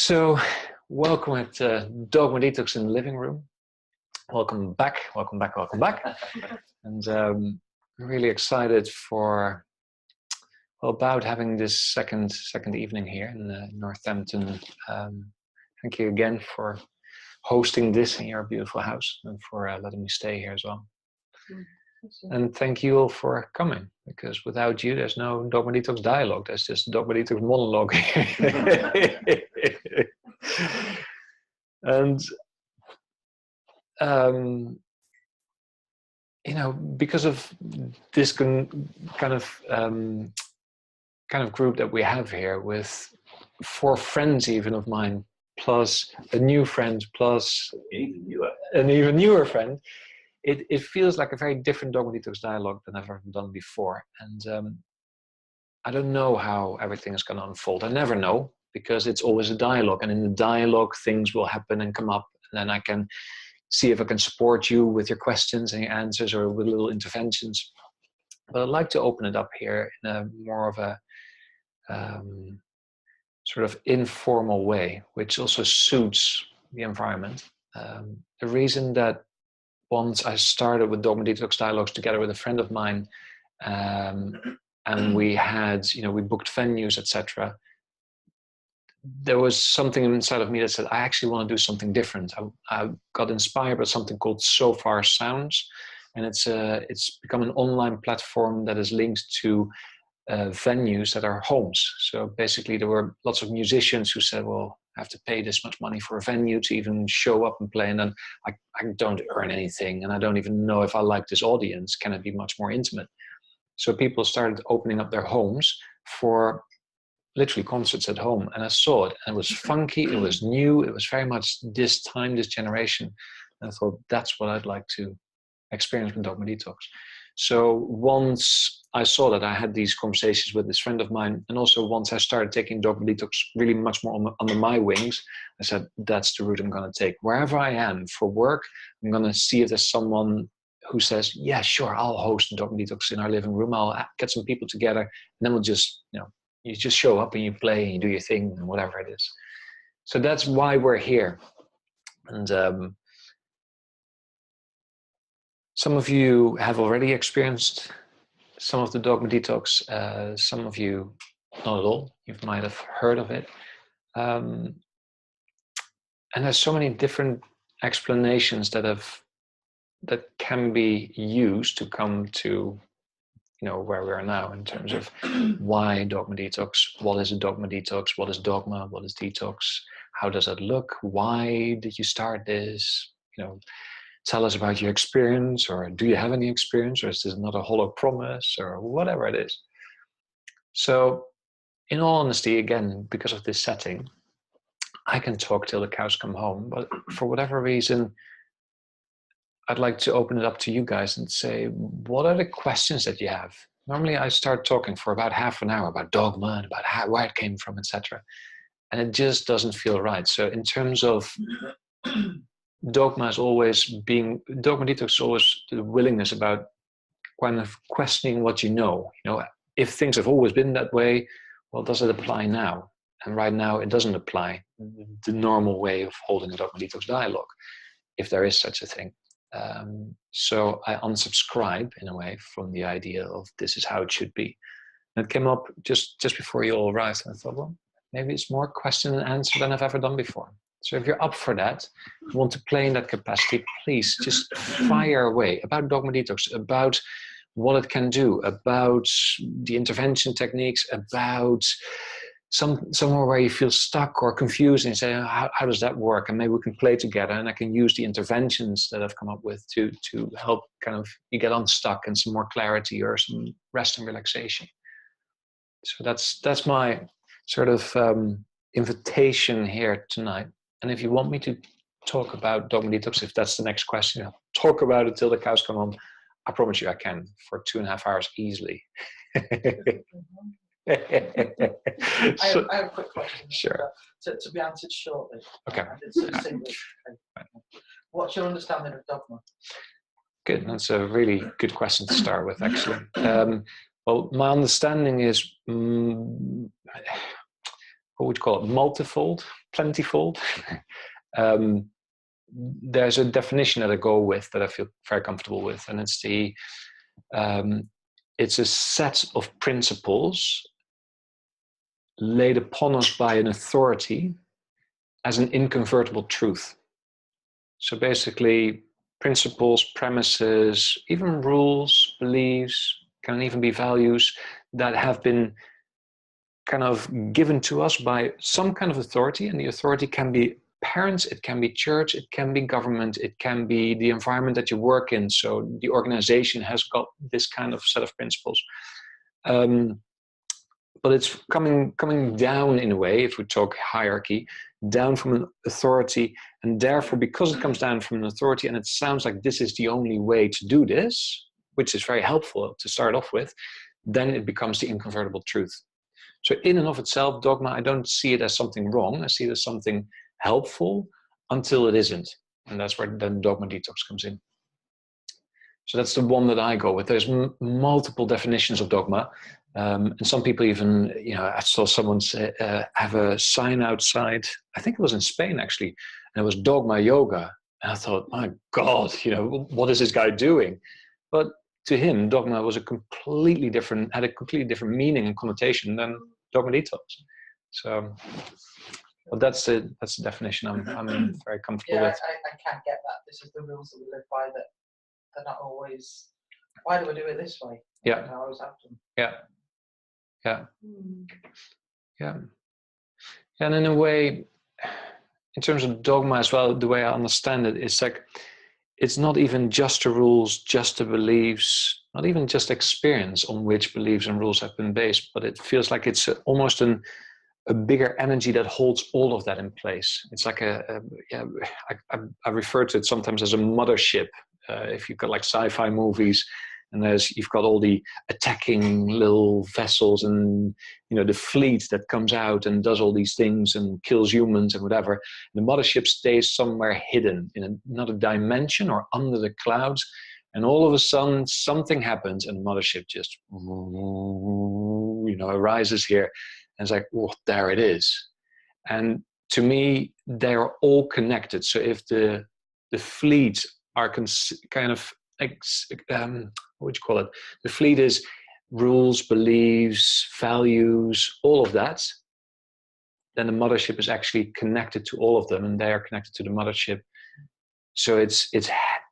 So, welcome at Dogma Detox in the living room. Welcome back, welcome back, welcome back. And I'm really excited for about having this second evening here in Northampton. Thank you again for hosting this in your beautiful house and for letting me stay here as well. And thank you all for coming, because without you, there's no Dogma Detox dialogue. There's just Dogma Detox monologue. And because of this kind of group that we have here, with 4 friends even of mine, plus a new friend, plus an even newer friend, it feels like a very different Dogma Detox dialogue than I've ever done before. And I don't know how everything is going to unfold. I never know, because it's always a dialogue, and in the dialogue things will happen and come up, and then I can see if I can support you with your questions and your answers, or with little interventions. But I'd like to open it up here in a more of a sort of informal way, which also suits the environment. The reason that once I started with Dogma Detox Dialogues together with a friend of mine, and we had, we booked venues, etc., there was something inside of me that said, I actually want to do something different. I got inspired by something called So Far Sounds, and it's become an online platform that is linked to venues that are homes. So basically there were lots of musicians who said, well, I have to pay this much money for a venue to even show up and play, and then I don't earn anything, and I don't even know if I like this audience. Can it be much more intimate? So people started opening up their homes for literally concerts at home, and I saw it, and it was funky, it was new, it was very much this time, this generation, and I thought that's what I'd like to experience with Dogma Detox. So once I saw that, I had these conversations with this friend of mine, and also once I started taking Dogma Detox really much more under my wings, I said, that's the route I'm going to take. Wherever I am for work, I'm going to see if there's someone who says, yeah, sure, I'll host a Dogma Detox in our living room, I'll get some people together, and then we'll just, you just show up and you play and you do your thing and whatever it is. So that's why we're here. And some of you have already experienced some of the Dogma Detox. Some of you not at all. You might have heard of it. And there's so many different explanations that can be used to come to where we are now, in terms of why Dogma Detox, what is a Dogma Detox, what is Dogma, what is Detox, how does that look, why did you start this, tell us about your experience, or do you have any experience, or is this not a hollow promise, or whatever it is. So in all honesty, again, because of this setting, I can talk till the cows come home, but for whatever reason, I'd like to open it up to you guys and say, what are the questions that you have? Normally I start talking for about half an hour about Dogma and about where it came from, etc. And it just doesn't feel right. So in terms of Dogma Detox is always the willingness about kind of questioning what you know. If things have always been that way, well, does it apply now? And right now it doesn't apply the normal way of holding a Dogma Detox dialogue, if there is such a thing. So I unsubscribe in a way from the idea of this is how it should be. And it came up just before you all arrived, and I thought, well, maybe it's more question and answer than I've ever done before. So if you're up for that, want to play in that capacity, please just fire away about Dogma Detox, about what it can do, about the intervention techniques, about somewhere where you feel stuck or confused and say, how does that work? And maybe we can play together, and I can use the interventions that I've come up with to help kind of you get unstuck and some more clarity or some rest and relaxation. So that's my sort of invitation here tonight. And if you want me to talk about Dogma Detox, if that's the next question, I'll talk about it till the cows come home. I promise you I can, for 2.5 hours easily. I have a quick question. Sure. To be answered shortly. Okay. What's your understanding of Dogma? Good. That's a really good question to start with, actually. Well, my understanding is what would you call it, multifold, plentyfold. There's a definition that I go with that I feel very comfortable with, and it's a set of principles laid upon us by an authority as an inconvertible truth. So basically, principles, premises, even rules, beliefs, can even be values that have been kind of given to us by some kind of authority, and the authority can be parents, it can be church, it can be government, it can be the environment that you work in. So the organization has got this kind of set of principles. But it's coming down in a way, if we talk hierarchy, down from an authority, and therefore because it comes down from an authority and it sounds like this is the only way to do this, which is very helpful to start off with, then it becomes the inconvertible truth. So in and of itself, dogma, I don't see it as something wrong. I see it as something helpful until it isn't. And that's where then Dogma Detox comes in. So that's the one that I go with. There's multiple definitions of dogma. And some people even, I saw someone say, have a sign outside, I think it was in Spain actually, and it was dogma yoga. And I thought, my God, what is this guy doing? But to him, dogma was had a completely different meaning and connotation than Dogma Detox. So, but that's the definition I'm very comfortable with. I can't get that. This is the rules that we live by, that they're not always, why do we do it this way? Yeah. I always have to. Yeah. And in a way, in terms of dogma as well, the way I understand it is like, it's not even just the rules, just the beliefs, not even just experience on which beliefs and rules have been based, but it feels like it's almost a bigger energy that holds all of that in place. It's like I refer to it sometimes as a mothership. If you've got like sci-fi movies, and you've got all the attacking little vessels and the fleet that comes out and does all these things and kills humans and whatever. The mothership stays somewhere hidden in another dimension or under the clouds, and all of a sudden something happens and the mothership just arises here, and it's like, oh, there it is. And to me, they're all connected. So if the fleet are kind of what would you call it? The fleet is rules, beliefs, values, all of that. Then the mothership is actually connected to all of them, and they are connected to the mothership. So it's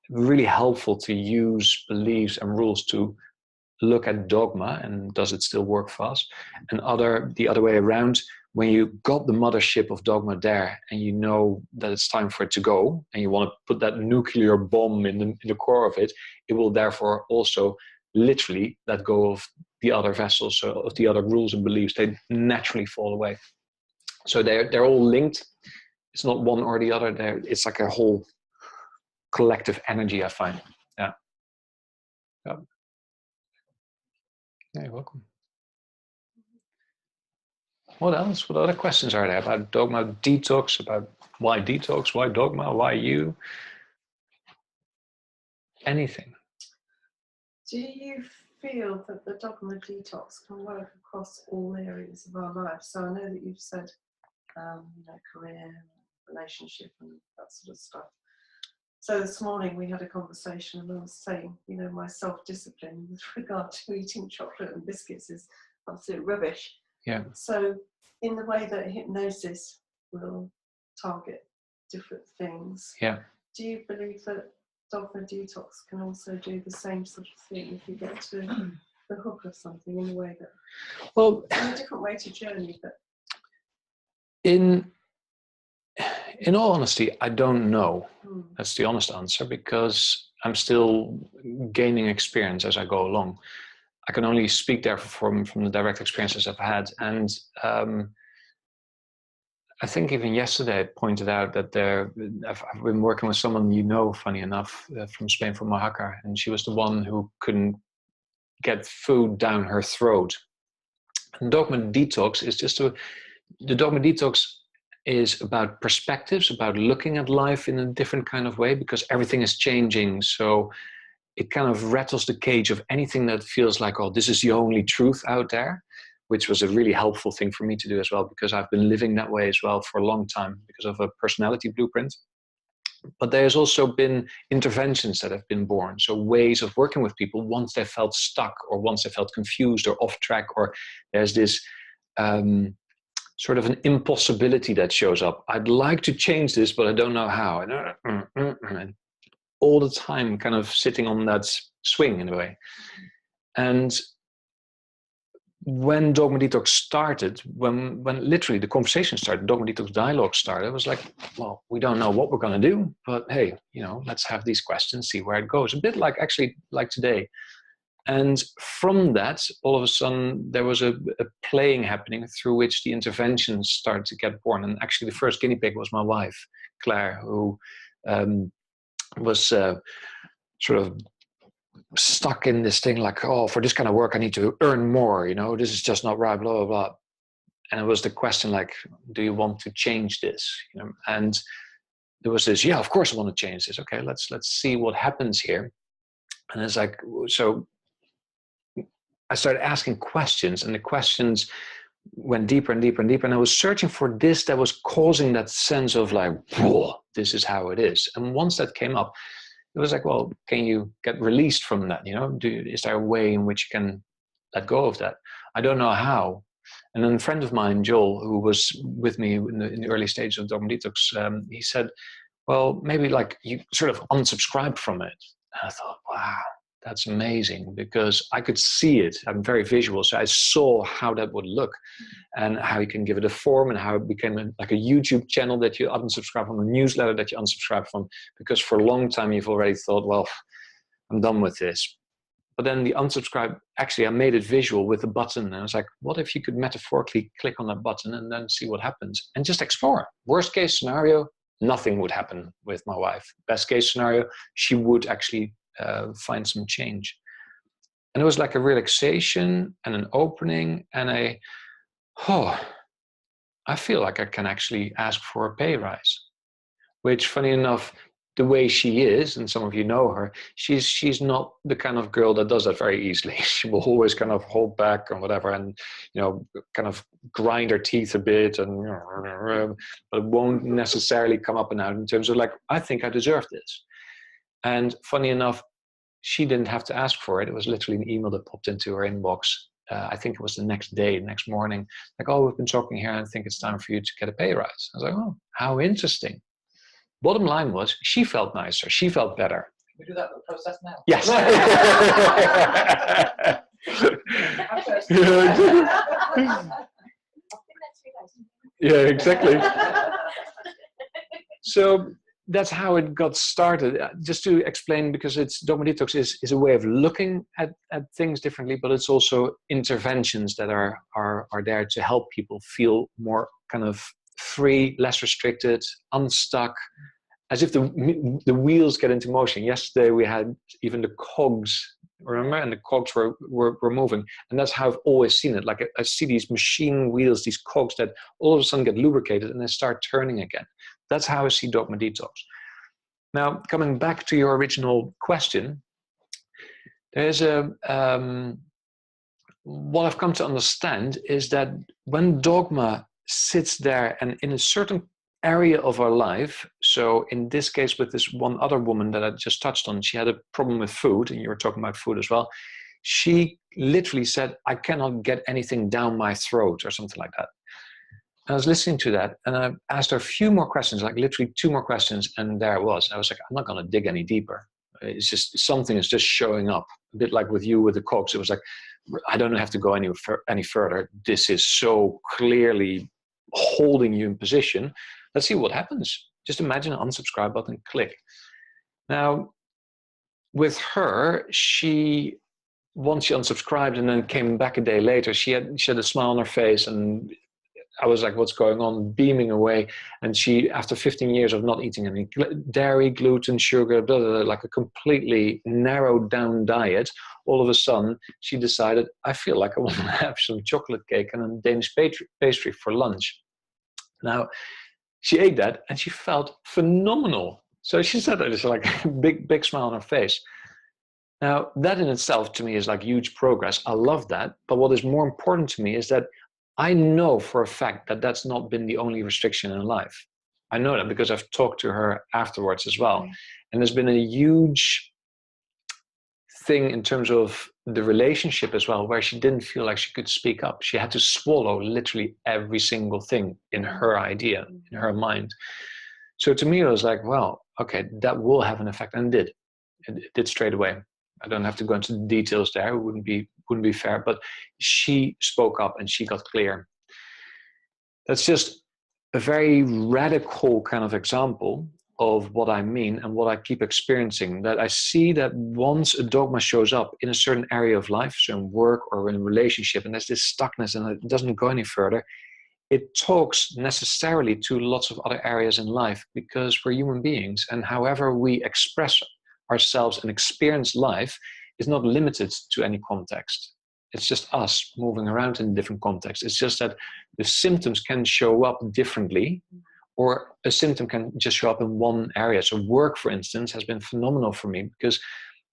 really helpful to use beliefs and rules to look at dogma, and does it still work for us? And the other way around, when you got the mothership of dogma there and you know that it's time for it to go, and you want to put that nuclear bomb in the core of it, it will therefore also literally let go of the other vessels, so of the other rules and beliefs. They naturally fall away. So they're all linked. It's not one or the other. It's like a whole collective energy, I find. Yeah. Yeah, you're welcome. What else? What other questions are there about Dogma Detox, about why detox, why dogma, why you? Anything. Do you feel that the Dogma Detox can work across all areas of our life? So I know that you've said, career, relationship, and that sort of stuff. So this morning we had a conversation, and I was saying, my self-discipline with regard to eating chocolate and biscuits is absolute rubbish. Yeah. So in the way that hypnosis will target different things, do you believe that Dogma Detox can also do the same sort of thing if you get to the hook of something in a way that, in a different way to journey? But in all honesty, I don't know. That's the honest answer, because I'm still gaining experience as I go along. I can only speak there from the direct experiences I've had. And I think even yesterday I pointed out that I've been working with someone, funny enough, from Spain, from Oaxaca, and she was the one who couldn't get food down her throat. And Dogma Detox is the Dogma Detox is about perspectives, about looking at life in a different kind of way, because everything is changing. So it kind of rattles the cage of anything that feels like, oh, this is the only truth out there. which was a really helpful thing for me to do as well, because I've been living that way as well for a long time because of a personality blueprint. But there's also been interventions that have been born. So ways of working with people once they felt stuck, or once they felt confused or off track, or there's this sort of an impossibility that shows up. I'd like to change this, but I don't know how. And all the time kind of sitting on that swing in a way. And when Dogma Detox started, when literally the conversation started, Dogma Detox dialogue started, it was like, well, we don't know what we're going to do, but hey, let's have these questions, see where it goes. A bit like actually like today. And from that, all of a sudden, there was a playing happening through which the interventions started to get born. And actually, the first guinea pig was my wife, Claire, who was sort of stuck in this thing like, oh, for this kind of work, I need to earn more. This is just not right, blah, blah, blah. And it was the question like, do you want to change this? And there was this, yeah, of course I want to change this. Okay, let's see what happens here. And it's like, so I started asking questions, and the questions went deeper and deeper and deeper. And I was searching for this that was causing that sense of like, whoa, this is how it is. And once that came up, it was like, well, can you get released from that? Is there a way in which you can let go of that? I don't know how. And then a friend of mine, Joel, who was with me in the early stages of Dogma Detox, he said, well, maybe like you sort of unsubscribe from it. And I thought, wow, that's amazing, because I could see it. I'm very visual. So I saw how that would look and how you can give it a form, and how it became like a YouTube channel that you unsubscribe from, a newsletter that you unsubscribe from, because for a long time you've already thought, well, I'm done with this. But then the unsubscribe, actually I made it visual with a button, and I was like, what if you could metaphorically click on that button and then see what happens and just explore? Worst case scenario, nothing would happen with my wife. Best case scenario, she would actually find some change. And it was like a relaxation and an opening and I feel like I can actually ask for a pay rise, which, funny enough, the way she is, and some of you know her, she's not the kind of girl that does that very easily. She will always kind of hold back and whatever, and kind of grind her teeth a bit, and but it won't necessarily come up and out in terms of like, I think I deserve this. And funny enough, she didn't have to ask for it. It was literally an email that popped into her inbox. I think it was the next morning, like, oh, we've been talking here, and I think it's time for you to get a pay rise. I was like, oh, how interesting. Bottom line was, she felt nicer. She felt better. Can we do that process now? Yes. Yeah, exactly. So that's how it got started. Just to explain, because it's Dogma Detox is a way of looking at things differently, but it's also interventions that are there to help people feel more kind of free, less restricted, unstuck, as if the wheels get into motion. Yesterday we had even the cogs, remember, and the cogs were moving, and that's how I've always seen it. Like I see these machine wheels, these cogs that all of a sudden get lubricated and they start turning again. That's how I see Dogma Detox. Now, coming back to your original question, there's what I've come to understand is that when dogma sits there and in a certain area of our life, so in this case with this one other woman that I just touched on, she had a problem with food, and you were talking about food as well. She literally said, I cannot get anything down my throat, or something like that. I was listening to that, and I asked her a few more questions, like literally 2 more questions, and there it was. I was like, I'm not going to dig any deeper. It's just something is just showing up. A bit like with you with the cogs. It was like, I don't have to go any further. This is so clearly holding you in position. Let's see what happens. Just imagine an unsubscribe button, click. Now, with her, once she unsubscribed and then came back a day later, she had a smile on her face, and I was like, what's going on? Beaming away. And she, after 15 years of not eating any dairy, gluten, sugar, blah, blah, blah, like a completely narrowed down diet, all of a sudden she decided, I feel like I want to have some chocolate cake and a Danish pastry for lunch. Now, she ate that and she felt phenomenal. So she said that it's like a big smile on her face. Now, that in itself to me is like huge progress. I love that. But what is more important to me is that I know for a fact that that's not been the only restriction in life. I know that because I've talked to her afterwards as well. And there's been a huge thing in terms of the relationship as well, where she didn't feel like she could speak up. She had to swallow literally every single thing in her idea, in her mind. So to me, it was like, well, okay, that will have an effect, and it did. It did straight away. I don't have to go into the details there. It wouldn't be fair. But she spoke up and she got clear. That's just a very radical kind of example of what I mean and what I keep experiencing. That I see that once a dogma shows up in a certain area of life, so in work or in a relationship, and there's this stuckness and it doesn't go any further, it talks necessarily to lots of other areas in life, because we're human beings, and however we express ourselves and experience life is not limited to any context. It's just us moving around in different contexts. It's just that the symptoms can show up differently, or a symptom can just show up in one area. So work, for instance, has been phenomenal for me, because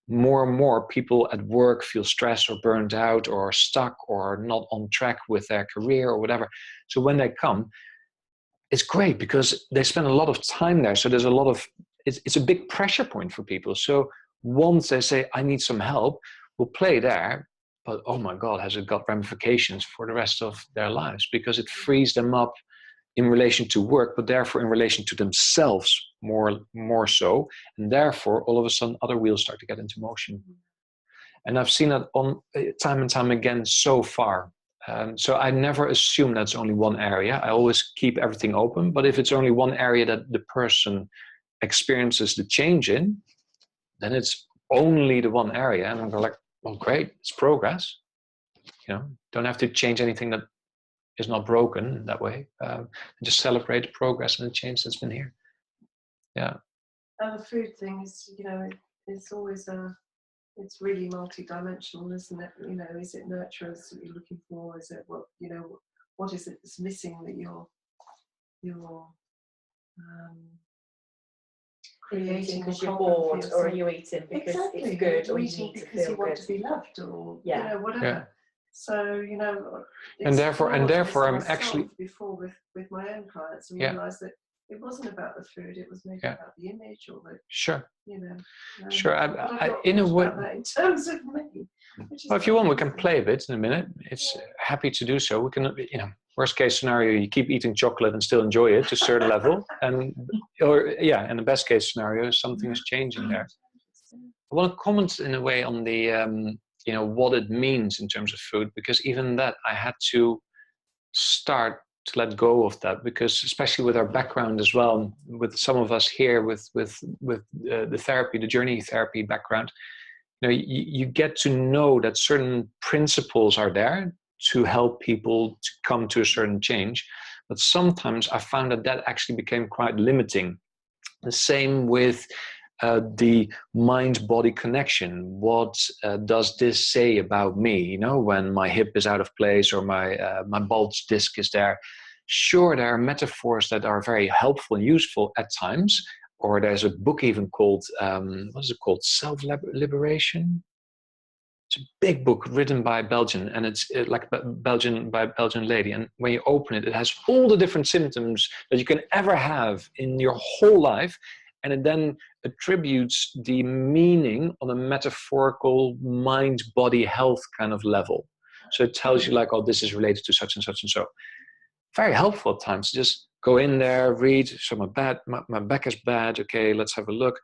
more and more people at work feel stressed or burned out or stuck or not on track with their career or whatever. So when they come, it's great because they spend a lot of time there. So there's a lot of, it's a big pressure point for people. So once they say, I need some help, we'll play there. But oh my God, has it got ramifications for the rest of their lives? Because it frees them up in relation to work, but therefore in relation to themselves more so. And therefore, all of a sudden, other wheels start to get into motion. And I've seen that on time and time again so far. So I never assume that's only one area. I always keep everything open. But if it's only one area that the person experiences the change in, then it's only the one area. And I'm like, well, great, it's progress. You know, don't have to change anything that is not broken that way. Just celebrate the progress and the change that's been here. Yeah. And the food thing is, it's always it's really multi-dimensional, isn't it? Is it nurturers that you're looking for? Is it what is it that's missing that you're creating because a you're problem for bored, yourself? or are you eating because Exactly. it's good, You're or you eating need to because feel you want good? to be loved, or Yeah. whatever. Yeah. So And therefore I'm myself actually before with my own clients, and Yeah. realised that it wasn't about the food; it was maybe Yeah. about the image or the Sure. Sure. I in a way. About that in terms of me. Well, if you want, we can play a bit in a minute. It's happy to do so. We can, worst case scenario, you keep eating chocolate and still enjoy it to a certain level, and the best case scenario, something is changing there. I want to comment in a way on the what it means in terms of food, because even that I had to start to let go of that, because especially with our background as well, with some of us here with the therapy, the journey therapy background, you get to know that certain principles are there to help people to come to a certain change. But sometimes I found that actually became quite limiting. The same with the mind-body connection. What does this say about me? When my hip is out of place or my bulge disc is there. Sure, there are metaphors that are very helpful and useful at times. Or there's a book even called, what is it called? Self-Liberation? It's a big book written by Belgian, and it's like by a Belgian lady. And when you open it, it has all the different symptoms that you can ever have in your whole life. And it then attributes the meaning on a metaphorical mind-body health kind of level. So it tells you like, oh, this is related to such and such and so. Very helpful at times. Just go in there, read. So my back is bad. Okay, let's have a look.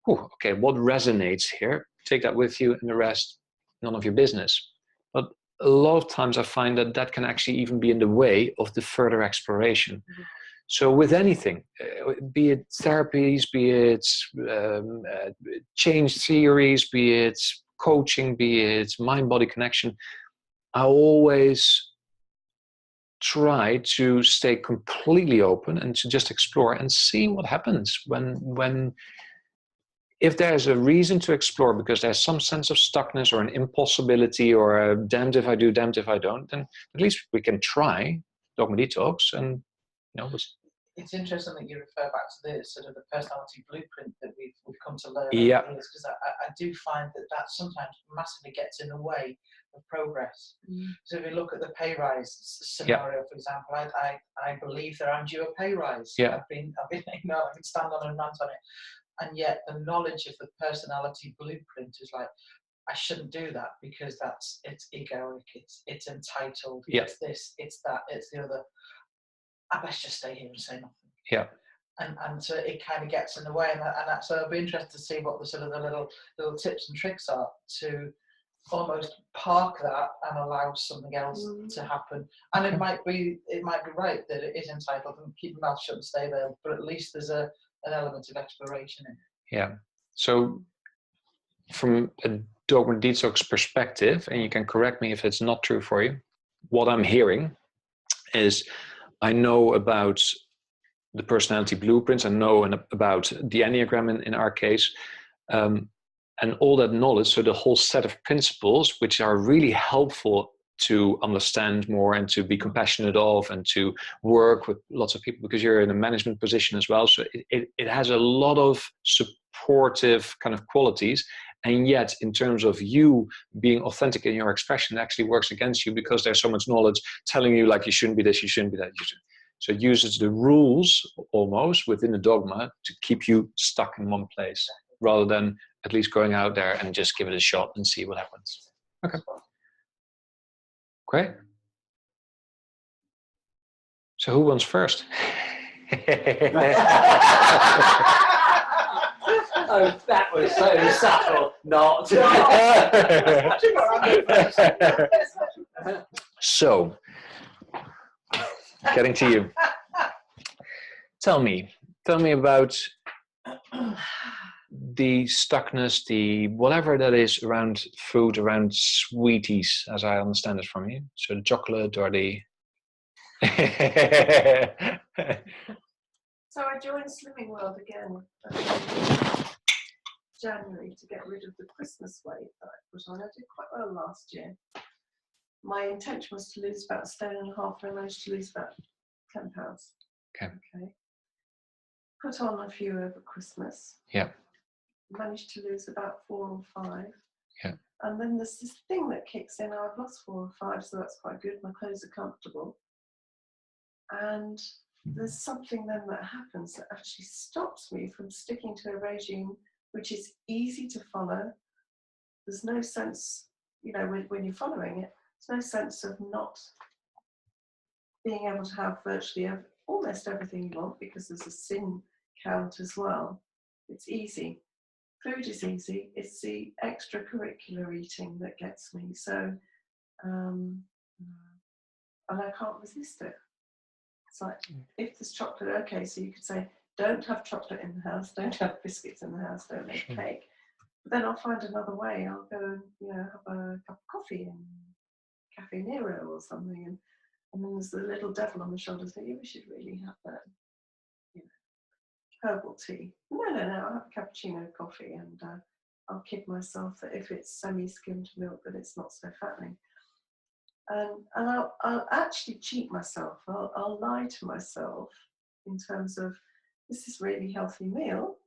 Okay, what resonates here? Take that with you, and the rest, none of your business. But a lot of times I find that can actually even be in the way of the further exploration. Mm-hmm. So with anything, be it therapies, be it change theories, be it coaching, be it mind-body connection, I always try to stay completely open and to just explore and see what happens when if there's a reason to explore because there's some sense of stuckness or an impossibility or a damned if I do, damned if I don't, then at least we can try Dogma Detox and it's interesting that you refer back to the sort of the personality blueprint that we've come to learn Yeah. over the years, because I do find that sometimes massively gets in the way of progress. So if you look at the pay rise scenario, for example, I believe that I'm due a pay rise. Yeah. I've been I can stand on and rant on it, and yet the knowledge of the personality blueprint is like, I shouldn't do that because it's egoic, it's entitled, it's this, it's that, it's the other. I best just stay here and say nothing. Yeah. And so it kind of gets in the way, and so I'll be interested to see what the sort of the little tips and tricks are to almost park that and allow something else to happen. And it might be right that it is entitled and keep your mouth shut and stay there, but at least there's an element of exploration in it. Yeah. So from a Dogma Detox perspective, and you can correct me if it's not true for you, what I'm hearing is I know about the personality blueprints, I know about the Enneagram in our case, and all that knowledge, so the whole set of principles, which are really helpful to understand more and to be compassionate of and to work with lots of people, because you're in a management position as well. So it has a lot of supportive kind of qualities. And yet, in terms of you being authentic in your expression, it actually works against you because there's so much knowledge telling you like you shouldn't be this, you shouldn't be that. So it uses the rules almost within the dogma to keep you stuck in one place rather than at least going out there and just give it a shot and see what happens. Okay. Great. So who wants first? Oh, that was so subtle. Not. So, getting to you. Tell me about the stuckness, the whatever that is around food, around sweeties, as I understand it from you. So the chocolate or the... So I joined Slimming World again January to get rid of the Christmas weight that I put on. I did quite well last year. My intention was to lose about 1.5 stone, and I managed to lose about 10 pounds. Okay. Put on a few over Christmas. Yeah. Managed to lose about 4 or 5. Yeah. And then there's this thing that kicks in. I've lost 4 or 5, so that's quite good. My clothes are comfortable. And there's something then that happens that actually stops me from sticking to a regime which is easy to follow. There's no sense, when you're following it, there's no sense of not being able to have virtually almost everything you want, because there's a sin count as well. It's easy. Food is easy. It's the extracurricular eating that gets me. So, and I can't resist it. It's like, if there's chocolate, okay, so you could say, don't have chocolate in the house, don't have biscuits in the house, don't make cake. But then I'll find another way. I'll go and, have a cup of coffee in Cafe Nero or something. And then there's the little devil on the shoulder saying, we should really have that, herbal tea. No, I'll have a cappuccino coffee, and I'll kid myself that if it's semi-skimmed milk, that it's not so fattening. And I'll actually cheat myself. I'll lie to myself in terms of, this is a really healthy meal,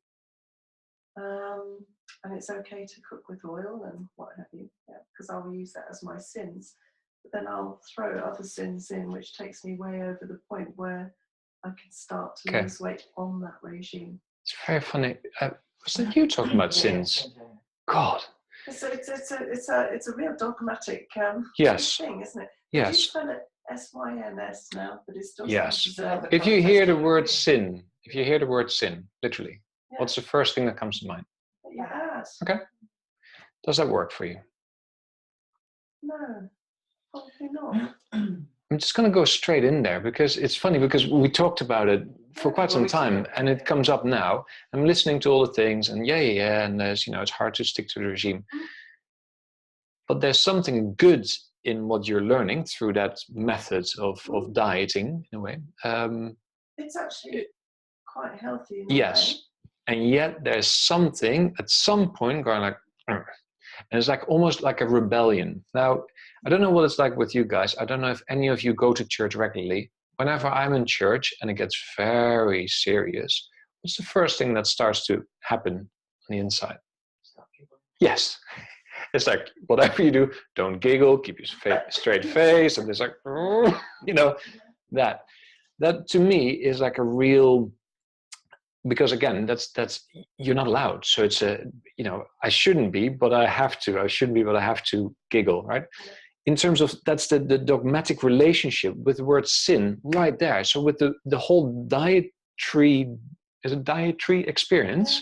and it's okay to cook with oil and what have you, because I'll use that as my sins. But then I'll throw other sins in, which takes me way over the point where I can start to lose weight on that regime. It's very funny. Was that you talking about sins? God. So it's a real dogmatic thing, isn't it? Yes. Did you spell it S-Y-N-S now, but it's still... Yes. If you hear the word sin, literally, what's the first thing that comes to mind? Yes. Okay. Does that work for you? No, probably not. I'm just going to go straight in there, because it's funny, because we talked about it for quite some time, and it comes up now. I'm listening to all the things, and and there's, it's hard to stick to the regime. But there's something good in what you're learning through that method of dieting, in a way. It's actually quite healthy. Yes. And yet there's something at some point going like, and it's like almost like a rebellion. Now, I don't know what it's like with you guys. I don't know if any of you go to church regularly. whenever I'm in church and it gets very serious, what's the first thing that starts to happen on the inside? Yes. It's like, whatever you do, don't giggle, keep your straight face, and it's like, you know, that to me is like a real, because again, that's you're not allowed. So it's a, you know, I shouldn't be, but I have to. I shouldn't be, but I have to giggle, right? In terms of, that's the dogmatic relationship with the word sin right there. So with the whole dietary experience,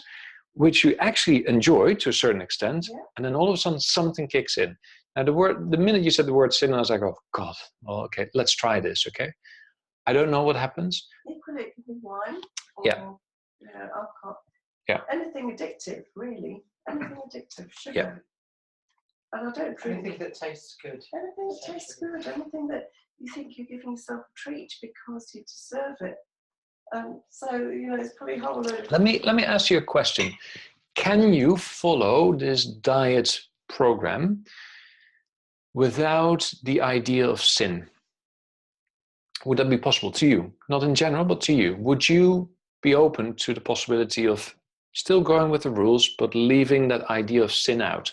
which you actually enjoy to a certain extent, and then all of a sudden something kicks in. Now the minute you said the word sin, I was like, oh God, well, okay, let's try this, okay? I don't know what happens. Equally, it can be wine or alcohol. Yeah. Anything addictive, really. Anything addictive, sugar. Yeah. And I don't drink. Anything that tastes good. Anything that tastes good. Anything that you think you're giving yourself a treat because you deserve it. So, you know, it's probably a whole load of... Let me ask you a question. Can you follow this diet program without the idea of sin? Would that be possible to you? Not in general, but to you. Would you be open to the possibility of still going with the rules, but leaving that idea of sin out?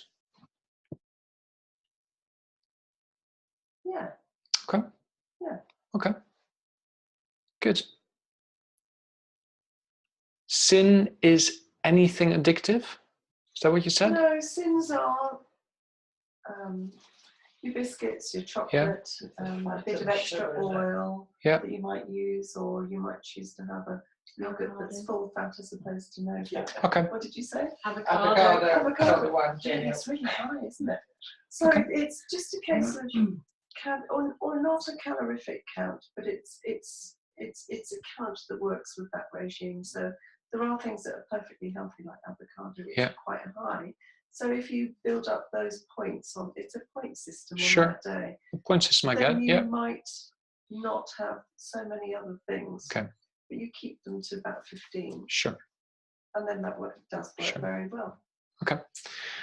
Yeah. Okay. Yeah. Okay. Good. Sin is anything addictive? Is that what you said? No, sins are your biscuits, your chocolate, a bit of extra oil that you might use, or you might choose to have a yogurt that's full fat as opposed to no fat. Okay. What did you say? Avocado. It's really high, isn't it? So it's just a case of or not a calorific count, but it's a count that works with that regime. So there are things that are perfectly healthy, like avocado, which are quite high. So if you build up those points on, it's a point system on that day. Point system, I get. Then you might not have so many other things, but you keep them to about 15. Sure. And then that does work very well. Okay.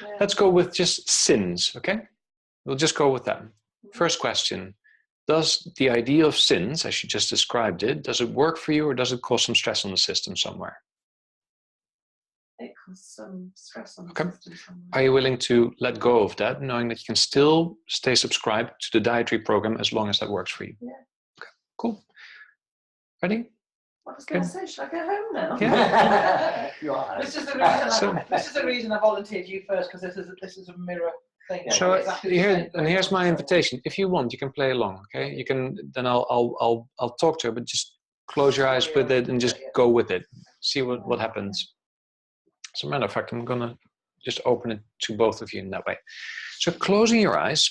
Yeah. Let's go with just sins, okay? We'll just go with that. First question. Does the idea of sins, as you just described it, does it work for you, or does it cause some stress on the system somewhere? It causes some stress on the system somewhere. Are you willing to let go of that, knowing that you can still stay subscribed to the dietary program as long as that works for you? Yeah. Okay, cool. Ready? I was going to say, should I go home now? Yeah. This is the reason I volunteered you first, because this is a mirror thing. So here's my invitation. If you want, you can play along. Okay, you can. Then I'll talk to her, but just close your eyes with it and just go with it. See what happens. As a matter of fact, I'm gonna just open it to both of you in that way. So closing your eyes.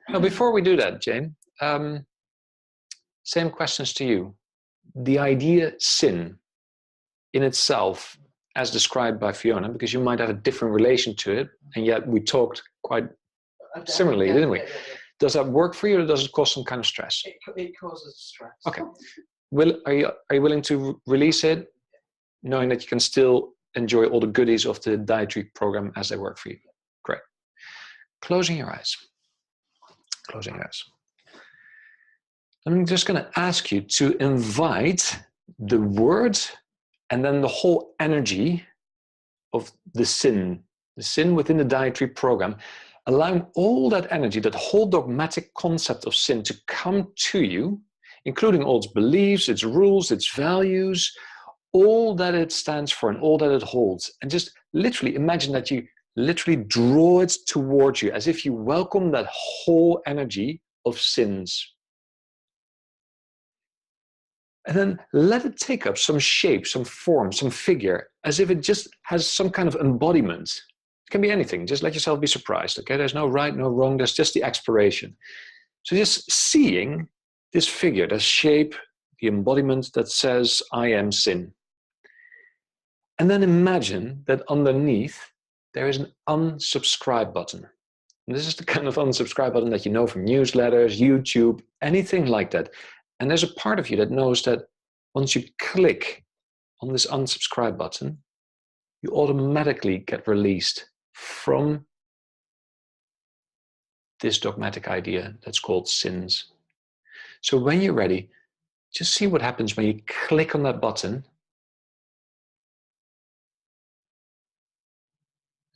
Now, before we do that, Jane, same questions to you. The idea sin in itself, as described by Fiona, because you might have a different relation to it, and yet we talked quite similarly, didn't we? Does that work for you, or does it cause some kind of stress? It causes stress. Okay. Are you willing to release it, knowing that you can still enjoy all the goodies of the dietary program as they work for you? Great. Closing your eyes. Closing your eyes. I'm just going to ask you to invite the word and then the whole energy of the sin within the dietary program, allowing all that energy, that whole dogmatic concept of sin to come to you, including all its beliefs, its rules, its values, all that it stands for and all that it holds. And just literally imagine that you literally draw it towards you as if you welcome that whole energy of sins. And then let it take up some shape, some form, some figure, as if it just has some kind of embodiment. It can be anything. Just let yourself be surprised, okay? There's no right, no wrong. There's just the exploration. So just seeing this figure, the shape, the embodiment that says, I am sin. And then imagine that underneath, there is an unsubscribe button. And this is the kind of unsubscribe button that you know from newsletters, YouTube, anything like that. And there's a part of you that knows that once you click on this unsubscribe button, you automatically get released from this dogmatic idea that's called sins. So when you're ready, just see what happens when you click on that button.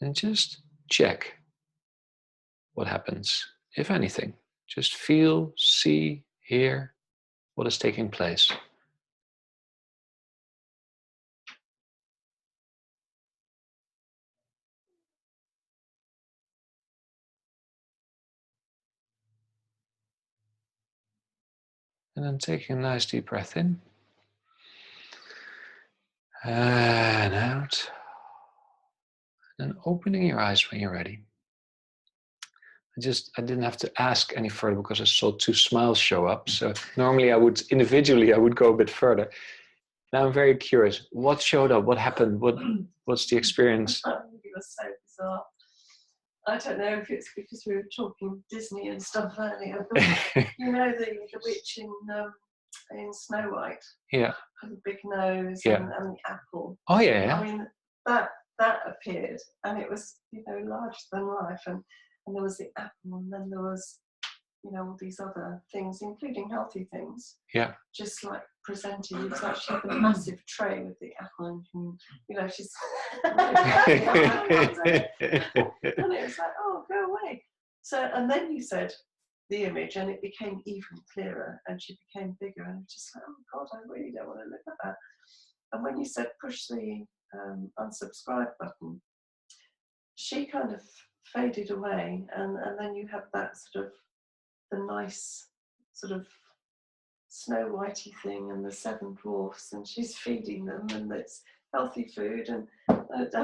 And just check what happens, if anything. Just feel, see, hear what is taking place. And then taking a nice deep breath in. And out. And opening your eyes when you're ready. I didn't have to ask any further because I saw 2 smiles show up. So normally I would go a bit further. Now I'm very curious. What showed up? What happened? What's the experience? It was so bizarre. I don't know if it's because we were talking Disney and stuff earlier, but you know the witch in Snow White? Yeah. With the big nose Yeah. and the apple. Oh yeah. I mean, that appeared, and it was, you know, larger than life, and there was the apple, and then there was, you know, all these other things, including healthy things. Yeah. Just like presented, it was actually the massive tray with the apple, and you know, she's and it was like, oh, go away. So, and then you said the image, and it became even clearer, and she became bigger, and it's just like, oh God, I really don't want to look at that. And when you said push the unsubscribe button, she kind of faded away, and then you had that sort of the nice sort of Snow Whitey thing and the 7 dwarfs, and she's feeding them, and it's healthy food, and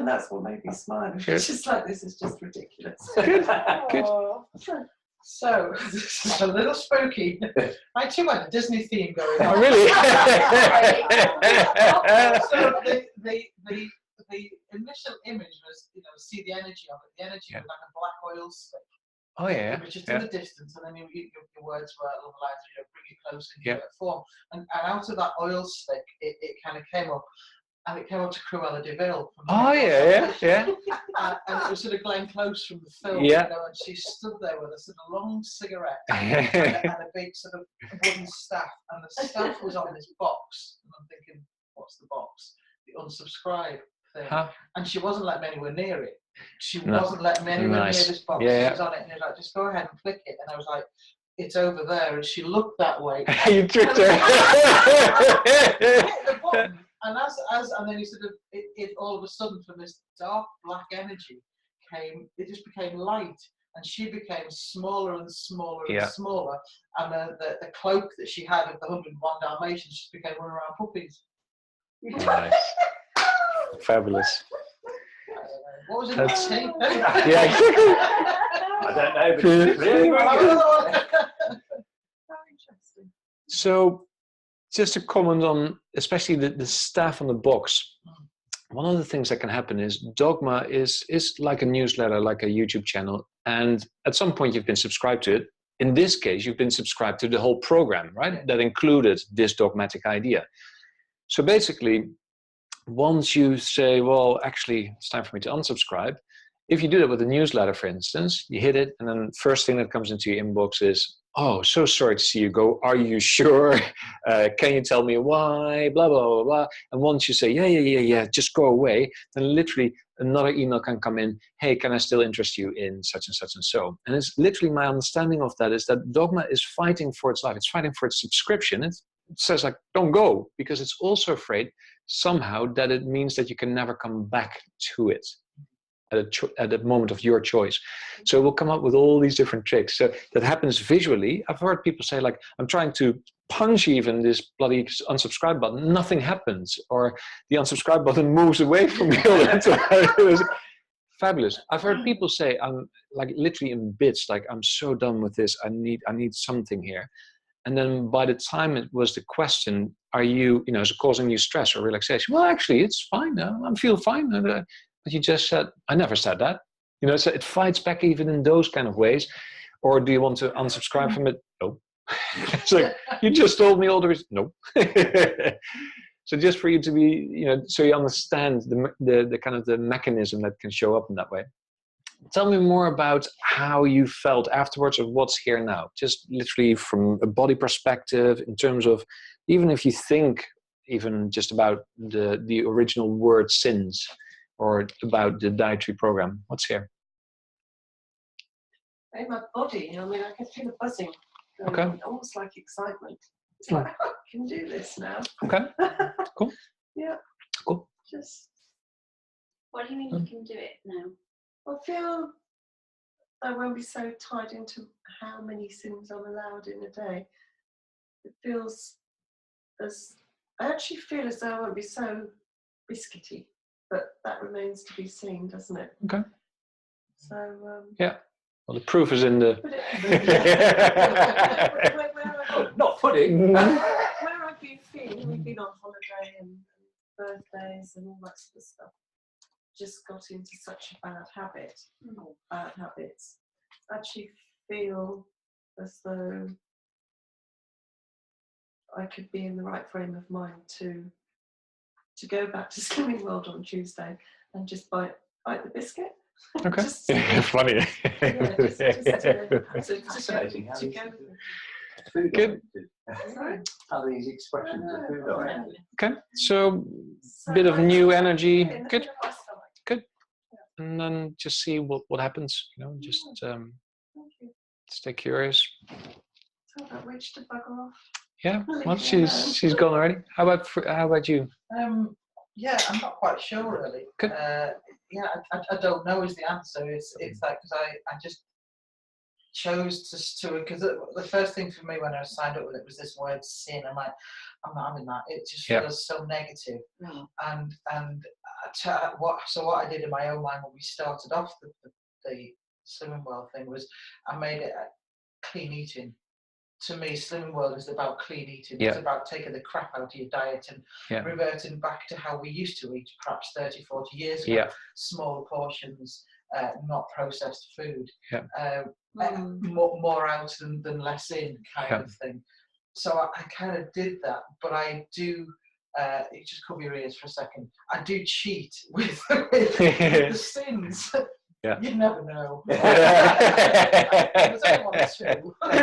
that's what made me smile. It's just like, this is just ridiculous. Good. So this is a little spooky. I too had a Disney theme going on. Oh really? So the initial image was, you know, see the energy of it. The energy was like a black oil slick. Oh yeah. It was just in the distance, and then your words were along the lines of, you know, bring it closer into that form. And out of that oil slick, it kind of came up, and it came up to Cruella de Vil. Oh yeah. And it was sort of Glenn Close from the film, Yeah. you know, and she stood there with a sort of long cigarette and a big sort of wooden staff, and the staff was on this box, and I'm thinking, what's the box? The unsubscribe thing. Huh? And she wasn't letting me anywhere near it. She wasn't letting me anywhere near this box. Yeah. She was on it, and he was like, just go ahead and click it. And I was like, it's over there. And she looked that way. You tricked her. Hit the button. And and then he sort of, it all of a sudden, from this dark black energy it just became light, and she became smaller and smaller and smaller, and the cloak that she had of the 101 Dalmatians just became running around puppies. Nice. Fabulous. What was it? Tea? Yeah. I don't know, but it's really good. Very interesting. So, just to comment on, especially the staff on the box. One of the things that can happen is Dogma is like a newsletter, like a YouTube channel, and at some point you've been subscribed to it. In this case, you've been subscribed to the whole program, right? Yeah. That included this dogmatic idea. So basically, once you say, well, actually, it's time for me to unsubscribe, if you do that with a newsletter, for instance, you hit it, and then the first thing that comes into your inbox is, oh, so sorry to see you go. Are you sure? Can you tell me why? Blah, blah, blah, blah. And once you say, yeah, just go away, then literally another email can come in. Hey, can I still interest you in such and such and so? And it's literally my understanding of that is that Dogma is fighting for its life. It's fighting for its subscription. It says like, don't go, because it's also afraid somehow that it means that you can never come back to it at a moment of your choice. So we'll come up with all these different tricks. So that happens visually. I've heard people say like, I'm trying to punch even this bloody unsubscribe button, nothing happens, or the unsubscribe button moves away from me all the time. It was fabulous. I've heard people say, I'm like literally in bits, like I'm so done with this, I need something here. And then by the time it was the question, are you, is it causing you stress or relaxation? Well, actually, it's fine. I feel fine. But you just said, I never said that. So it fights back even in those kind of ways. Or do you want to unsubscribe from it? No. It's like, you just told me all the reasons. No. So just for you to be, so you understand the kind of the mechanism that can show up in that way. Tell me more about how you felt afterwards of what's here now. Just literally from a body perspective, in terms of even if you think even just about the original word sins, or about the dietary program. What's here? In my body, I mean, I can feel a buzzing going Okay. on, almost like excitement. It's like, I can do this now. Okay, cool. Yeah. Cool. Just, What do you mean you can do it now? I feel I won't be so tied into how many sins I'm allowed in a day. It feels I actually feel as though I won't be so biscuity, but that remains to be seen, doesn't it? Okay. So, Yeah. Well, the proof is in the. Not pudding. where I've been feeling, we've been on holiday and birthdays and all that sort of stuff, just got into such a bad habit, or bad habits. I actually feel as though I could be in the right frame of mind to go back to Slimming World on Tuesday and just bite the biscuit. Okay. Just, Funny. Fascinating. to go with it. Food Good. oriented. How these expressions are food oriented. Okay, so So bit of I new just energy. feel it in the Good. pit of my stomach. And then just see what happens. Just Thank you. stay curious. Tell that witch to bugger off. Yeah. Leave Well, me she's gone already. How about you? Yeah, I'm not quite sure really. Good. Yeah, I don't know is the answer. It's like because I just chose to because the first thing for me when I signed up with it was this word sin. I'm like, I'm not having that. It just feels so negative. And what I did in my own mind when we started off the Slimming World thing was I made it clean eating. To me, Slimming World is about clean eating. Yeah. It's about taking the crap out of your diet and reverting back to how we used to eat, perhaps 30, 40 years ago. Yeah. Smaller portions, not processed food. Yeah. More out than less in kind of thing. So I kind of did that, but I do. You just cover your ears for a second. I do cheat with the sins. Yeah. You never know. There's only one or two. but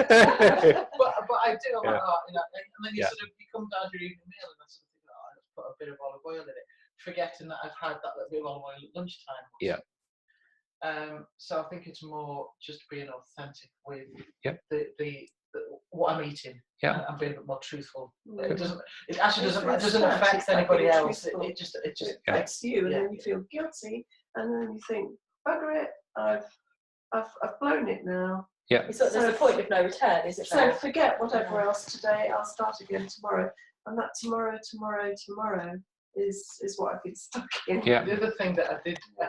I do. I'm like, and then you sort of you come down to your evening meal and I sort of think, let's put a bit of olive oil in it, forgetting that I've had that little bit of olive oil at lunchtime. Yeah. So I think it's more just being authentic with the what I'm eating. Yeah. And being a bit more truthful. Okay. It actually doesn't It's affect it's like anybody being else. truthful. It just affects you, and Yeah. then you feel guilty, and then you think, bugger it, I've blown it now. Yeah. So there's a point of no return, is it? So forget whatever else today. I'll start again tomorrow, and that tomorrow is what I've been stuck in. Yeah. The other thing that I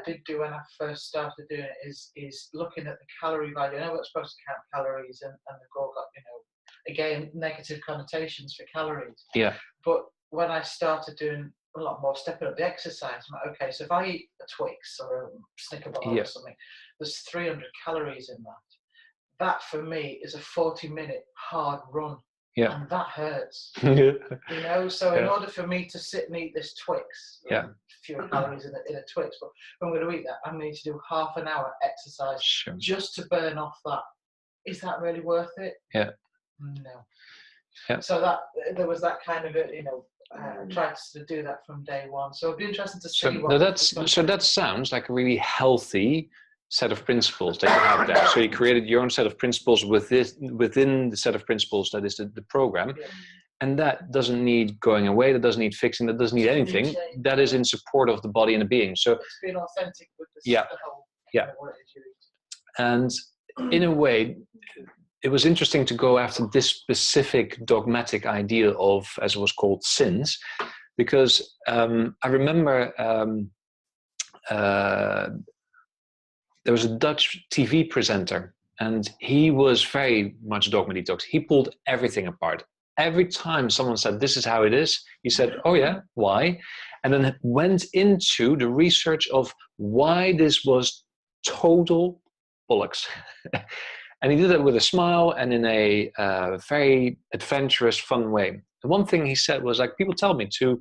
did do when I first started doing it is looking at the calorie value. I know we're supposed to count calories, and they've all got again negative connotations for calories. Yeah. But when I started doing a lot more, stepping up the exercise, I'm like, okay, so if I eat a Twix or a Snicker bar or something, there's 300 calories in that. That for me is a 40-minute hard run. Yeah. And that hurts. Yeah. So in order for me to sit and eat this Twix, fewer calories in a Twix, but if I'm going to eat that, I need to do half an hour exercise just to burn off that. Is that really worth it? Yeah. No. Yeah. So that there was that kind of tried to do that from day one. So it'd be interesting to see. So that sounds like a really healthy set of principles that you have there. So you created your own set of principles within the set of principles that is the program. Yeah. And that doesn't need going away, that doesn't need fixing, that doesn't need anything. That is in support of the body and the being. So it's being authentic with the whole what it is you eat. And in a way, it was interesting to go after this specific dogmatic idea of, as it was called, sins, because I remember there was a Dutch TV presenter, and he was very much Dogma Detox. He pulled everything apart. Every time someone said, this is how it is, he said, oh yeah, why? And then went into the research of why this was total bollocks. And he did it with a smile and in a very adventurous, fun way. And one thing he said was, like, people tell me to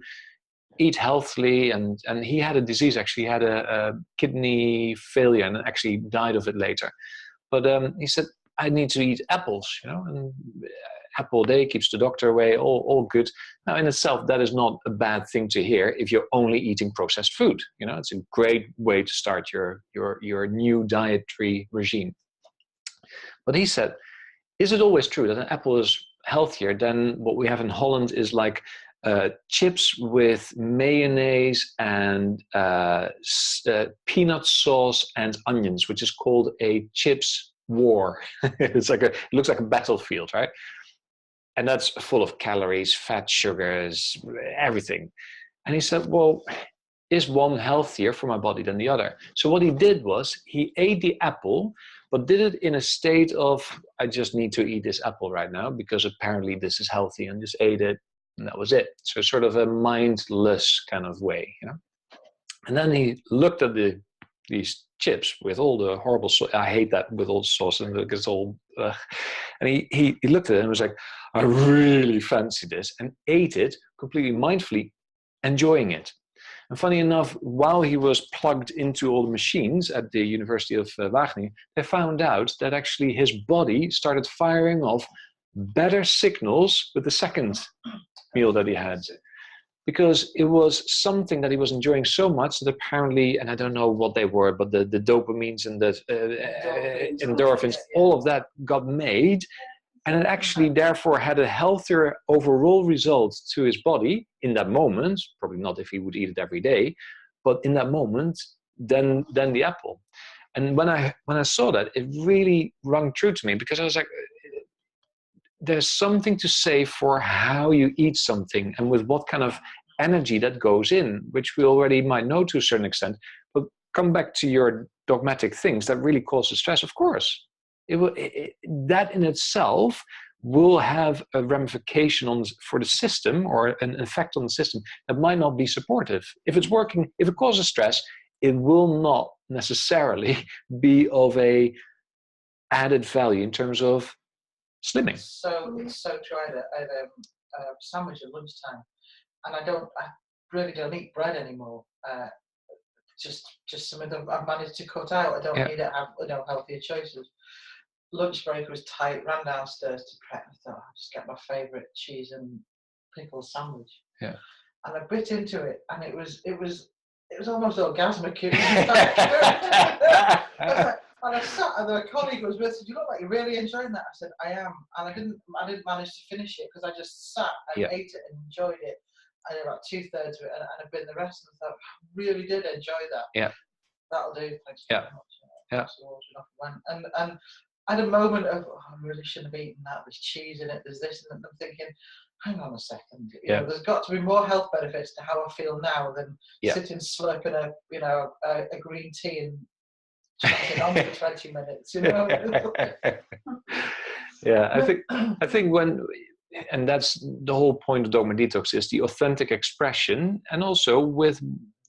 eat healthily, and he had a disease, actually. He had a kidney failure and actually died of it later. But he said, I need to eat apples, and apple a day keeps the doctor away, all good. Now, in itself, that is not a bad thing to hear if you're only eating processed food. You know, it's a great way to start your new dietary regime. But he said, is it always true that an apple is healthier than what we have in Holland is like chips with mayonnaise and peanut sauce and onions, which is called a chips war. It looks like a battlefield, right? And that's full of calories, fat, sugars, everything. And he said, well, is one healthier for my body than the other? So what he did was he ate the apple, but did it in a state of, I just need to eat this apple right now because apparently this is healthy, and just ate it, and that was it. So sort of a mindless kind of way, you know. And then he looked at these chips with all the horrible I hate that, with all the sauce, and it gets all and he looked at it and was like, I really fancy this, and ate it completely mindfully, enjoying it. And funny enough, while he was plugged into all the machines at the University of Wageningen, they found out that actually his body started firing off better signals with the second meal that he had. Because it was something that he was enjoying so much that apparently, and I don't know what they were, but the dopamines and the endorphins, all of that got made. And it actually therefore had a healthier overall result to his body in that moment, probably not if he would eat it every day, but in that moment, than the apple. And when I saw that, it really rung true to me, because I was like, there's something to say for how you eat something and with what kind of energy that goes in, which we already might know to a certain extent. But come back to your dogmatic things that really causes stress, of course. That in itself will have a ramification for the system, or an effect on the system that might not be supportive. If it's working, if it causes stress, it will not necessarily be of a added value in terms of slimming. So it's so true. I had a sandwich at lunchtime, and I really don't eat bread anymore. Just something that I've managed to cut out. I don't need it. I have healthier choices. Lunch break was tight. Ran downstairs to prep. I thought I'll just get my favourite cheese and pickle sandwich. Yeah. And I bit into it, and it was almost orgasmic. And I sat, and a colleague was with, said, "You look like you're really enjoying that." I said, "I am," and I didn't manage to finish it because I just sat and ate it and enjoyed it. I did about 2/3 of it, and I bit the rest, and I thought, I really did enjoy that. Yeah, that'll do. Thanks very much. Yeah. And I had a moment of, I really shouldn't have eaten that. There's cheese in it. There's this, and I'm thinking, hang on a second. You know, there's got to be more health benefits to how I feel now than sitting slurping a green tea and chatting on for 20 minutes. You know. Yeah, I think and that's the whole point of Dogma Detox, is the authentic expression, and also with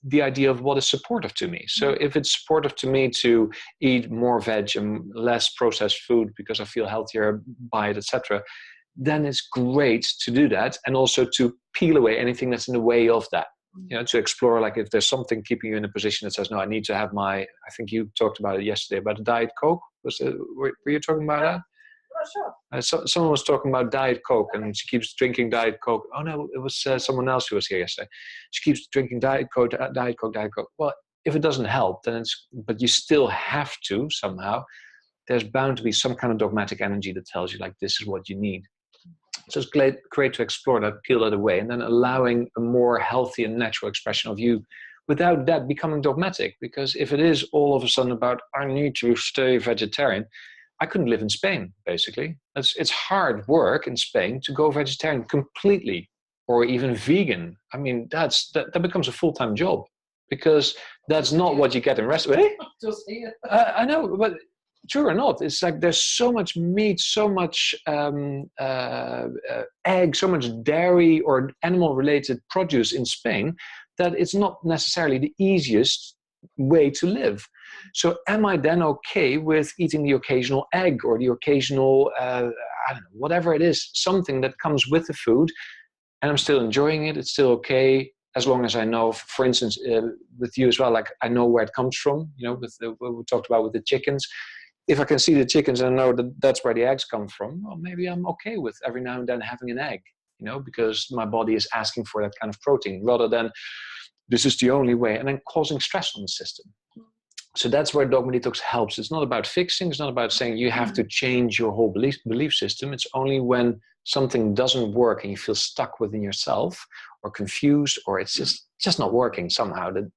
the idea of what is supportive to me. So if it's supportive to me to eat more veg and less processed food because I feel healthier by it, etc., then it's great to do that, and also to peel away anything that's in the way of that. You know, to explore, like, if there's something keeping you in a position that says, no, I need to have I think you talked about it yesterday, about the Diet Coke. Were you talking about that? Sure. Someone was talking about Diet Coke, and she keeps drinking Diet Coke. Oh no, it was someone else who was here yesterday. She keeps drinking Diet Coke, Diet Coke, Diet Coke. Well, if it doesn't help, then but you still have to somehow. There's bound to be some kind of dogmatic energy that tells you, like, this is what you need. So it's great to explore that, peel that away, and then allowing a more healthy and natural expression of you, without that becoming dogmatic. Because if it is all of a sudden about, I need to stay vegetarian, I couldn't live in Spain, basically. It's hard work in Spain to go vegetarian completely, or even vegan. I mean, that becomes a full-time job, because that's not what you get in restaurants. Just here. I know, but true or not, it's like there's so much meat, so much egg, so much dairy or animal-related produce in Spain, that it's not necessarily the easiest way to live. So am I then okay with eating the occasional egg, or the occasional, I don't know, whatever it is, something that comes with the food, and I'm still enjoying it, it's still okay, as long as I know, for instance, with you as well, like, I know where it comes from, you know, with what we talked about with the chickens. if I can see the chickens and know that that's where the eggs come from, well, maybe I'm okay with every now and then having an egg, because my body is asking for that kind of protein, rather than this is the only way, and then causing stress on the system. So that's where Dogma Detox helps. It's not about fixing. It's not about saying you have to change your whole belief system. It's only when something doesn't work and you feel stuck within yourself or confused, or it's just not working somehow, that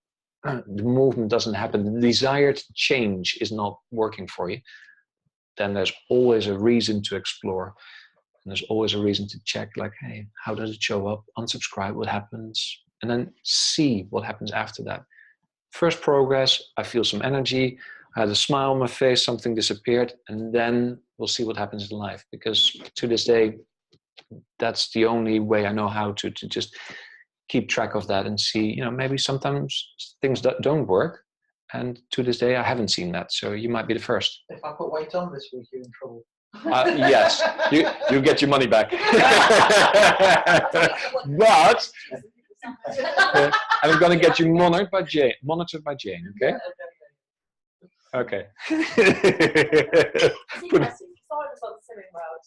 the movement doesn't happen, the desired change is not working for you, then there's always a reason to explore. And there's always a reason to check, like, hey, how does it show up? Unsubscribe, what happens? And then see what happens after that. First progress, I feel some energy, I had a smile on my face, something disappeared, and then we'll see what happens in life. Because to this day, that's the only way I know how to just keep track of that and see, maybe sometimes things that don't work. And to this day, I haven't seen that. So you might be the first. If I put weight on this week, you're in trouble. Yes, you get your money back. But I'm going to get you monitored by Jane. Okay. Okay. It's interesting because I was on the swimming world,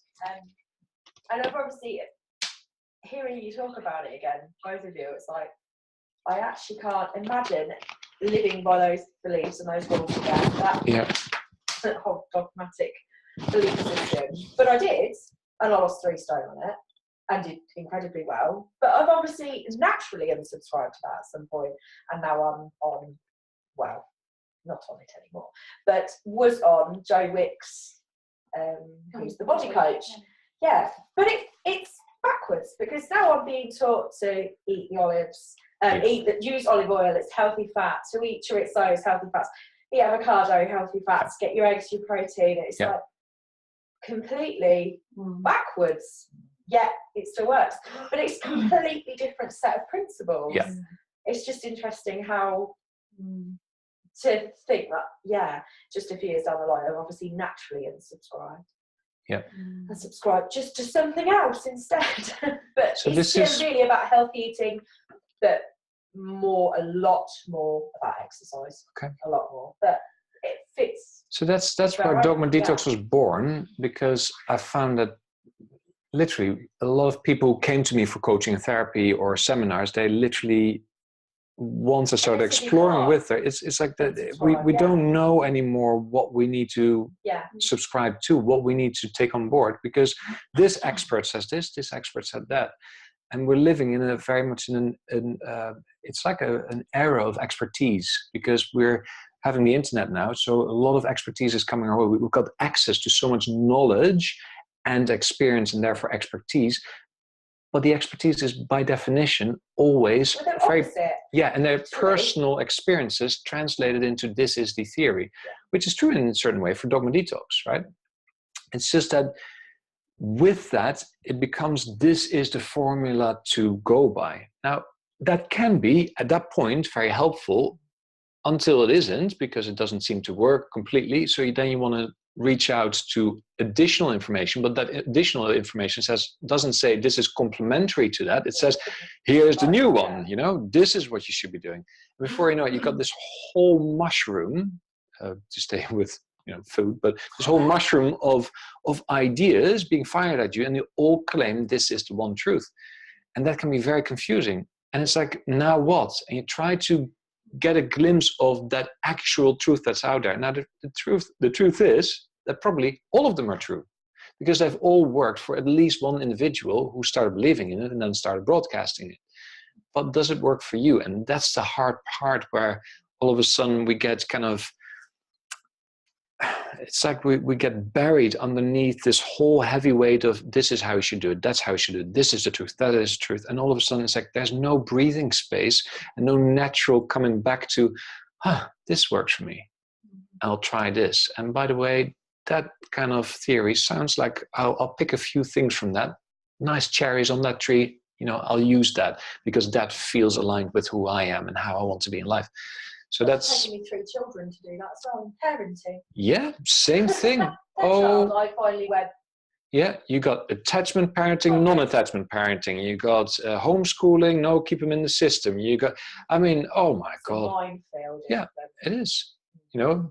and I've obviously hearing you talk about it again, both of you. It's like I actually can't imagine living by those beliefs and those rules again. That whole dogmatic belief system. But I did, and I lost 3 stone on it, and did incredibly well. But I've obviously naturally unsubscribed to that at some point, and now I'm on, well, not on it anymore, but was on Joe Wick's, who's the body coach. Yeah, but it's backwards, because now I'm being taught to eat the olives, use olive oil, it's healthy fat, to eat chorizo, healthy fats, eat avocado, healthy fats, get your eggs, your protein. It's like completely backwards, yet it still works. But it's a completely different set of principles. Yeah. It's just interesting how to think that, just a few years down the line, I've obviously naturally unsubscribed. Yeah. And subscribe just to something else instead. But so it's still really about healthy eating, but a lot more about exercise. Okay. A lot more. But it fits. So that's where Dogma Detox was born, because I found that literally a lot of people came to me for coaching and therapy or seminars. They literally, once I started exploring with her, it's like that we don't know anymore what we need to subscribe to, what we need to take on board, because this expert says this expert said that, and we're living in a very much in it's like an era of expertise, because we're having the internet now, so a lot of expertise is coming our way. We've got access to so much knowledge and experience, and therefore expertise. But the expertise is, by definition, always very and their personal experiences translated into this is the theory, which is true in a certain way for Dogma Detox, right? It's just that with that, it becomes this is the formula to go by. Now, that can be at that point very helpful until it isn't, because it doesn't seem to work completely. So then you want to reach out to additional information, but that additional information doesn't say this is complementary to that. It says, here's the new one, this is what you should be doing. Before you know it, you've got this whole mushroom, to stay with food, but this whole mushroom of ideas being fired at you, and you all claim this is the one truth. And that can be very confusing. And it's like, now what? And you try to get a glimpse of that actual truth that's out there. Now, the truth is that probably all of them are true, because they've all worked for at least one individual who started believing in it and then started broadcasting it. But does it work for you? And that's the hard part, where all of a sudden we get kind of, it's like we get buried underneath this whole heavy weight of this is how you should do it, that's how you should do it, this is the truth, that is the truth. And all of a sudden it's like there's no breathing space and no natural coming back to, this works for me, I'll try this. And by the way, that kind of theory sounds like I'll pick a few things from that, nice cherries on that tree, I'll use that because that feels aligned with who I am and how I want to be in life. So that's taking me 3 children to do that as well, parenting. Yeah, same thing. Child, I finally went. Yeah, you got attachment parenting, non-attachment parenting. You got homeschooling, no, keep them in the system. You got, oh my God. It's a minefield. Yeah, it is.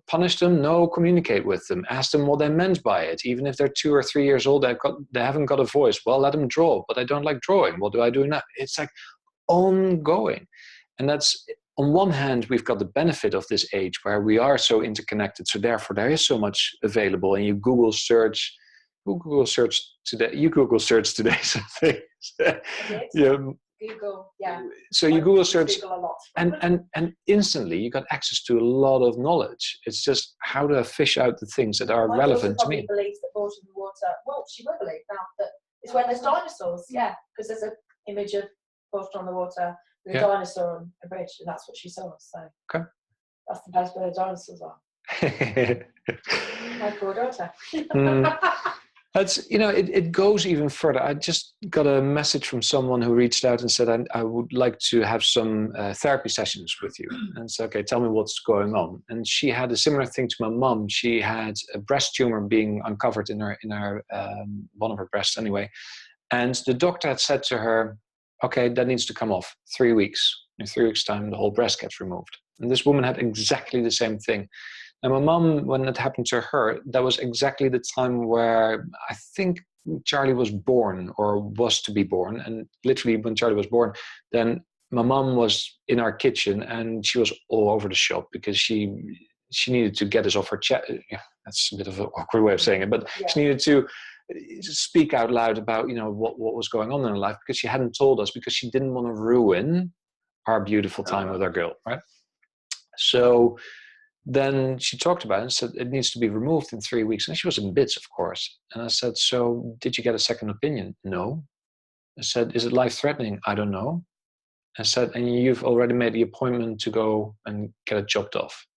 punish them? No, communicate with them. Ask them what they meant by it. Even if they're 2 or 3 years old, they haven't got a voice. Well, let them draw, but I don't like drawing. What do I do now? It's like ongoing. And that's, on one hand, we've got the benefit of this age where we are so interconnected. So therefore, there is so much available. And you Google search today something. Yeah. Google, yeah. So you Google search, Google a lot. and instantly you got access to a lot of knowledge. It's just how to fish out the things that are relevant to me. My daughter probably believes that water in the water. Well, she will believe now that it's when there's dinosaurs. Yeah, because there's an image of water on the water with a dinosaur on a bridge, and that's what she saw. So that's the place where the dinosaurs are. My poor daughter. That's, it goes even further. I just got a message from someone who reached out and said, I would like to have some therapy sessions with you. And said, okay, tell me what's going on. And she had a similar thing to my mom. She had a breast tumor being uncovered in her one of her breasts anyway. And the doctor had said to her, okay, that needs to come off 3 weeks. In 3 weeks' time, the whole breast gets removed. And this woman had exactly the same thing. And my mom, when it happened to her, that was exactly the time where I think Charlie was born or was to be born. And literally when Charlie was born, then my mom was in our kitchen and she was all over the shop because she needed to get us off her chest. Yeah, that's a bit of an awkward way of saying it, but she needed to speak out loud about, what was going on in her life because she hadn't told us, because she didn't want to ruin our beautiful time with our girl, right? So then she talked about it and said, it needs to be removed in 3 weeks. And she was in bits, of course. And I said, so did you get a second opinion? No. I said, is it life-threatening? I don't know. I said, and you've already made the appointment to go and get it chopped off?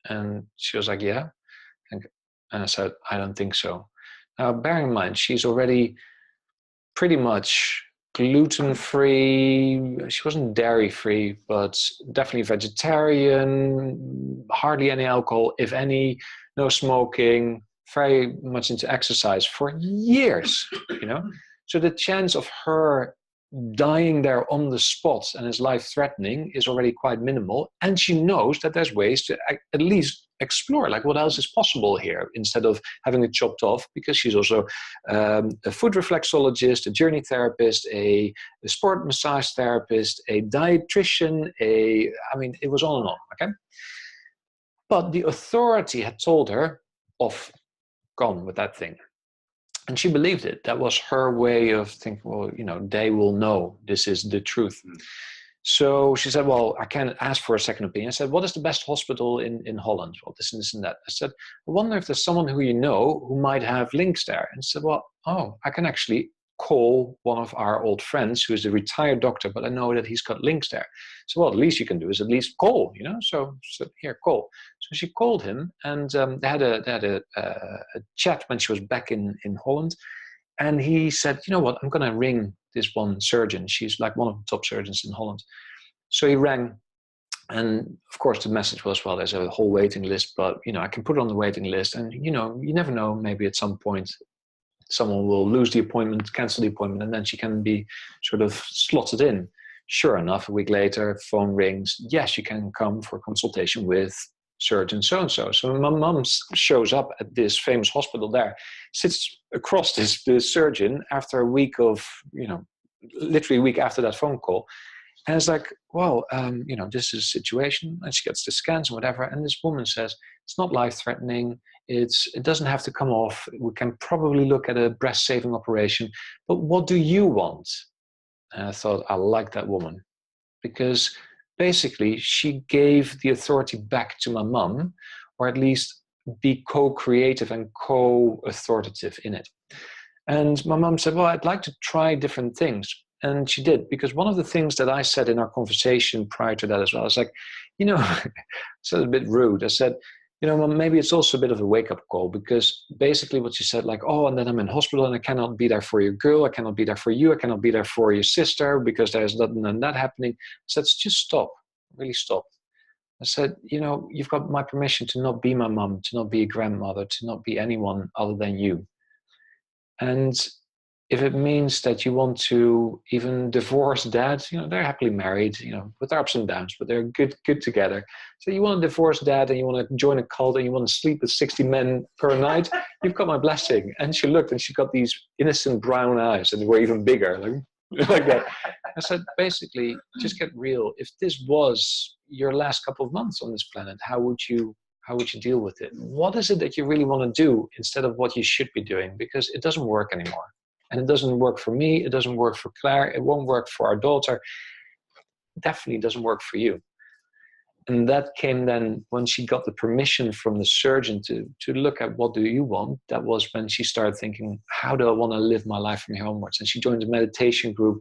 And she was like, yeah. And I said, I don't think so. Now, bearing in mind, she's already pretty much gluten-free. She wasn't dairy-free, but definitely vegetarian, hardly any alcohol, if any, no smoking, very much into exercise for years, So the chance of her dying there on the spot and is life-threatening is already quite minimal. And she knows that there's ways to at least explore, like what else is possible here instead of having it chopped off, because she's also a food reflexologist, a journey therapist, a sport massage therapist, a dietitian, it was on and on, okay? But the authority had told her, off, gone with that thing. And she believed it. That was her way of thinking, well, they will know this is the truth. So she said, well, I can't ask for a second opinion. I said, what is the best hospital in Holland? Well, this and this and that. I said, I wonder if there's someone who who might have links there. And she said, well, I can actually call one of our old friends who is a retired doctor, but I know that he's got links there. So what at least you can do is at least call, So here, call. So she called him, and they had a chat when she was back in Holland. And he said, you know what, I'm going to ring this one surgeon. She's like one of the top surgeons in Holland. So he rang, and of course the message was, well, there's a whole waiting list, but I can put it on the waiting list, and you never know, maybe at some point someone will lose the appointment, cancel the appointment, and then she can be sort of slotted in. Sure enough, a week later, phone rings. Yes, you can come for a consultation with surgeon so-and-so. So my mum shows up at this famous hospital there, sits across this surgeon after a week of, literally a week after that phone call. And it's like, well, this is a situation. And she gets the scans and whatever. And this woman says, it's not life-threatening. It doesn't have to come off. We can probably look at a breast-saving operation. But what do you want? And I thought, I like that woman. Because basically, she gave the authority back to my mum, or at least be co-creative and co-authoritative in it. And my mum said, well, I'd like to try different things. And she did, because one of the things that I said in our conversation prior to that as well, I was like, I said a bit rude. I said, Mum, maybe it's also a bit of a wake-up call, because basically what she said, like, oh, and then I'm in hospital and I cannot be there for your girl, I cannot be there for you, I cannot be there for your sister because there's that and that happening. I said, just stop, really stop. I said, you've got my permission to not be my mum, to not be a grandmother, to not be anyone other than you. And if it means that you want to even divorce dad, they're happily married, with their ups and downs, but they're good together. So you want to divorce dad and you want to join a cult and you want to sleep with 60 men per night, you've got my blessing. And she looked and she got these innocent brown eyes and they were even bigger, like that. I said, basically, just get real. If this was your last couple of months on this planet, how would you deal with it? What is it that you really want to do instead of what you should be doing? Because it doesn't work anymore. And it doesn't work for me. It doesn't work for Claire. It won't work for our daughter. It definitely doesn't work for you. And that came then when she got the permission from the surgeon to look at what do you want. That was when she started thinking, how do I want to live my life from here onwards? And she joined a meditation group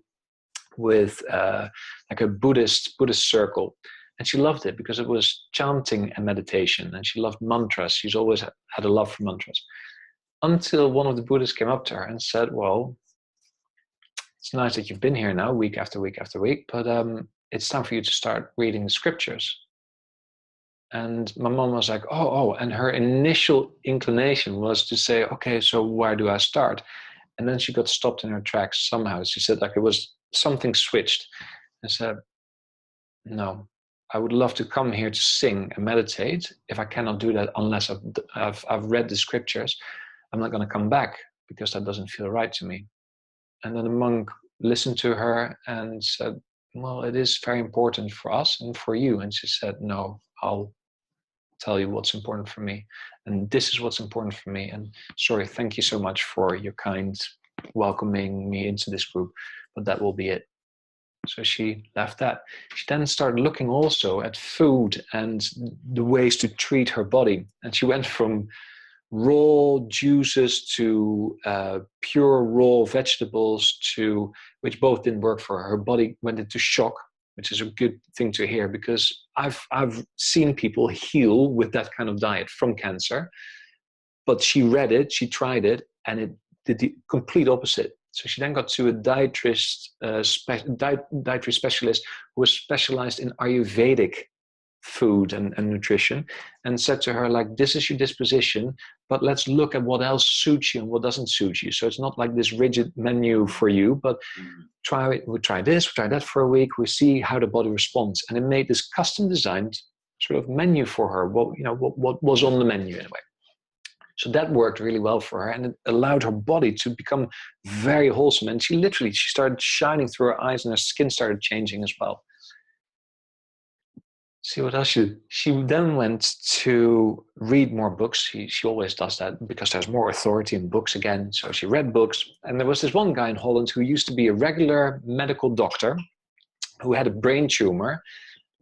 with like a Buddhist circle. And she loved it because it was chanting and meditation. And she loved mantras. She's always had a love for mantras. Until one of the Buddhists came up to her and said, well, it's nice that you've been here now week after week after week, but it's time for you to start reading the scriptures. And my mom was like, oh, and her initial inclination was to say, okay, so where do I start? And then she got stopped in her tracks somehow. She said, like, it was something switched. And said, no, I would love to come here to sing and meditate. If I cannot do that unless I've read the scriptures, I'm not going to come back because that doesn't feel right to me. And then the monk listened to her and said, well, it is very important for us and for you. And she said, no, I'll tell you what's important for me. And this is what's important for me. And sorry, thank you so much for your kind welcoming me into this group, but that will be it. So she left that. She then started looking also at food and the ways to treat her body. And she went from raw juices to pure raw vegetables, which both didn't work for her. Her body went into shock, which is a good thing to hear because I've seen people heal with that kind of diet from cancer. But she read it, she tried it, and it did the complete opposite. So she then got to a dietary specialist who was specialized in Ayurvedic food and nutrition, and said to her, like, this is your disposition, but let's look at what else suits you and what doesn't suit you. So it's not like this rigid menu for you, but we try this, we try that for a week, we see how the body responds. And it made this custom designed sort of menu for her, what was on the menu anyway. So that worked really well for her, and it allowed her body to become very wholesome. And she started shining through her eyes, and her skin started changing as well. See what else she then went to read more books. She always does that because there's more authority in books again. So she read books, and there was this one guy in Holland who used to be a regular medical doctor who had a brain tumor.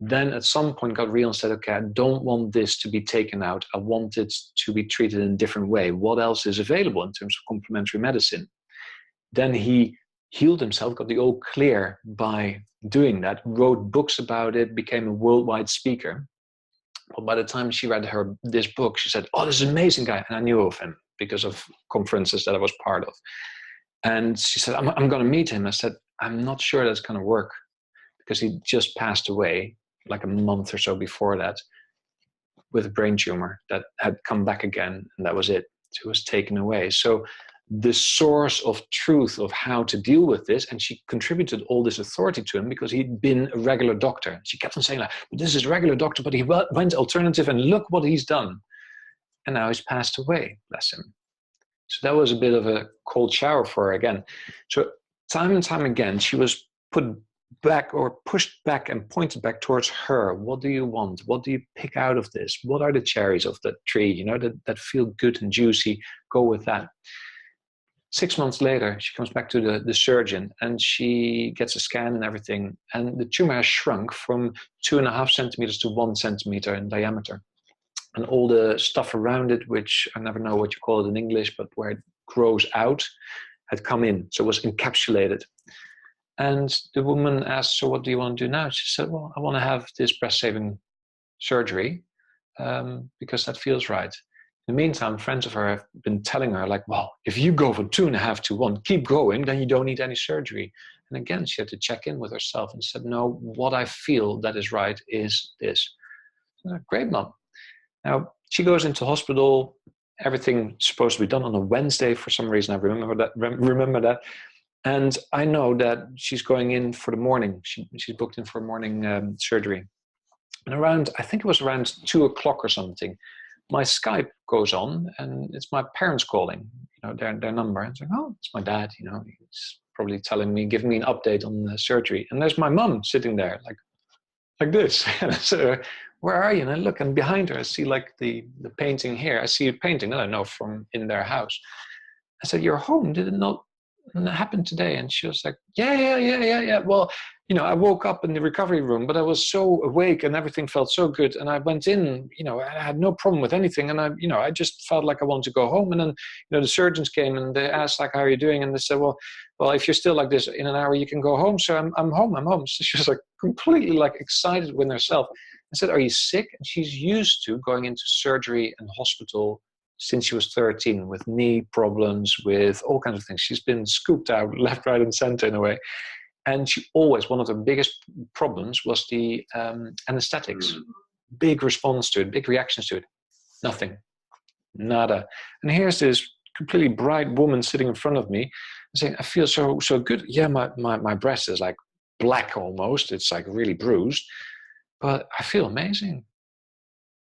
Then at some point got real and said, okay, I don't want this to be taken out. I want it to be treated in a different way. What else is available in terms of complementary medicine? Then he healed himself, got the all clear by doing that, wrote books about it, became a worldwide speaker. But by the time she read this book, she said, oh, this is an amazing guy. And I knew of him because of conferences that I was part of. And she said, I'm going to meet him. I said, I'm not sure that's going to work because he just passed away like a month or so before that with a brain tumor that had come back again. And that was it. It was taken away. So the source of truth of how to deal with this, and she contributed all this authority to him because he'd been a regular doctor. She kept on saying, like, but this is a regular doctor, but he went alternative and look what he's done. And now he's passed away, bless him. So that was a bit of a cold shower for her again. So time and time again, she was put back or pushed back and pointed back towards her. What do you want? What do you pick out of this? What are the cherries of the tree, that feel good and juicy? Go with that. 6 months later, she comes back to the surgeon and she gets a scan and everything. And the tumor has shrunk from 2.5 centimeters to 1 centimeter in diameter. And all the stuff around it, which I never know what you call it in English, but where it grows out, had come in. So it was encapsulated. And the woman asked, so what do you want to do now? She said, well, I want to have this breast-saving surgery because that feels right. In the meantime, friends of her have been telling her, like, well, if you go from 2.5 to 1, keep going, then you don't need any surgery. And again, she had to check in with herself and said, no, what I feel that is right is this. Great, Mom. Now, she goes into hospital everything supposed to be done on a Wednesday for some reason. I remember that. And I know that she's going in for the morning. She's booked in for morning surgery. And I think it was around 2 o'clock or something, my Skype goes on and it's my parents calling, their number. And it's like, oh, it's my dad, he's probably telling me, giving me an update on the surgery. And there's my mum sitting there like this. And so, where are you? And I look, and behind her, I see like the painting here. I see a painting that I know from in their house. I said, you're home. Did it not happen today? And she was like, yeah. Well, I woke up in the recovery room, but I was so awake and everything felt so good. And I went in, I had no problem with anything. And I just felt like I wanted to go home. And then, the surgeons came and they asked like, how are you doing? And they said, well, if you're still like this in an hour, you can go home. So I'm home. So she was like completely like excited with herself. I said, are you sick? And she's used to going into surgery and hospital since she was 13 with knee problems, with all kinds of things. She's been scooped out left, right, and center in a way. And she always, one of the biggest problems was the anesthetics. Big response to it, big reactions to it. Nothing. Nada. And here's this completely bright woman sitting in front of me saying, I feel so good. Yeah, my breast is like black almost. It's like really bruised. But I feel amazing.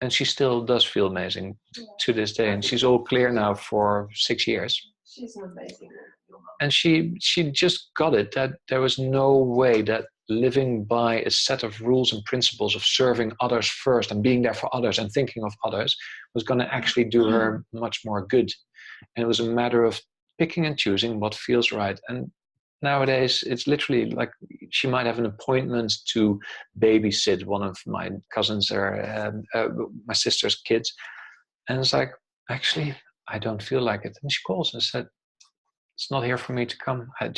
And she still does feel amazing to this day. And she's all clear now for 6 years. She's an amazing woman. And she just got it that there was no way that living by a set of rules and principles of serving others first and being there for others and thinking of others was going to actually do her much more good. And it was a matter of picking and choosing what feels right. And nowadays, it's literally like she might have an appointment to babysit one of my cousins or my sister's kids. And it's like, actually, I don't feel like it. And she calls and said, it's not here for me to come. I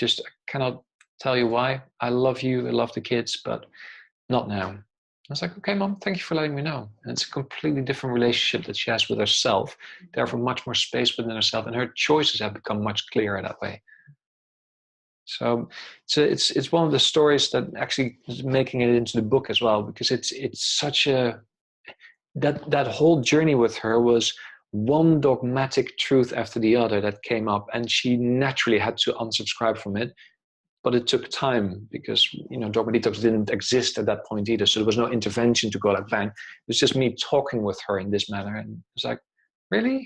cannot tell you why. I love you. I love the kids, but not now. I was like, okay, Mom, thank you for letting me know. And it's a completely different relationship that she has with herself. Therefore, much more space within herself. And her choices have become much clearer that way. So it's one of the stories that actually is making it into the book as well, because it's such that whole journey with her was one dogmatic truth after the other that came up, and she naturally had to unsubscribe from it. But it took time because Dogma Detox didn't exist at that point either, so there was no intervention to go like bang. It was just me talking with her in this manner, and it's like, really,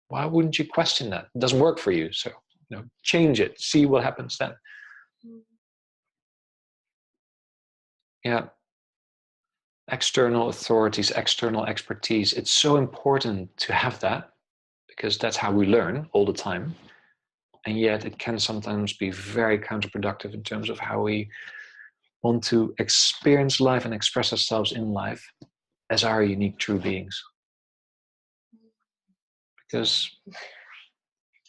why wouldn't you question that? It doesn't work for you, so change it, see what happens then. Yeah. External authorities, external expertise. It's so important to have that because that's how we learn all the time. And yet it can sometimes be very counterproductive in terms of how we want to experience life and express ourselves in life as our unique true beings. Because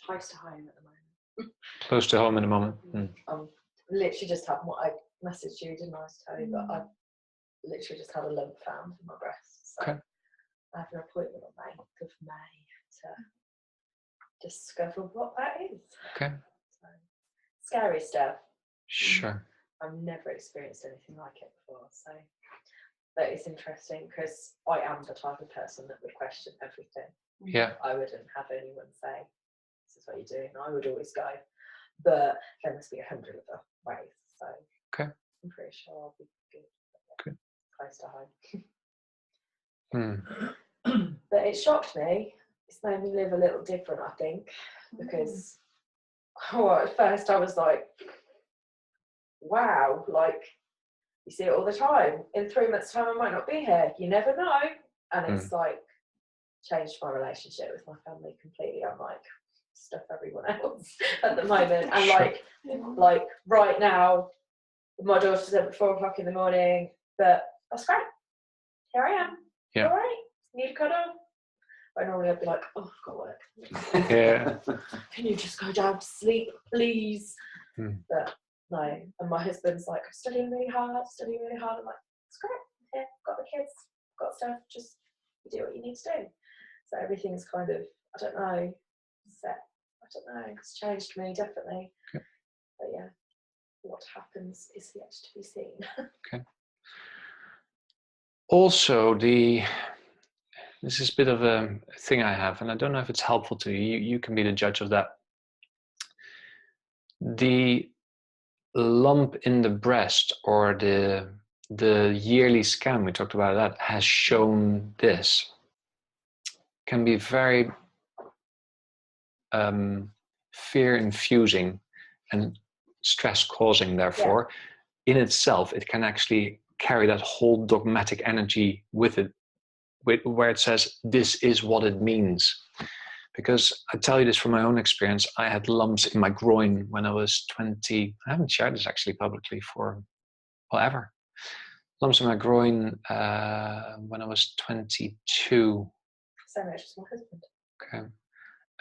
close to home at the moment. Close to home at the moment. Literally just had what I messaged you, didn't I, to tell you, but I literally just had a lump found in my breast. So okay. I have an appointment on 8th of May to discover what that is. Okay. So, scary stuff. Sure. I've never experienced anything like it before, so but it's interesting because I am the type of person that would question everything. Yeah. I wouldn't have anyone say, this is what you're doing. I would always go, but there must be 100 other ways. So okay. I'm pretty sure I'll be good. Good. Close to home. But it shocked me. It's made me live a little different, I think, because at first I was like, wow, like you see it all the time. In 3 months' time, I might not be here. You never know. And it's like changed my relationship with my family completely. I'm like stuff everyone else at the moment. And like right now, my daughter's up at 4 o'clock in the morning, but that's great. Here I am. Yeah. All right. Need a cuddle. I normally I'd be like, oh, I've got work. Yeah. Can you just go down to sleep, please? But no. And my husband's like, I'm studying really hard. I'm like, it's great. Yeah, I've got the kids, I've got stuff. Just do what you need to do. So everything's kind of, I don't know, set. I don't know. It's changed me definitely. Okay. But yeah, what happens is yet to be seen. Okay. Also, this is a bit of a thing I have, and I don't know if it's helpful to you. You can be the judge of that. The lump in the breast, or the yearly scan, we talked about that, has shown this, can be very fear infusing and stress causing. Therefore, in itself, it can actually carry that whole dogmatic energy with it, where it says this is what it means. Because I tell you this from my own experience, I had lumps in my groin when I was 20. I haven't shared this actually publicly for ever. Lumps in my groin when I was 22. So much as my husband. Okay,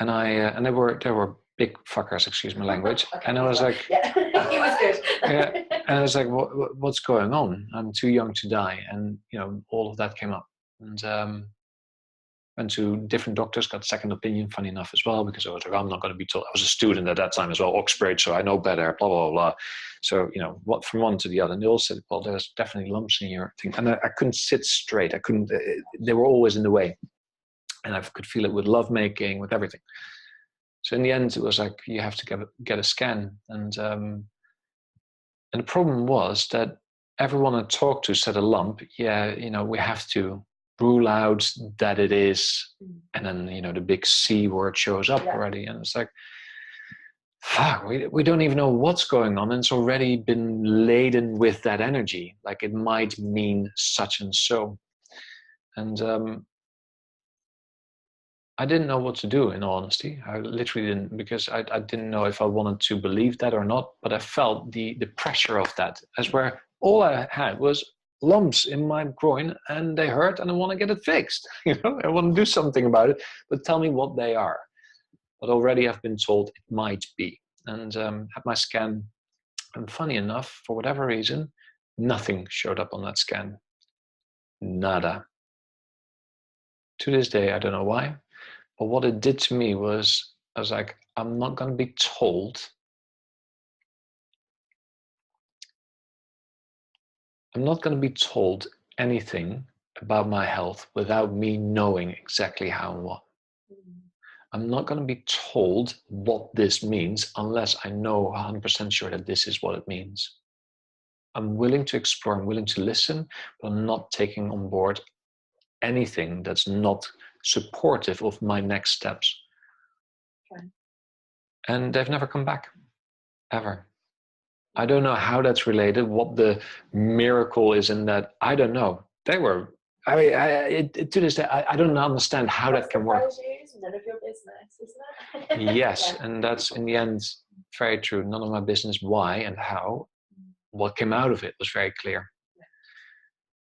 and they were big fuckers, excuse my language. Okay, and I was like, yeah, he was good. yeah, and I was like, what's going on? I'm too young to die, and all of that came up, and went to different doctors, got second opinion, funny enough, as well, because I was like, I'm not going to be told. I was a student at that time as well, Oxbridge, so I know better, blah, blah, blah. So, what from one to the other. And they all said, well, there's definitely lumps in your thing. And I couldn't sit straight. I couldn't, they were always in the way. And I could feel it with lovemaking, with everything. So in the end, it was like, you have to get a scan. And the problem was that everyone I talked to said a lump, we have to rule out that it is, and then the big C word shows up already, and it's like, fuck, we don't even know what's going on, and it's already been laden with that energy, like it might mean such and so. And I didn't know what to do, in all honesty. I literally didn't, because I didn't know if I wanted to believe that or not, but I felt the pressure of that, as where all I had was lumps in my groin and they hurt and I want to get it fixed. I want to do something about it, but tell me what they are. But already I've been told it might be, and had my scan, and funny enough, for whatever reason, nothing showed up on that scan. Nada. To this day, I don't know why, but what it did to me was, I was like, I'm not going to be told. I'm not going to be told anything about my health without me knowing exactly how and what. I'm not going to be told what this means unless I know 100% sure that this is what it means. I'm willing to explore, I'm willing to listen, but I'm not taking on board anything that's not supportive of my next steps. Okay. And they've never come back, ever. I don't know how that's related, what the miracle is in that. I don't know. They were, to this day, I don't understand how that can work. None of your business, isn't it? Yes, and that's in the end very true. None of my business why and how. What came out of it was very clear.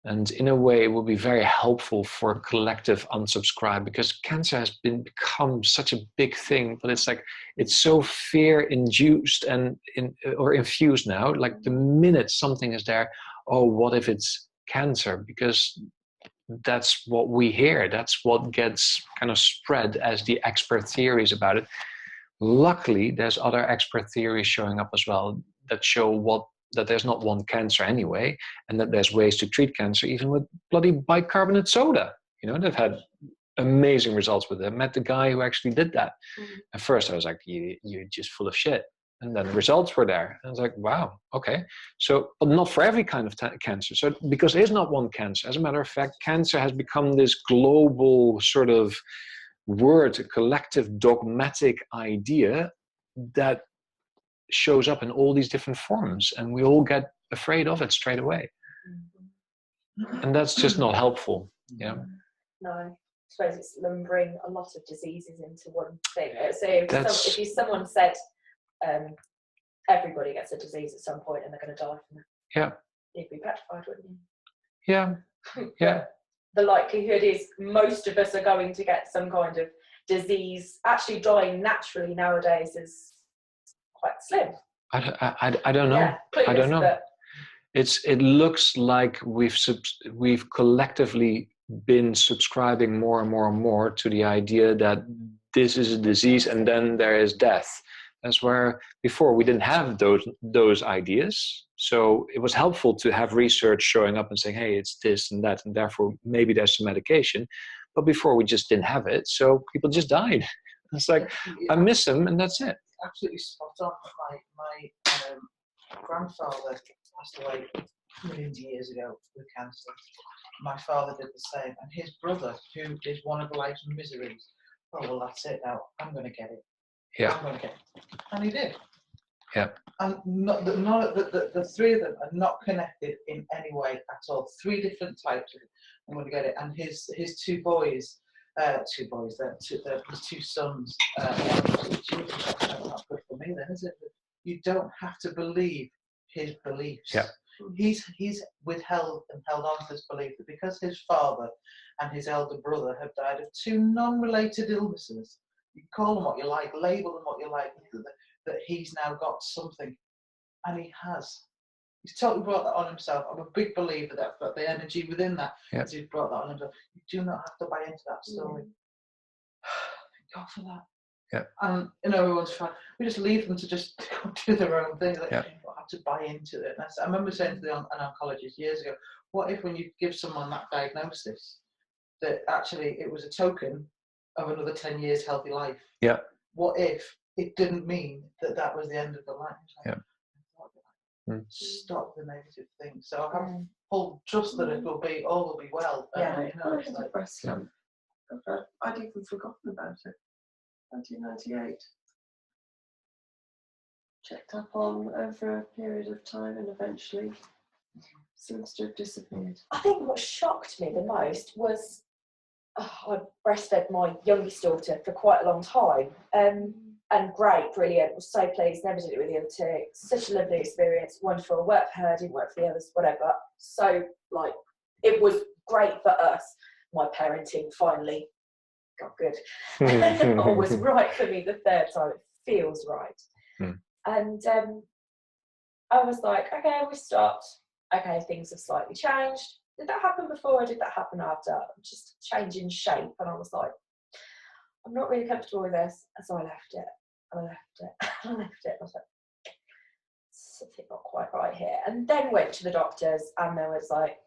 And in a way, it will be very helpful for a collective unsubscribe, because cancer has become such a big thing, but it's like, it's so fear-induced or infused now. Like the minute something is there, oh, what if it's cancer? Because that's what we hear. That's what gets kind of spread as the expert theories about it. Luckily, there's other expert theories showing up as well that show that there's not one cancer anyway, and that there's ways to treat cancer even with bloody bicarbonate soda. They've had amazing results with it. I met the guy who actually did that. At first I was like, you're just full of shit. And then the results were there. And I was like, wow, okay. So, but not for every kind of cancer. So, because there's not one cancer. As a matter of fact, cancer has become this global sort of word, a collective dogmatic idea that shows up in all these different forms, and we all get afraid of it straight away. And that's just not helpful. No, I suppose it's lumbering a lot of diseases into one thing. So if someone said everybody gets a disease at some point and they're going to die from it, you'd be petrified, wouldn't you? Yeah. The likelihood is most of us are going to get some kind of disease. Actually dying naturally nowadays is quite slim. I don't know. Yeah, I don't know. But it looks like we've collectively been subscribing more and more and more to the idea that this is a disease and then there is death. That's where before we didn't have those ideas. So it was helpful to have research showing up and saying, hey, it's this and that, and therefore maybe there's some medication. but before we just didn't have it, so people just died. It's like, I miss them, and that's it. Absolutely spot on. My grandfather passed away millions of years ago with cancer. My father did the same, and his brother, who is one of life's miseries, oh well, that's it now. I'm going to get it. Yeah. I'm going to get it, and he did. Yeah. And the three of them are not connected in any way at all. Three different types of it. I'm going to get it. And his two boys, his two sons. Not good for me, then, is it? You don't have to believe his beliefs. Yeah. He's withheld and held on to this belief that because his father and his elder brother have died of two non-related illnesses, you call them what you like, label them what you like, that he's now got something, and he has. He's totally brought that on himself. I'm a big believer that the energy within that, he's brought that on himself. You do not have to buy into that story. Thank God for that. Yeah. And everyone's fine. We just leave them to just go do their own thing. Like, you don't have to buy into it. And I remember saying to an oncologist years ago, what if when you give someone that diagnosis, that actually it was a token of another 10 years healthy life? Yeah. What if it didn't mean that was the end of the line? Like, stop the negative things. So I have full trust that all will be well. Yeah, I had a breast lump. I'd even forgotten about it. 1998. Checked up on over a period of time, and eventually seems to have disappeared. I think what shocked me the most was I breastfed my youngest daughter for quite a long time. And great, brilliant, was so pleased, never did it with the other two. Such a lovely experience, wonderful. Worked for her, didn't work for the others, whatever. So, it was great for us. My parenting finally got good. Or was right for me the third time. It feels right. And I was like, okay, we stopped. Okay, things have slightly changed. Did that happen before or did that happen after? Just changing shape. And I was like, I'm not really comfortable with this. And so I left it. And I left it. And I left it. And I was like, something not quite right here. And then went to the doctors and they was like,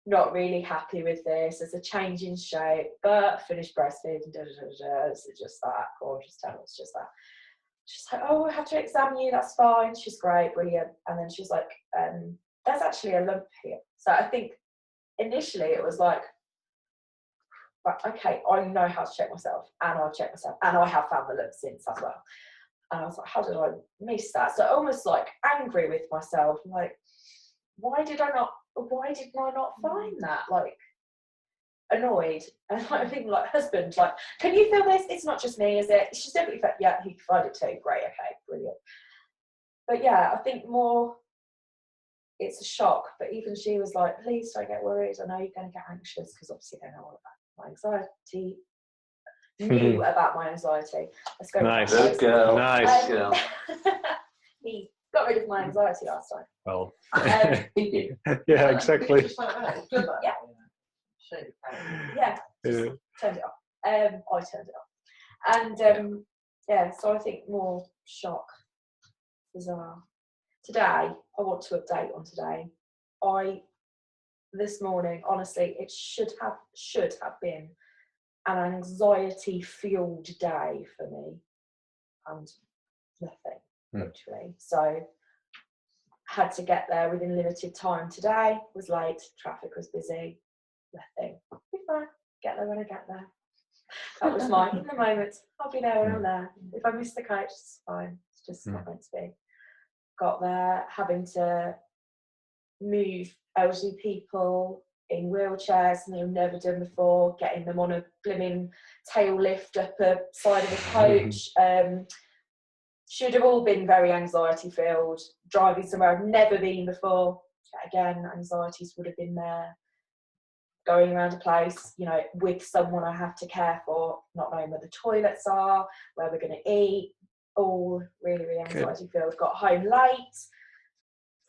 not really happy with this. There's a change in shape, but finished breastfeeding. Is it just that? Or just tell me it's just that. She's like, oh, we have to examine you. That's fine. She's great, brilliant. And then she's like, there's actually a lump here. So I think initially it was like, right, okay, I know how to check myself, and I've checked myself, and I have found the lump since as well. And I was like, how did I miss that? So almost like angry with myself, like, why did I not find that? Like, annoyed. And I think like, husband, like, can you feel this? It's not just me, is it? She's definitely felt, yeah, he can find it too. Great, okay, brilliant. But yeah, I think more, it's a shock. But even she was like, please don't get worried. I know you're going to get anxious, because obviously they know all about my anxiety. Knew about my anxiety. Let's go. Nice. Good girl. Nice. Girl. He got rid of my anxiety last time. Well, Yeah. yeah, exactly. Just like that. It's good, that. Yeah. Yeah, just turned it off. I turned it off. And yeah, so I think more shock, bizarre. Today, I want to update on today. This morning, honestly, it should have been an anxiety-fueled day for me, and nothing, literally. So had to get there within limited time today, was late, traffic was busy, nothing. Be fine, get there when I get there. That was mine in the moment. I'll be there when I'm there. If I miss the coach, it's fine. It's just not meant to be. Got there, having to move elderly people in wheelchairs, and they've never done before, getting them on a blimmin' tail lift up a side of a coach. Should have all been very anxiety filled. Driving somewhere I've never been before, again, anxieties would have been there. Going around a place, with someone I have to care for, not knowing where the toilets are, where we're going to eat, all really, really anxiety filled. Got home late,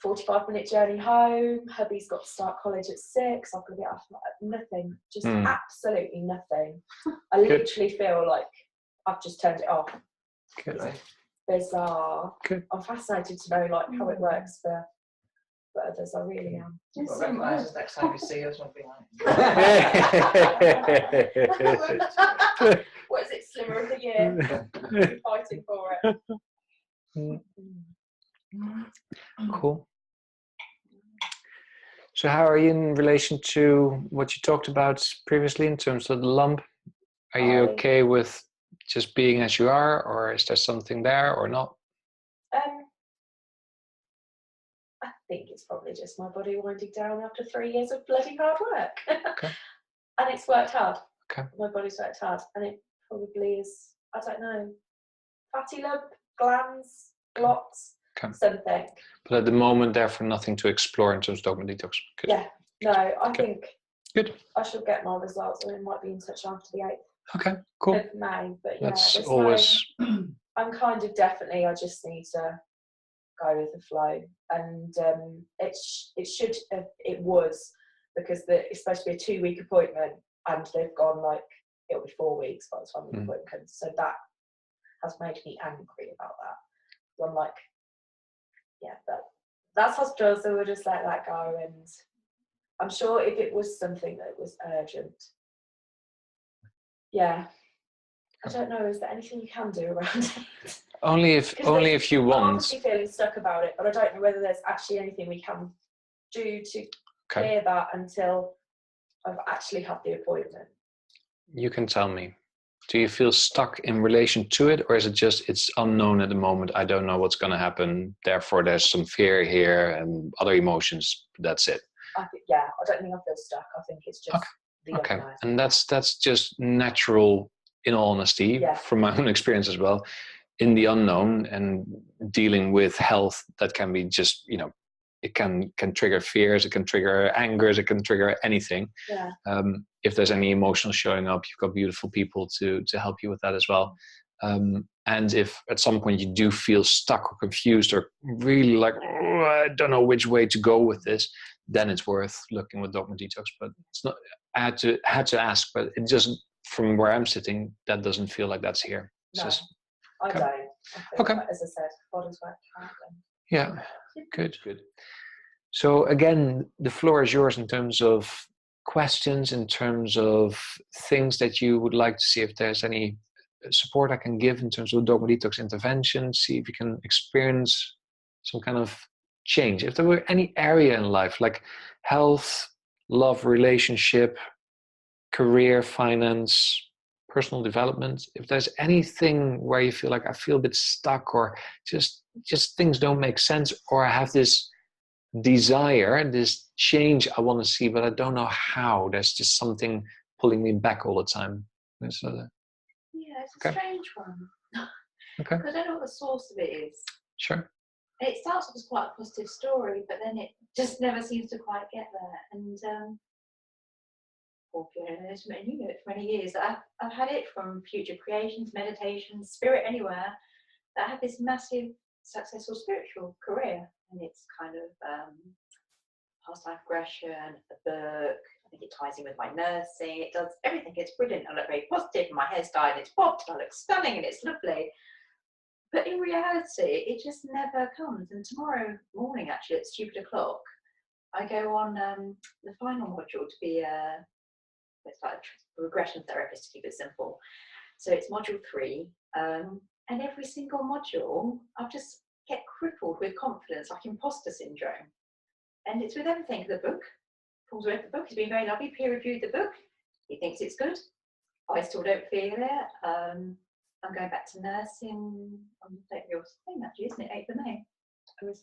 45-minute journey home. Hubby's got to start college at 6. I've got to get off, nothing, just absolutely nothing. I literally feel like I've just turned it off. Good. Bizarre. Good. I'm fascinated to know how it works for but others I really am. You've got to recognise us next time you see us, won't be like. What is it, Slimmer of the Year? We're fighting for it. Cool. So how are you in relation to what you talked about previously in terms of the lump? Are you okay with just being as you are, or is there something there or not? I think it's probably just my body winding down after 3 years of bloody hard work. Okay. And it's worked hard. Okay. My body's worked hard. And it probably is, I don't know, fatty lump, glands, blots, something. But at the moment, therefore, nothing to explore in terms of Dogma Detox. Good. Yeah. No, I think good. I should get my results, and it might be in touch after the 8th. Okay, cool. Of May. But yeah, that's always. I'm kind of definitely. I just need to go with the flow, and it was because it's supposed to be a 2-week appointment, and they've gone like it'll be 4 weeks by the time the appointment comes. So that has made me angry about that. So I'm like, yeah, that's hospital, so we'll just let that go. And I'm sure if it was something that was urgent, yeah, I don't know. Is there anything you can do around it? Only if you want. I'm obviously feeling stuck about it, but I don't know whether there's actually anything we can do to clear that until I've actually had the appointment. You can tell me. Do you feel stuck in relation to it, or is it just it's unknown at the moment? I don't know what's going to happen. Therefore, there's some fear here and other emotions. That's it. I don't think I feel stuck. I think it's just the unknown. And that's just natural. In all honesty, from my own experience as well, in the unknown and dealing with health, that can be just it can trigger fears, it can trigger angers, it can trigger anything. Yeah. If there's any emotional showing up, you've got beautiful people to help you with that as well. And if at some point you do feel stuck or confused or really like, I don't know which way to go with this, then it's worth looking with Dogma Detox. But it's not. I had to ask, but it doesn't. From where I'm sitting, that doesn't feel like that's here. No, just, I don't. I feel as I said, body's working hard. Yeah, good. So again, the floor is yours in terms of questions, in terms of things that you would like to see if there's any support I can give in terms of Dogma Detox intervention, see if you can experience some kind of change. If there were any area in life like health, love, relationship, career, finance, personal development, if there's anything where you feel like I feel a bit stuck or just things don't make sense, or I have this desire, this change I want to see, but I don't know how, there's just something pulling me back all the time. It's a strange one. Okay. I don't know what the source of it is. Sure. It starts off as quite a positive story, but then it just never seems to quite get there. And you know it for many years. I've had it from future creations, meditations, spirit anywhere. That I had this massive, successful spiritual career, and it's kind of past life regression, a book. I think it ties in with my nursing. It does everything. It's brilliant. I look very positive. My hair's dyed and it's popped. I look stunning and it's lovely. But in reality, it just never comes. And tomorrow morning, actually, at stupid o'clock, I go on the final module to be it's like a regression therapist, to keep it simple. So it's module 3, and every single module, I just get crippled with confidence, like imposter syndrome. And it's with everything. The book, Paul's read the book, he's been very lovely, peer-reviewed the book, he thinks it's good. I still don't feel it. I'm going back to nursing on the date of your thing, actually, isn't it? 8th of May.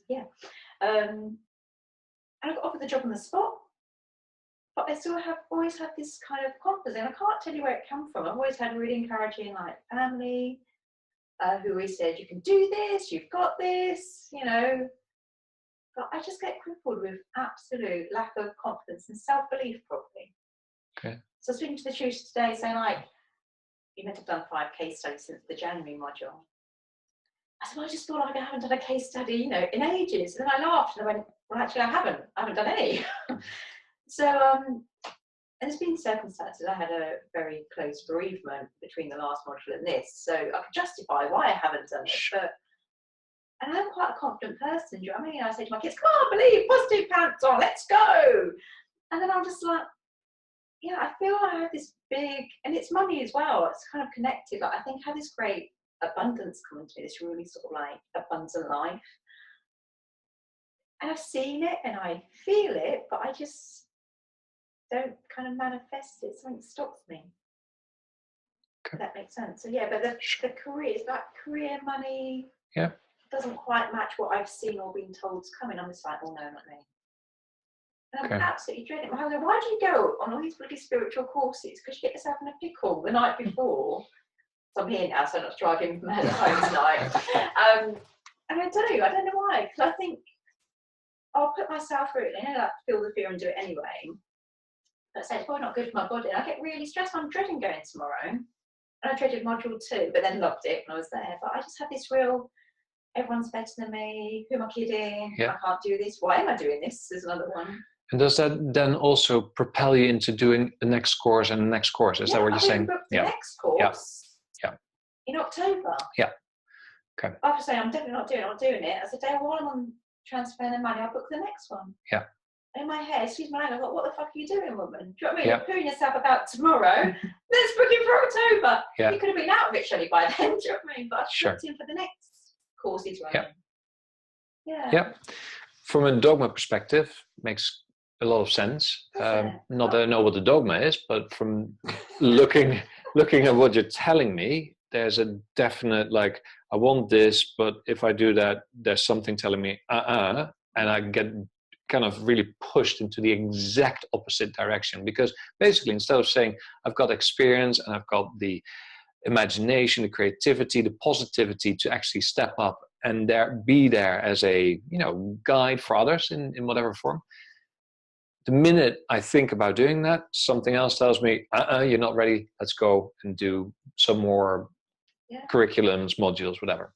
Yeah. And I got offered the job on the spot. But I still always had this kind of confidence, and I can't tell you where it came from. I've always had really encouraging family who always said, you can do this, you've got this, But I just get crippled with absolute lack of confidence and self-belief, probably. Okay. So I was speaking to the tutor today saying, you meant to have done 5 case studies since the January module. I said, well, I just feel like I haven't done a case study, in ages. And then I laughed and I went, well, actually, I haven't done any. So, and there's been circumstances. I had a very close bereavement between the last module and this, so I could justify why I haven't done it. But And I'm quite a confident person, do you know what I mean? I say to my kids, come on, believe, positive pants on, let's go. And then I'm just like, yeah, I feel like I have this big, and it's money as well, it's kind of connected. Like, I think I have this great abundance coming to me, this really sort of like abundant life. And I've seen it and I feel it, but I just don't kind of manifest it. Something stops me. Okay. If that makes sense. So yeah, but the career, it's like career money. Yeah. Doesn't quite match what I've seen or been told is coming. I'm just like, oh no, not me. And I'm Okay. absolutely dreading it. My husband, why do you go on all these bloody spiritual courses? Because you get yourself in a pickle the night before. So I'm here now, so I'm not driving mad at home tonight. And I don't know why. Because I think I'll put myself through it and I feel the fear and do it anyway. But I say it's probably not good for my body. And I get really stressed. I'm dreading going tomorrow. And I dreaded module 2, but then loved it when I was there. But I just have this real, everyone's better than me. Who am I kidding? Yeah. I can't do this. Why am I doing this? There's another one. And does that then also propel you into doing the next course and the next course? Is that what you're saying? Booked the next course. Yeah. In October. Yeah. Okay. After saying I'm definitely not doing it. I said, while I'm on transferring the money, I'll book the next one. Yeah. And in my head, excuse my language, I thought, what the fuck are you doing, woman? Do you know what I mean? Yeah. You're putting yourself about tomorrow. Let's book it for October. Yeah. You could have been out of it, Shelley, by then. Do you know what I mean? But I booked in for the next course he's running. Yeah. Yeah. Yeah. From a dogma perspective, makes a lot of sense. Not that I know what the dogma is, but from looking at what you're telling me, there's a definite like, I want this, but if I do that, there's something telling me, and I get kind of really pushed into the exact opposite direction. Because basically, instead of saying, I've got experience and I've got the imagination, the creativity, the positivity to actually step up and be there as a, guide for others in whatever form. The minute I think about doing that, something else tells me, you're not ready. Let's go and do some more curriculums, modules, whatever.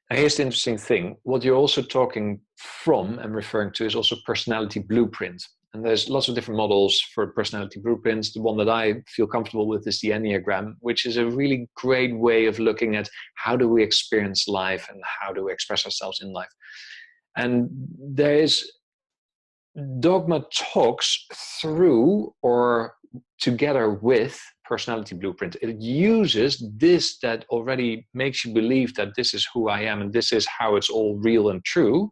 Now, here's the interesting thing. What you're also talking from and referring to is also personality blueprint. And there's lots of different models for personality blueprints. The one that I feel comfortable with is the Enneagram, which is a really great way of looking at how do we experience life and how do we express ourselves in life. And there is Dogma talks through or together with personality blueprint. It uses this that already makes you believe that this is who I am and this is how it's all real and true,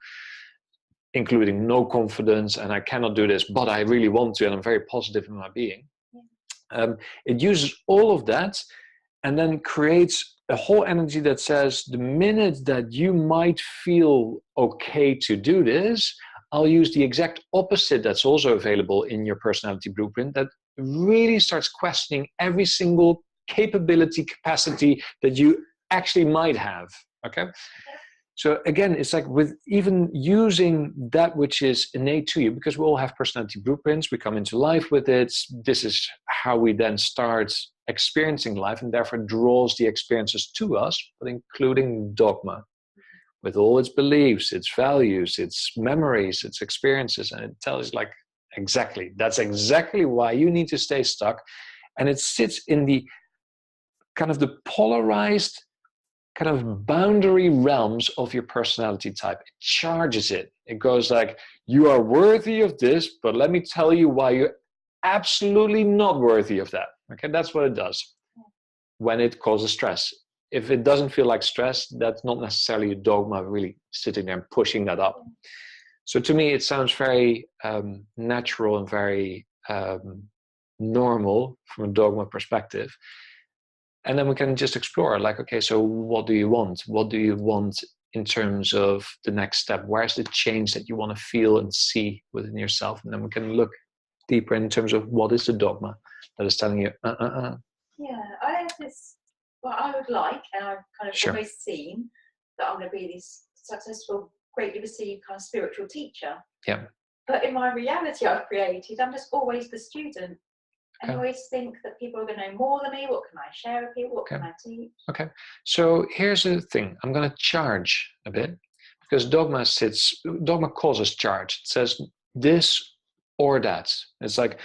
including no confidence and I cannot do this, but I really want to and I'm very positive in my being. It uses all of that and then creates a whole energy that says the minute that you might feel okay to do this, I'll use the exact opposite that's also available in your personality blueprint that really starts questioning every single capability, capacity that you actually might have, okay? So again, it's like with even using that which is innate to you, because we all have personality blueprints, we come into life with it, this is how we then start experiencing life and therefore draws the experiences to us, but including dogma. With all its beliefs, its values, its memories, its experiences. And it tells you like, exactly, that's exactly why you need to stay stuck. And it sits in the kind of the polarized kind of boundary realms of your personality type. It charges it. It goes like, you are worthy of this, but let me tell you why you're absolutely not worthy of that. Okay, that's what it does when it causes stress. If it doesn't feel like stress, that's not necessarily a dogma really sitting there and pushing that up. So to me, it sounds very natural and very normal from a dogma perspective. And then we can just explore like, okay, so what do you want? What do you want in terms of the next step? Where's the change that you want to feel and see within yourself? And then we can look deeper in terms of what is the dogma that is telling you, Yeah, I have this, what I would like, and I've kind of always seen that I'm going to be this successful, greatly received kind of spiritual teacher. Yeah. But in my reality I've created, I'm just always the student. And I always think that people are going to know more than me. What can I share with people? What can I teach? Okay. So here's the thing. I'm going to charge a bit because dogma causes charge. It says this or that. It's like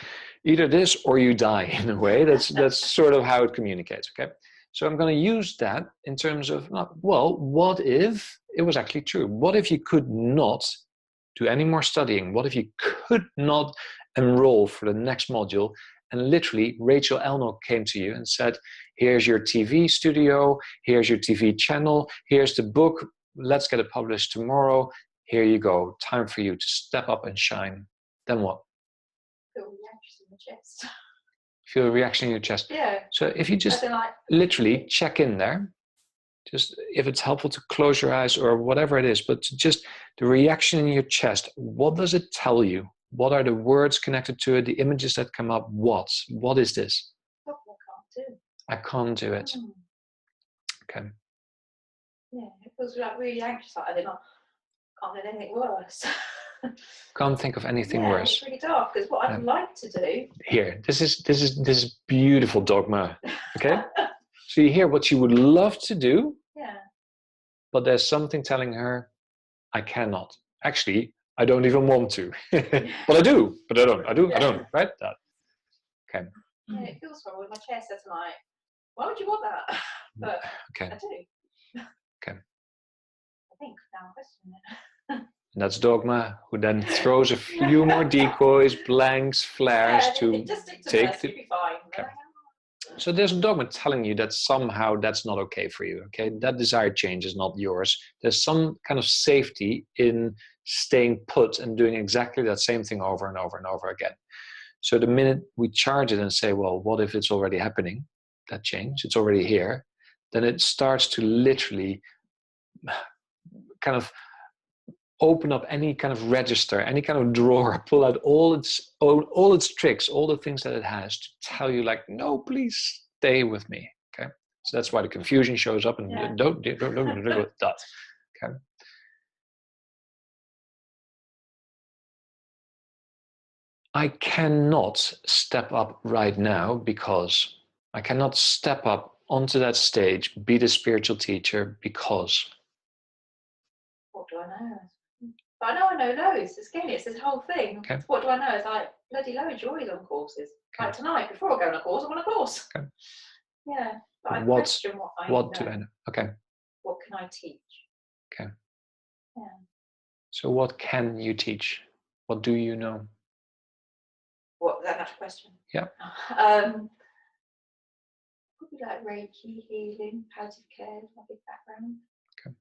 either this or you die in a way. That's sort of how it communicates. Okay. So I'm going to use that in terms of, well, what if it was actually true? What if you could not do any more studying? What if you could not enroll for the next module? And literally, Rachel Elnock came to you and said, here's your TV studio, here's your TV channel, here's the book, let's get it published tomorrow. Here you go, time for you to step up and shine. Then what? Feel reaction in the chest. Feel a reaction in your chest. Yeah. So if you just literally check in there, just if it's helpful to close your eyes or whatever it is, but just the reaction in your chest, what does it tell you? What are the words connected to it, the images that come up? What is this? I can't do it. Okay. Yeah, it feels like really anxious. Like I can't do anything worse. Can't think of anything worse. It's really dark because what I'd like to do. Here, this is beautiful dogma. Okay, so you hear what you would love to do. Yeah. But there's something telling her, I cannot. Actually, I don't even want to. But I do. But I don't. I don't. Right? That. Okay. Yeah, it feels wrong with my chest. That's like, why would you want that? But okay. I do. Okay. I think now I'm questioning it. And that's Dogma, who then throws a few more decoys, blanks, flares to take the. Okay. So there's a Dogma telling you that somehow that's not okay for you. Okay, that desired change is not yours. There's some kind of safety in staying put and doing exactly that same thing over and over and over again. So the minute we charge it and say, well, what if it's already happening? That change, it's already here. Then it starts to literally kind of open up any kind of register, any kind of drawer, pull out all its tricks, all the things that it has to tell you, like, no, please stay with me. Okay, so that's why the confusion shows up, and don't do that. Okay. I cannot step up right now because I cannot step up onto that stage, be the spiritual teacher because. What do I know? But I know loads. It's this whole thing. Okay. What do I know? It's like bloody loads. You're always on courses. Okay. Like tonight, before I go on a course, I'm on a course. Okay. Yeah. But I question what I know. Do I know? Okay. What can I teach? Okay. Yeah. So what can you teach? What do you know? What, that much question? Yeah. Probably like Reiki, healing, palliative care is my big background. Okay.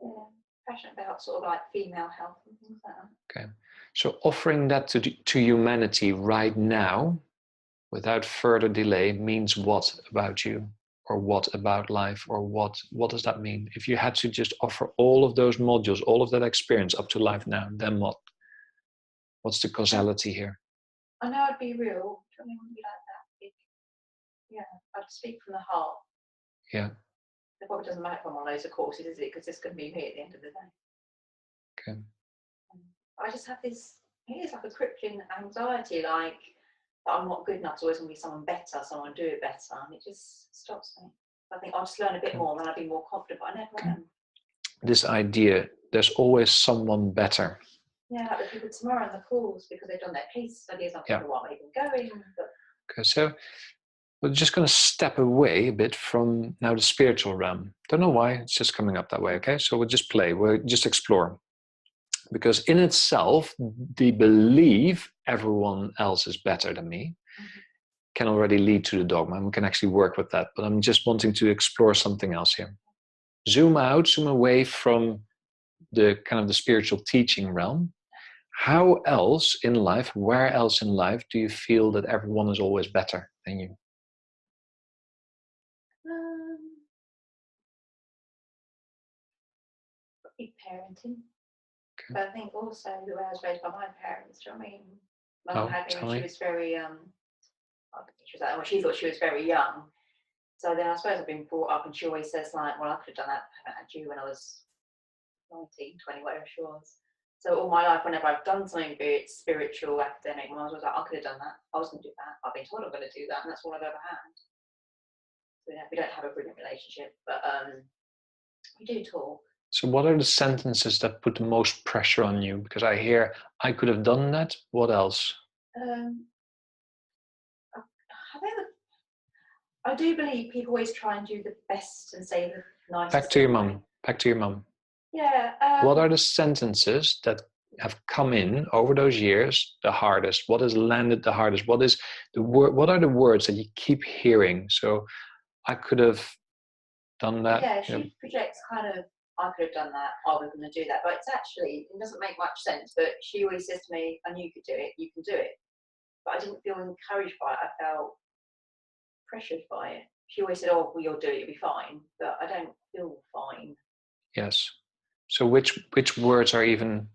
Yeah. Passionate about sort of like female health and things like that. Okay. So offering that to humanity right now, without further delay, means what about you, or what about life, or what does that mean? If you had to just offer all of those modules, all of that experience up to life now, then what? What's the causality here? I know I'd be real. I mean, wouldn't be like that big. Yeah, I'd speak from the heart. Yeah. It probably doesn't matter if I'm on loads of courses, is it? Because it's going to be me at the end of the day. Okay. I just have this, it's like a crippling anxiety, like that I'm not good enough. It's always going to be someone better, someone do it better, and it just stops me. I think I'll just learn a bit more, and then I'll be more confident, but I never am. This idea, there's always someone better. Yeah, like the people tomorrow on the calls, because they've done their case studies, I don't know why I'm even going. But... Okay, so we're just going to step away a bit from now the spiritual realm. Don't know why, it's just coming up that way, okay? So we'll just play, we'll just explore. Because in itself, the belief everyone else is better than me can already lead to the dogma, and we can actually work with that. But I'm just wanting to explore something else here. Zoom out, zoom away from the kind of the spiritual teaching realm. How else in life, where else in life do you feel that everyone is always better than you? Parenting. Okay. But I think also the way I was raised by my parents, do you know what I mean? My mum had me when she was very, she thought she was very young. So then I suppose I've been brought up, and she always says, like, well, I could have done that. I haven't had you when I was 19, 20, whatever she was. So all my life, whenever I've done something, be it spiritual, academic, I was always like, I could have done that. I was going to do that. I've been told I'm going to do that, and that's all I've ever had. So we don't have a brilliant relationship, but we do talk. So what are the sentences that put the most pressure on you? Because I hear, I could have done that. What else? I do believe people always try and do the best and say the nicest. Back to your thing. mum. Back to your mum. Yeah. What are the sentences that have come in over those years the hardest? What has landed the hardest? What is the word? What are the words that you keep hearing? So I could have done that. Yeah, you know. she projects kind of, I could have done that, I was going to do that. But it's actually, it doesn't make much sense. But she always says to me, I knew you could do it, you can do it. But I didn't feel encouraged by it, I felt pressured by it. She always said, oh, well, you'll do it, you'll be fine. But I don't feel fine. Yes. So which words are even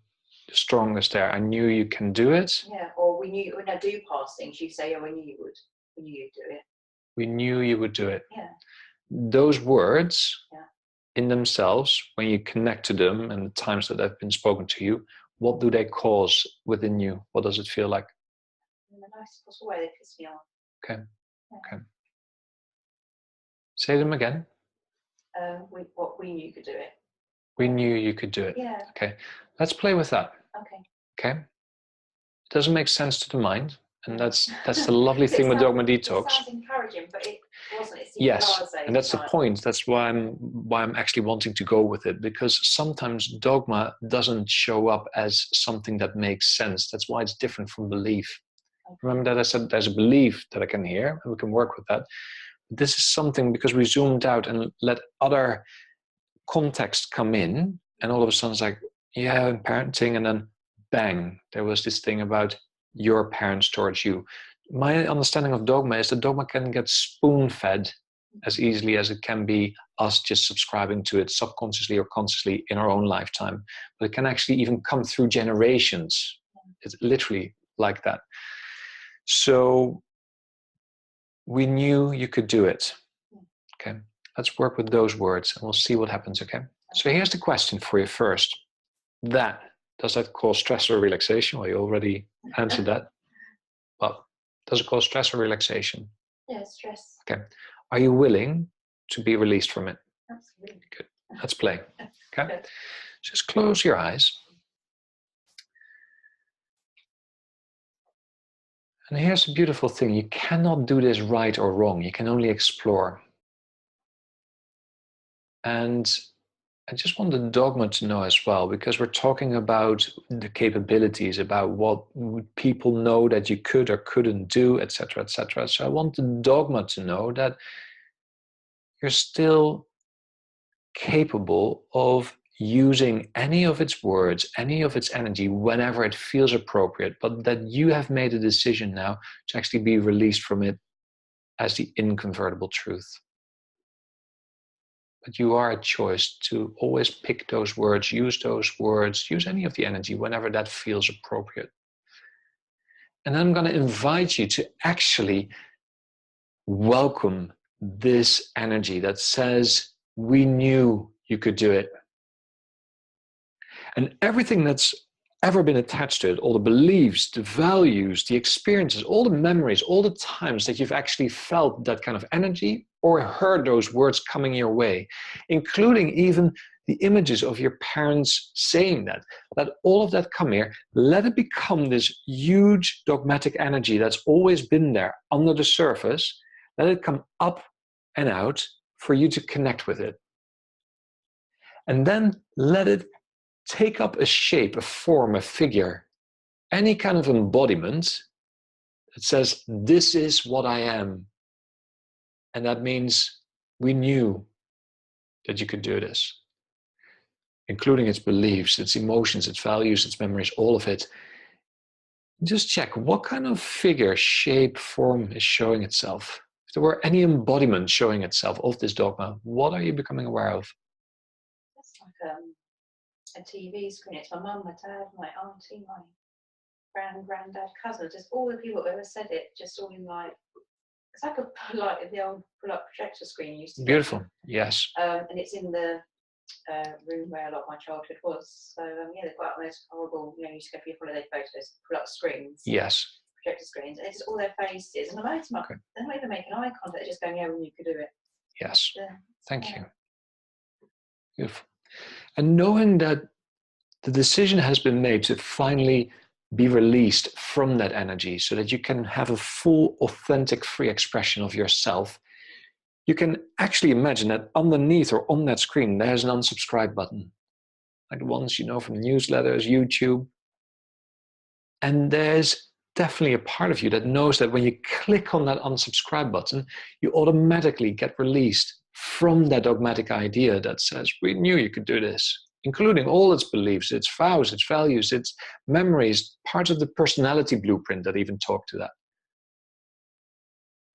the strongest there? I knew you can do it. Yeah, or we knew, when I do pass things, you say, oh, we knew you would. We knew you'd do it. We knew you would do it. Yeah. Those words Yeah. in themselves, when you connect to them and the times that they've been spoken to you, what do they cause within you? What does it feel like? In the nicest possible way, they piss me off. Okay. Yeah. Okay. Say them again. We knew you could do it. We knew you could do it. Yeah. Okay. Let's play with that. Okay. Okay. It doesn't make sense to the mind. And that's the lovely thing with Dogma Detox. It sounds encouraging, but it wasn't. It's Yes, and that's the point. That's why I'm actually wanting to go with it, because sometimes dogma doesn't show up as something that makes sense. That's why it's different from belief. Okay. Remember that I said there's a belief that I can hear, and we can work with that. This is something because we zoomed out and let other context come in, and all of a sudden it's like, yeah, parenting, and then bang, there was this thing about your parents towards you. My understanding of dogma is that dogma can get spoon-fed as easily as it can be us just subscribing to it subconsciously or consciously in our own lifetime. But it can actually even come through generations. It's literally like that. So we knew you could do it. Okay, let's work with those words and we'll see what happens, okay? So here's the question for you first. Does that cause stress or relaxation? Well, you already answered that. Well, does it cause stress or relaxation? Yeah, stress. Okay. Are you willing to be released from it? Absolutely. Good. Let's play. Okay. Good. Just close your eyes. And here's the beautiful thing. You cannot do this right or wrong. You can only explore. And I just want the dogma to know as well, because we're talking about the capabilities, about what people know that you could or couldn't do, etc., etc. So I want the dogma to know that you're still capable of using any of its words, any of its energy, whenever it feels appropriate, but that you have made a decision now to actually be released from it as the inconvertible truth. But you are a choice to always pick those words, use any of the energy whenever that feels appropriate. And I'm going to invite you to actually welcome this energy that says, we knew you could do it. And everything that's ever been attached to it, all the beliefs, the values, the experiences, all the memories, all the times that you've actually felt that kind of energy or heard those words coming your way, including even the images of your parents saying that, let all of that come here, let it become this huge dogmatic energy that's always been there under the surface, let it come up and out for you to connect with it. And then let it take up a shape, a form, a figure, any kind of embodiment that says, this is what I am. And that means we knew that you could do this, including its beliefs, its emotions, its values, its memories, all of it. Just check what kind of figure, shape, form is showing itself. If there were any embodiment showing itself of this dogma, what are you becoming aware of? That's like a TV screen. It's my mum, my dad, my auntie, my granddad, cousin, just all the people who ever said it, just all in like, it's like the old pull-up projector screen you used to Beautiful. get. Yes. And it's in the room where a lot of my childhood was. So yeah, they've got those horrible, you used to go for your holiday photos, pull-up screens. Yes. Projector screens, and it's just all their faces. And I'm okay. They're not even making eye contact, they're just going, yeah, well, you could do it. Yes. Thank you. Beautiful. And knowing that the decision has been made to finally be released from that energy so that you can have a full, authentic, free expression of yourself, you can actually imagine that underneath or on that screen, there's an unsubscribe button. Like the ones you know from newsletters, YouTube. And there's definitely a part of you that knows that when you click on that unsubscribe button, you automatically get released from that dogmatic idea that says, we knew you could do this, including all its beliefs, its vows, its values, its memories, parts of the personality blueprint that even talk to that.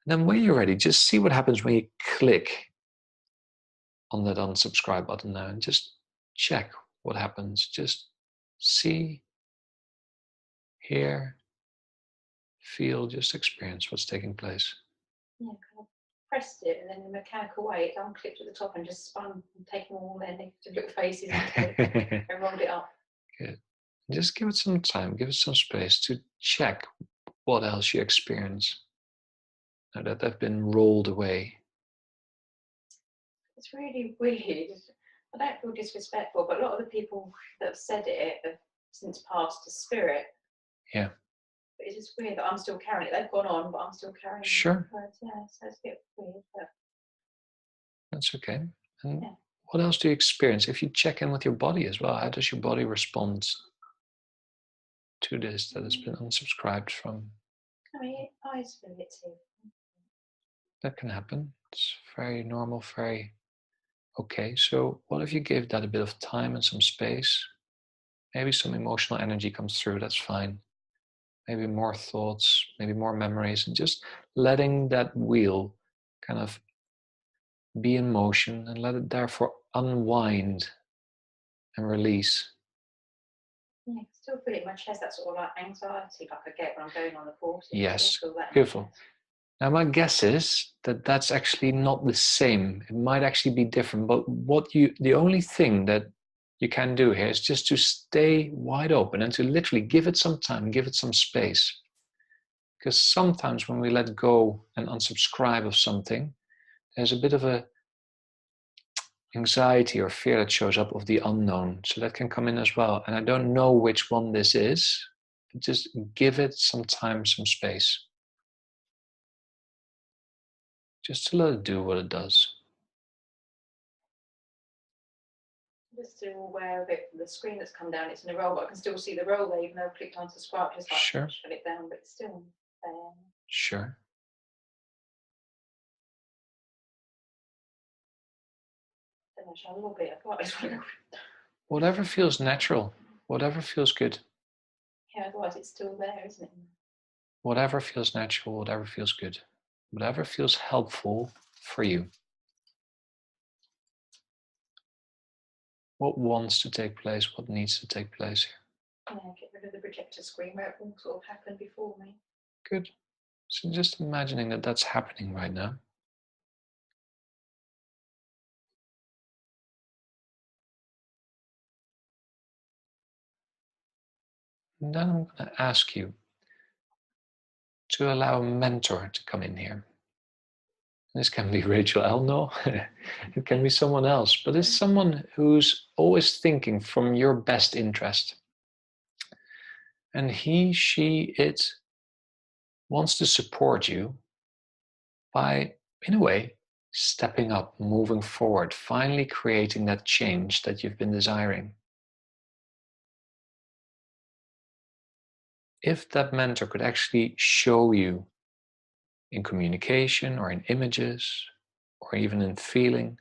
And then when you're ready, just see what happens when you click on that unsubscribe button now and just check what happens. Just see, hear, feel, just experience what's taking place. Yeah, kind of pressed it, and then in a mechanical way, it unclipped at the top and just spun, and taking all their negative little faces into it and rolled it up. Good. Just give it some time, give it some space to check what else you experience now that they've been rolled away. It's really weird. I don't feel disrespectful, but a lot of the people that have said it have since passed to spirit. Yeah. But it's just weird that I'm still carrying it. They've gone on, but I'm still carrying it. Sure. Yeah, so it's a bit weird. But That's okay. And yeah. what else do you experience? If you check in with your body as well, how does your body respond to this that has been unsubscribed from? I mean, eyes feel it too. That can happen. It's very normal, very okay. So what if you give that a bit of time and some space? Maybe some emotional energy comes through, that's fine. Maybe more thoughts, maybe more memories, and just letting that wheel kind of be in motion and let it therefore unwind and release. Yeah, I can still feel it in my chest, that sort of like anxiety like I get when I'm going on the course. Yes, beautiful. Now my guess is that that's actually not the same. It might actually be different, but the only thing that you can do here is just to stay wide open and to literally give it some time, give it some space. Because sometimes when we let go and unsubscribe of something, there's a bit of a anxiety or fear that shows up of the unknown. So that can come in as well. And I don't know which one this is, but just give it some time, some space. Just to let it do what it does. Just still aware of it from the screen that's come down. It's in a roll, but I can still see the roll there, even though I've clicked on subscribe, just like Sure. shut it down, but it's still there. Sure. Then I shall a little bit. I thought it was Whatever feels natural, whatever feels good. yeah, otherwise it's still there, isn't it? Whatever feels natural, whatever feels good. Whatever feels helpful for you. What wants to take place, what needs to take place. Yeah, get rid of the projector screen where it all sort of happened before me. Good. So just imagining that that's happening right now. And then I'm going to ask you to allow a mentor to come in here. This can be Rachel Elno, it can be someone else, but it's someone who's always thinking from your best interest. And he, she, it wants to support you by, in a way, stepping up, moving forward, finally creating that change that you've been desiring. If that mentor could actually show you in communication or in images or even in feeling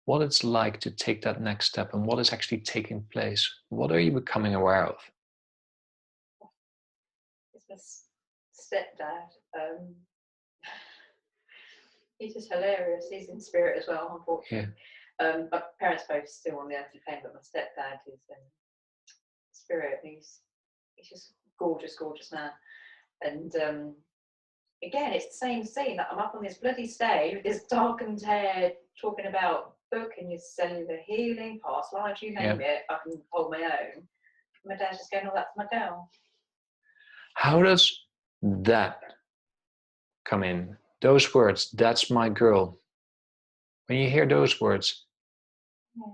what it's like to take that next step and what is actually taking place, what are you becoming aware of? It's my stepdad. He's just hilarious. He's in spirit as well, unfortunately. Yeah. My parents both still on the earthly plane, but my stepdad is spirit. He's just gorgeous, gorgeous man. And again, it's the same scene that I'm up on this bloody stage with this darkened hair talking about book and you're cellular healing, past lives, you name it. I can hold my own. My dad's just going, oh, that's my girl. How does that come in? Those words, that's my girl. When you hear those words,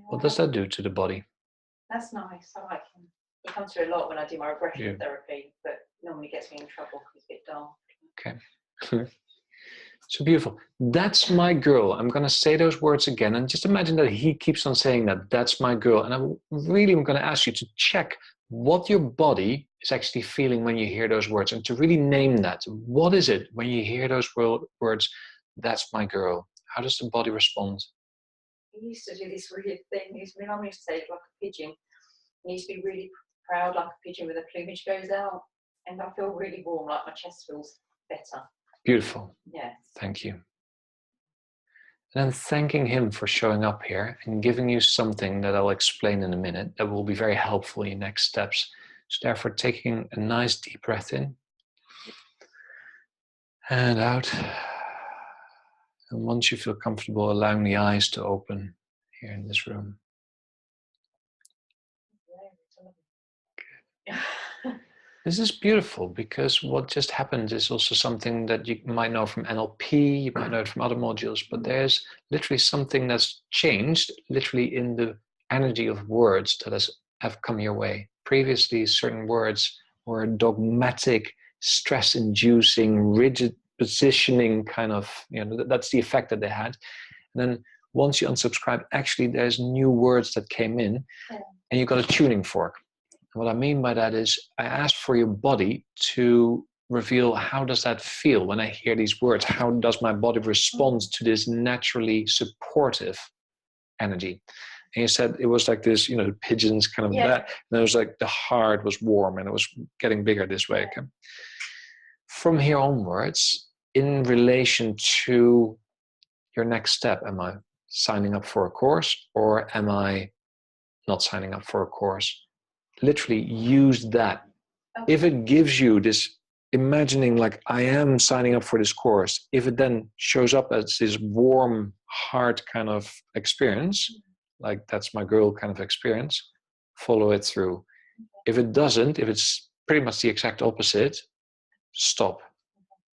what does that do to the body? That's nice. I like him. He comes through a lot when I do my regression therapy, but normally gets me in trouble because it's a bit dark. Okay. So beautiful. That's my girl. I'm going to say those words again. And just imagine that he keeps on saying that. That's my girl. And I'm going to ask you to check what your body is actually feeling when you hear those words, and to really name that. What is it when you hear those words, that's my girl? How does the body respond? He used to do this weird thing. My mum used to say it like a pigeon. He used to be really proud, like a pigeon with the plumage goes out. And I feel really warm, like my chest feels better. Beautiful. Yes. Thank you. And then thanking him for showing up here and giving you something that I'll explain in a minute that will be very helpful in your next steps. So therefore, taking a nice deep breath in and out. And once you feel comfortable, allowing the eyes to open here in this room. This is beautiful, because what just happened is also something that you might know from NLP, you might know it from other modules, but there's literally something that's changed, literally in the energy of words that have come your way. Previously, certain words were dogmatic, stress-inducing, rigid positioning kind of, that's the effect that they had. And then once you unsubscribe, actually there's new words that came in, and you got a tuning fork. What I mean by that is I asked for your body to reveal, how does that feel when I hear these words? How does my body respond to this naturally supportive energy? And you said it was like this, pigeons kind of that. And it was like the heart was warm and it was getting bigger this way. Okay? From here onwards, in relation to your next step, am I signing up for a course or am I not signing up for a course? Literally use that. Okay. If it gives you this imagining like I am signing up for this course, if it then shows up as this warm heart kind of experience, like that's my girl kind of experience, follow it through. If it doesn't, if it's pretty much the exact opposite, stop.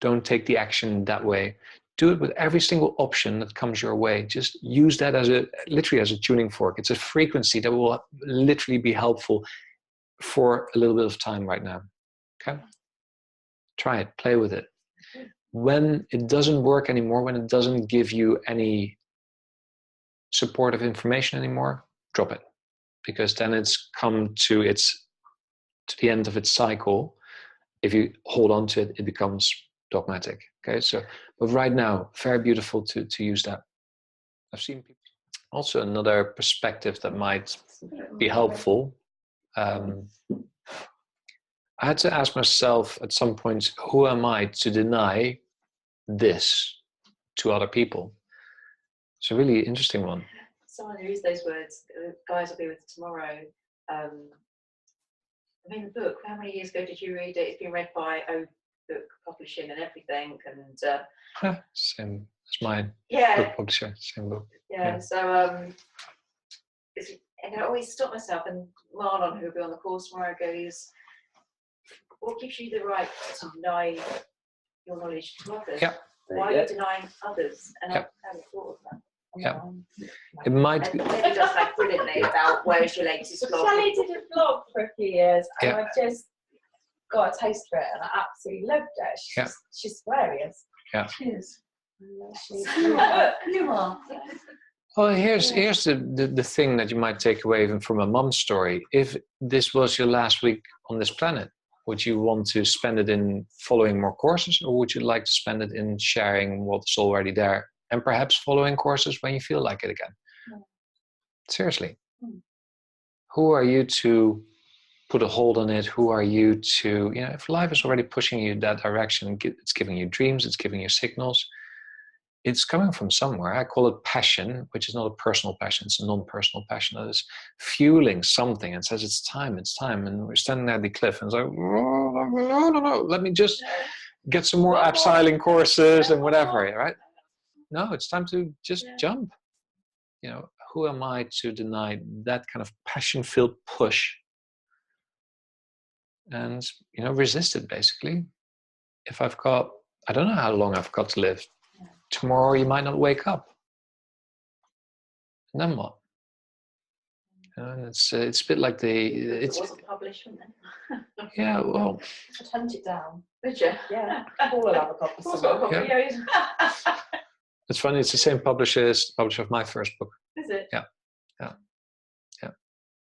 Don't take the action that way. Do it with every single option that comes your way. Just use that literally as a tuning fork. It's a frequency that will literally be helpful for a little bit of time right now. Okay? Try it, play with it. When it doesn't work anymore, when it doesn't give you any supportive information anymore, drop it. Because then it's come to the end of its cycle. If you hold on to it, it becomes dogmatic. Okay, so but right now, very beautiful to use that. I've seen people. Also, another perspective that might be helpful. I had to ask myself at some point, who am I to deny this to other people? It's a really interesting one. Someone who used those words, guys will be with tomorrow. The book, how many years ago did you read it? It's been read by Book Publishing and everything. And same as mine. Yeah. Book publisher, same book. Yeah. So and I always stop myself, and Marlon, who will be on the course tomorrow, goes, what gives you the right to deny your knowledge to others? Yeah. Why are you denying others? And I haven't thought of that. Yeah. It might be. Maybe does like brilliantly about where's your latest blog. Sally did a blog for a few years, and I just got a taste for it, and I absolutely loved it. She's hilarious. Yeah. She is. You are. Well, here's the thing that you might take away even from a mom's story. If this was your last week on this planet, would you want to spend it in following more courses, or would you like to spend it in sharing what's already there and perhaps following courses when you feel like it again? Seriously. Who are you to put a hold on it? Who are you to, if life is already pushing you that direction, it's giving you dreams, it's giving you signals, it's coming from somewhere. I call it passion, which is not a personal passion, it's a non-personal passion that is fueling something and says it's time. And we're standing there at the cliff and it's like, no, let me just get some more abseiling courses and whatever, right? No, it's time to just jump. Who am I to deny that kind of passion-filled push and, resist it basically? If I don't know how long I've got to live. Tomorrow you might not wake up. And then what? And it's a bit like It wasn't publish, wouldn't they? Yeah, well, I'd hunt it down. Would you? Yeah, Paul will have a copy Paul's got a somewhere. copy, yeah. it's funny. It's the same publisher as the publisher of my first book. Is it? Yeah.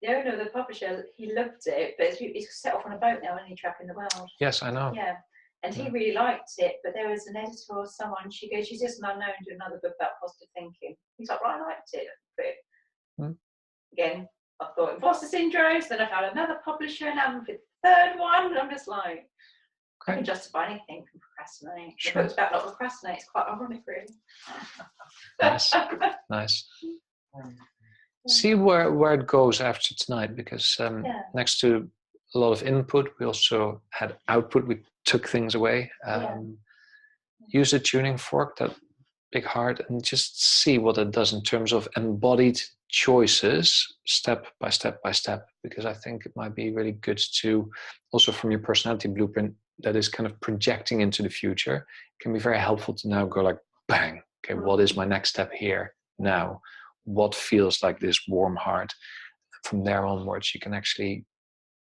The owner of the publisher, he loved it, but he's set off on a boat now, and he's trapping the world. Yes, I know. Yeah. And he really liked it, but there was an editor or someone, she goes, she's just an unknown to another book about positive thinking. He's like, well, I liked it. But again, I thought imposter syndrome, so then I found another publisher, and I'm with the third one, and I'm just like, I can justify anything from procrastinating. Sure. The book's about not procrastinating, it's quite ironic, really. Nice. Nice. See where it goes after tonight, because next to a lot of input, we also had output. We took things away. Use the tuning fork, that big heart, and just see what it does in terms of embodied choices, step by step by step, because I think it might be really good to, also from your personality blueprint that is kind of projecting into the future, it can be very helpful to now go like, bang, okay, what is my next step here now? What feels like this warm heart? From there onwards, you can actually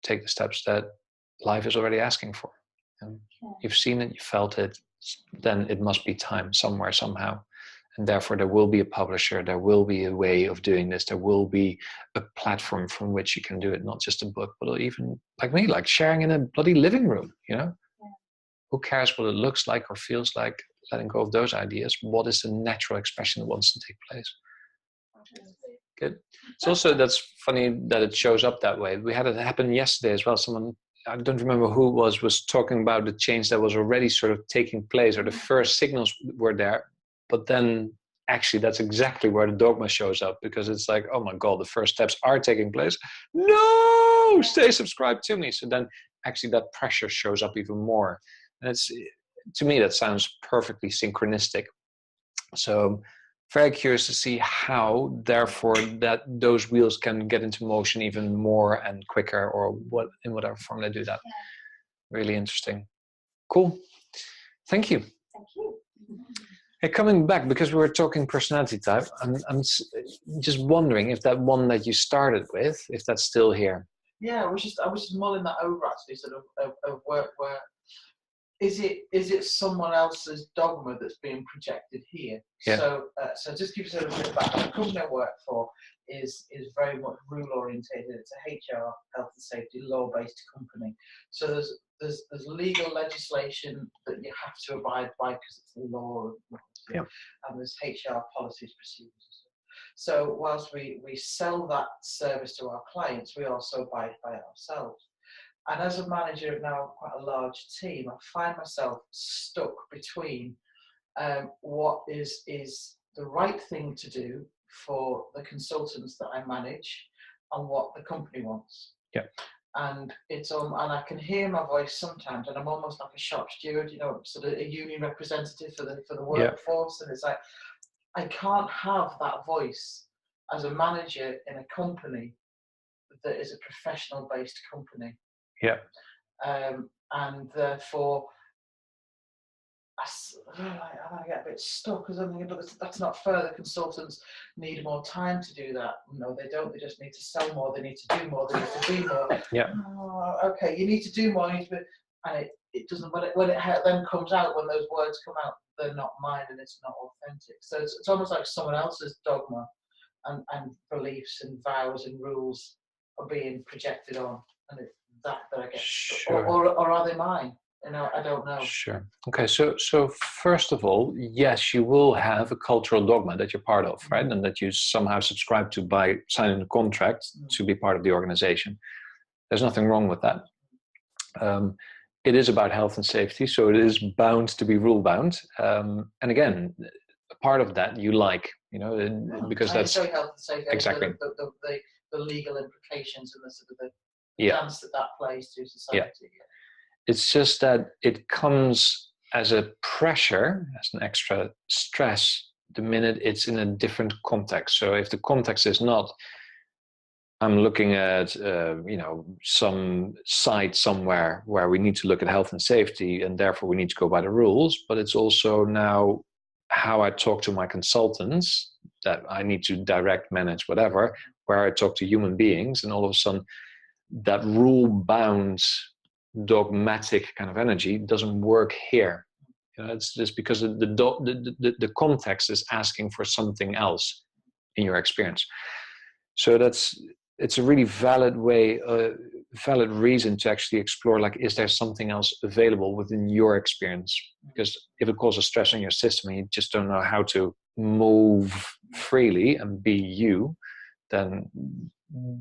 take the steps that life is already asking for. And you've seen it, you felt it, then it must be time somewhere, somehow. And therefore, there will be a publisher, there will be a way of doing this, there will be a platform from which you can do it, not just a book, but even like me, like sharing in a bloody living room, you know? Who cares what it looks like or feels like? Letting go of those ideas. What is the natural expression that wants to take place? Good. It's also, that's funny that it shows up that way. We had it happen yesterday as well. Someone, I don't remember who it was talking about the change that was already sort of taking place, or the first signals were there. But then actually that's exactly where the dogma shows up, because it's like, oh my God, the first steps are taking place. No, stay subscribed to me. So then actually that pressure shows up even more. And it's, to me, that sounds perfectly synchronistic. So very curious to see how, therefore, that those wheels can get into motion even more and quicker, or what in whatever form they do that. Really interesting. Cool. Thank you. Thank you. Hey, coming back, because we were talking personality type, I'm just wondering if that one that you started with, if that's still here. Yeah, I was just mulling that over, actually, sort of where is it someone else's dogma that's being projected here? Yeah. So just give you a little bit of background. The company I work for is very much rule orientated. It's a HR, health and safety, law-based company. So there's legal legislation that you have to abide by because it's the law, and there's HR policies, procedures. So whilst we sell that service to our clients, we also abide by it ourselves. And as a manager of now quite a large team, I find myself stuck between what is the right thing to do for the consultants that I manage and what the company wants. Yeah. And it's and I can hear my voice sometimes, and I'm almost like a shop steward, you know, sort of a union representative for the workforce. And it's like, I can't have that voice as a manager in a company that is a professional based company. Yeah. And therefore, I get a bit stuck, because I'm thinking, that's not fair. The consultants need more time to do that. No, they don't. They just need to sell more. They need to do more. They need to be more. Yeah. Oh, okay, you need to do more. And it doesn't. When it then comes out, when those words come out, they're not mine, and it's not authentic. So it's almost like someone else's dogma and beliefs and vows and rules are being projected on, and it's that I get. Sure. Or are they mine? You know, I don't know. Sure. Okay. So first of all, yes, you will have a cultural dogma that you're part of, right? And that you somehow subscribe to by signing a contract to be part of the organization. There's nothing wrong with that. It is about health and safety, so it is bound to be rule bound. And again, a part of that you like, you know, because that's health and safety. Exactly the legal implications and the sort of the yeah. dance that plays to society. Yeah. It's just that it comes as a pressure, as an extra stress, the minute it's in a different context. So if the context is not, I'm looking at, some site somewhere where we need to look at health and safety, and therefore we need to go by the rules, but it's also now how I talk to my consultants, that I need to direct, manage, whatever, where I talk to human beings, and all of a sudden that rule-bound, dogmatic kind of energy doesn't work here. It's just because the context is asking for something else in your experience. So it's a really valid way, valid reason to actually explore, like, is there something else available within your experience? Because if it causes stress on your system and you just don't know how to move freely and be you, then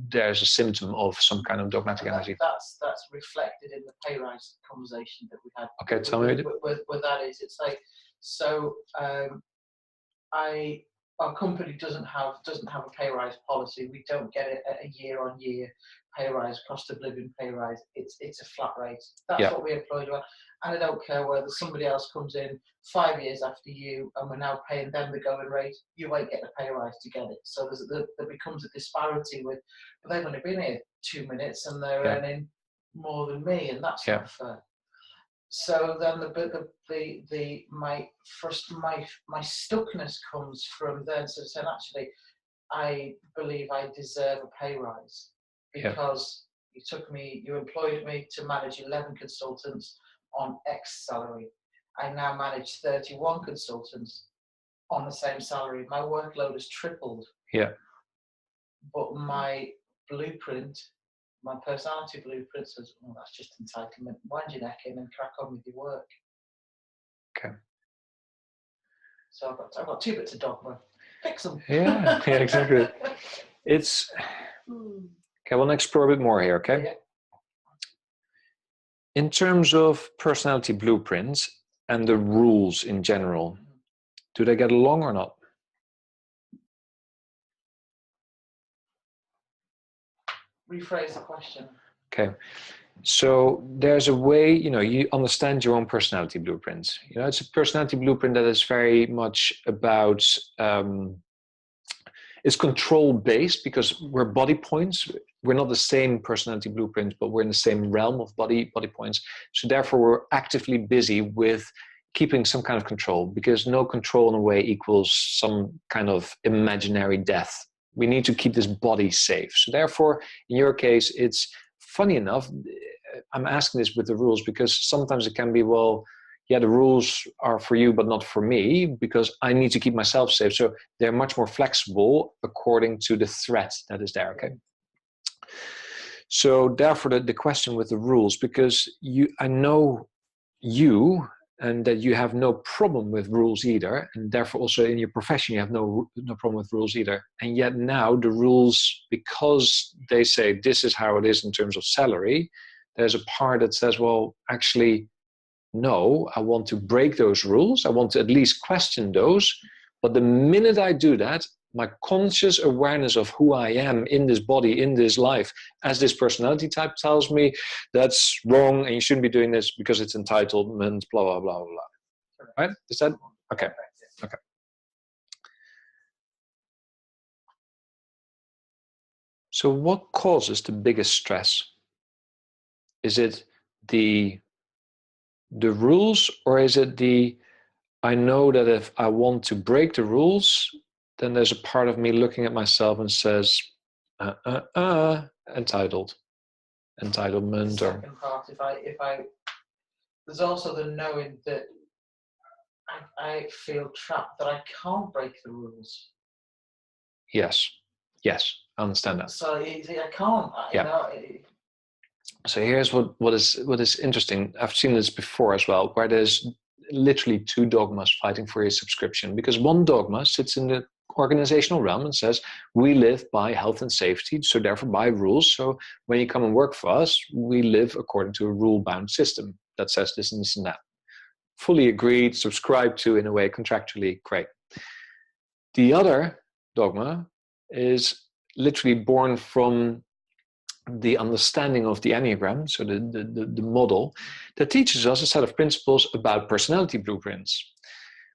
there's a symptom of some kind of dogmatic energy. That's reflected in the pay rise conversation that we had. Okay, tell me. What that is, it's like, so our company doesn't have a pay rise policy. We don't get a year-on-year pay rise, cost of living pay rise. It's a flat rate. That's what we employ you on. And I don't care whether somebody else comes in 5 years after you and we're now paying them the going rate, you won't get a pay rise to get it. So there becomes a disparity with, but they've only been here 2 minutes and they're earning more than me, and that's not fair. So then my stuckness comes from then. So saying, actually, I believe I deserve a pay rise because you employed me to manage 11 consultants on X salary. I now manage 31 consultants on the same salary. My workload has tripled. Yeah. But my blueprint, my personality blueprint says, oh, that's just entitlement. Wind your neck in and crack on with your work. Okay. So I've got 2 bits of dogma. Fix them. Yeah, exactly. It's okay. I want to explore a bit more here. Okay. Yeah. In terms of personality blueprints and the rules in general, do they get along or not? Rephrase the question. Okay. So there's a way, you understand your own personality blueprint. It's a personality blueprint that is very much about, it's control based because we're body points. We're not the same personality blueprint, but we're in the same realm of body points. So therefore we're actively busy with keeping some kind of control, because no control in a way equals some kind of imaginary death. We need to keep this body safe. So therefore, in your case, it's funny enough, I'm asking this with the rules because sometimes it can be, well, yeah, the rules are for you, but not for me, because I need to keep myself safe. So they're much more flexible according to the threat that is there, okay? So therefore, the question with the rules, because I know you, and that you have no problem with rules either, and therefore also in your profession you have no problem with rules either. And yet now the rules, because they say this is how it is in terms of salary, there's a part that says, well, actually, no, I want to break those rules. I want to at least question those. But the minute I do that, my conscious awareness of who I am in this body, in this life, as this personality type tells me that's wrong and you shouldn't be doing this because it's entitlement, blah, blah, blah, blah. Right? Is that? Okay. Okay. So what causes the biggest stress? Is it the rules, or is it I know that if I want to break the rules, then there's a part of me looking at myself and says, entitled, entitlement, the second part, if I, there's also the knowing that I feel trapped, that I can't break the rules. Yes, I understand that. So I can't. So here's what is interesting. I've seen this before as well, where there's literally 2 dogmas fighting for your subscription, because one dogma sits in the organizational realm and says we live by health and safety, so therefore by rules. So when you come and work for us, we live according to a rule-bound system that says this and this and that. Fully agreed, subscribed to in a way contractually, great. The other dogma is literally born from the understanding of the Enneagram, so the model that teaches us a set of principles about personality blueprints.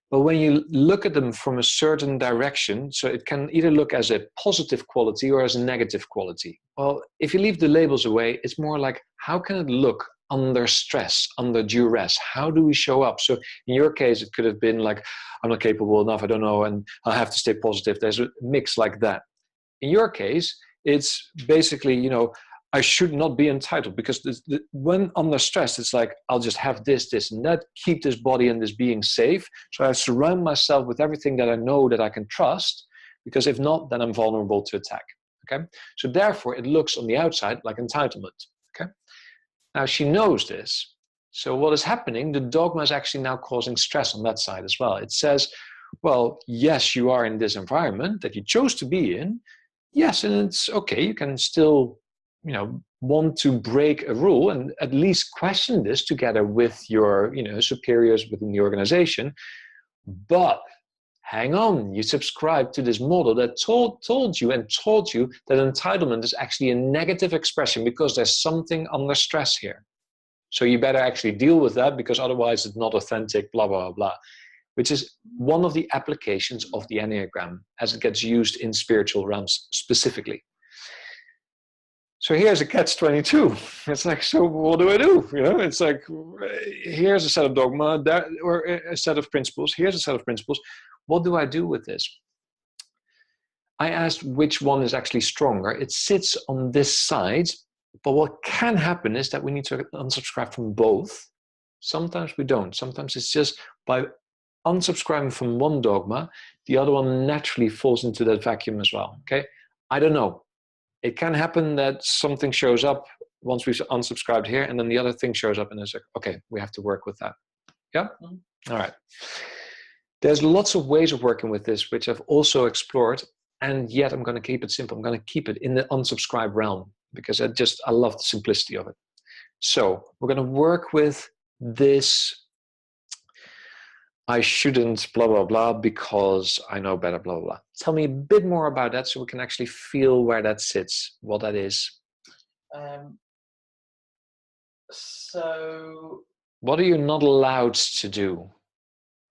But when you look at them from a certain direction, so it can either look as a positive quality or as a negative quality. Well, if you leave the labels away, it's more like, how can it look under stress, under duress? How do we show up? So in your case, it could have been like, I'm not capable enough, I don't know, and I have to stay positive. There's a mix like that. In your case, it's basically, I should not be entitled, because when under stress, it's like, I'll just have this, this, and that, keep this body and this being safe. So I surround myself with everything that I know that I can trust, because if not, then I'm vulnerable to attack. Okay. So therefore, it looks on the outside like entitlement. Okay. Now she knows this. So what is happening? The dogma is actually now causing stress on that side as well. It says, well, yes, you are in this environment that you chose to be in. Yes, and it's okay. You can still, want to break a rule and at least question this together with your, superiors within the organization. But hang on, you subscribe to this model that told you that entitlement is actually a negative expression because there's something under stress here. So you better actually deal with that, because otherwise it's not authentic, blah, blah, blah, which is one of the applications of the Enneagram as it gets used in spiritual realms specifically. So here's a catch-22. It's like, so what do I do? It's like, here's a set of dogma, or a set of principles. Here's a set of principles. What do I do with this? I asked which one is actually stronger. It sits on this side, but what can happen is that we need to unsubscribe from both. Sometimes we don't. Sometimes it's just by unsubscribing from one dogma, the other one naturally falls into that vacuum as well. Okay, I don't know. It can happen that something shows up once we've unsubscribed here, and then the other thing shows up, and it's like, okay, we have to work with that. Yeah? Mm-hmm. All right. There's lots of ways of working with this, which I've also explored, and yet I'm going to keep it simple. I'm going to keep it in the unsubscribe realm, because I love the simplicity of it. So we're going to work with this, I shouldn't, blah, blah, blah, because I know better, blah, blah, blah. Tell me a bit more about that so we can actually feel where that sits, what that is. So what are you not allowed to do?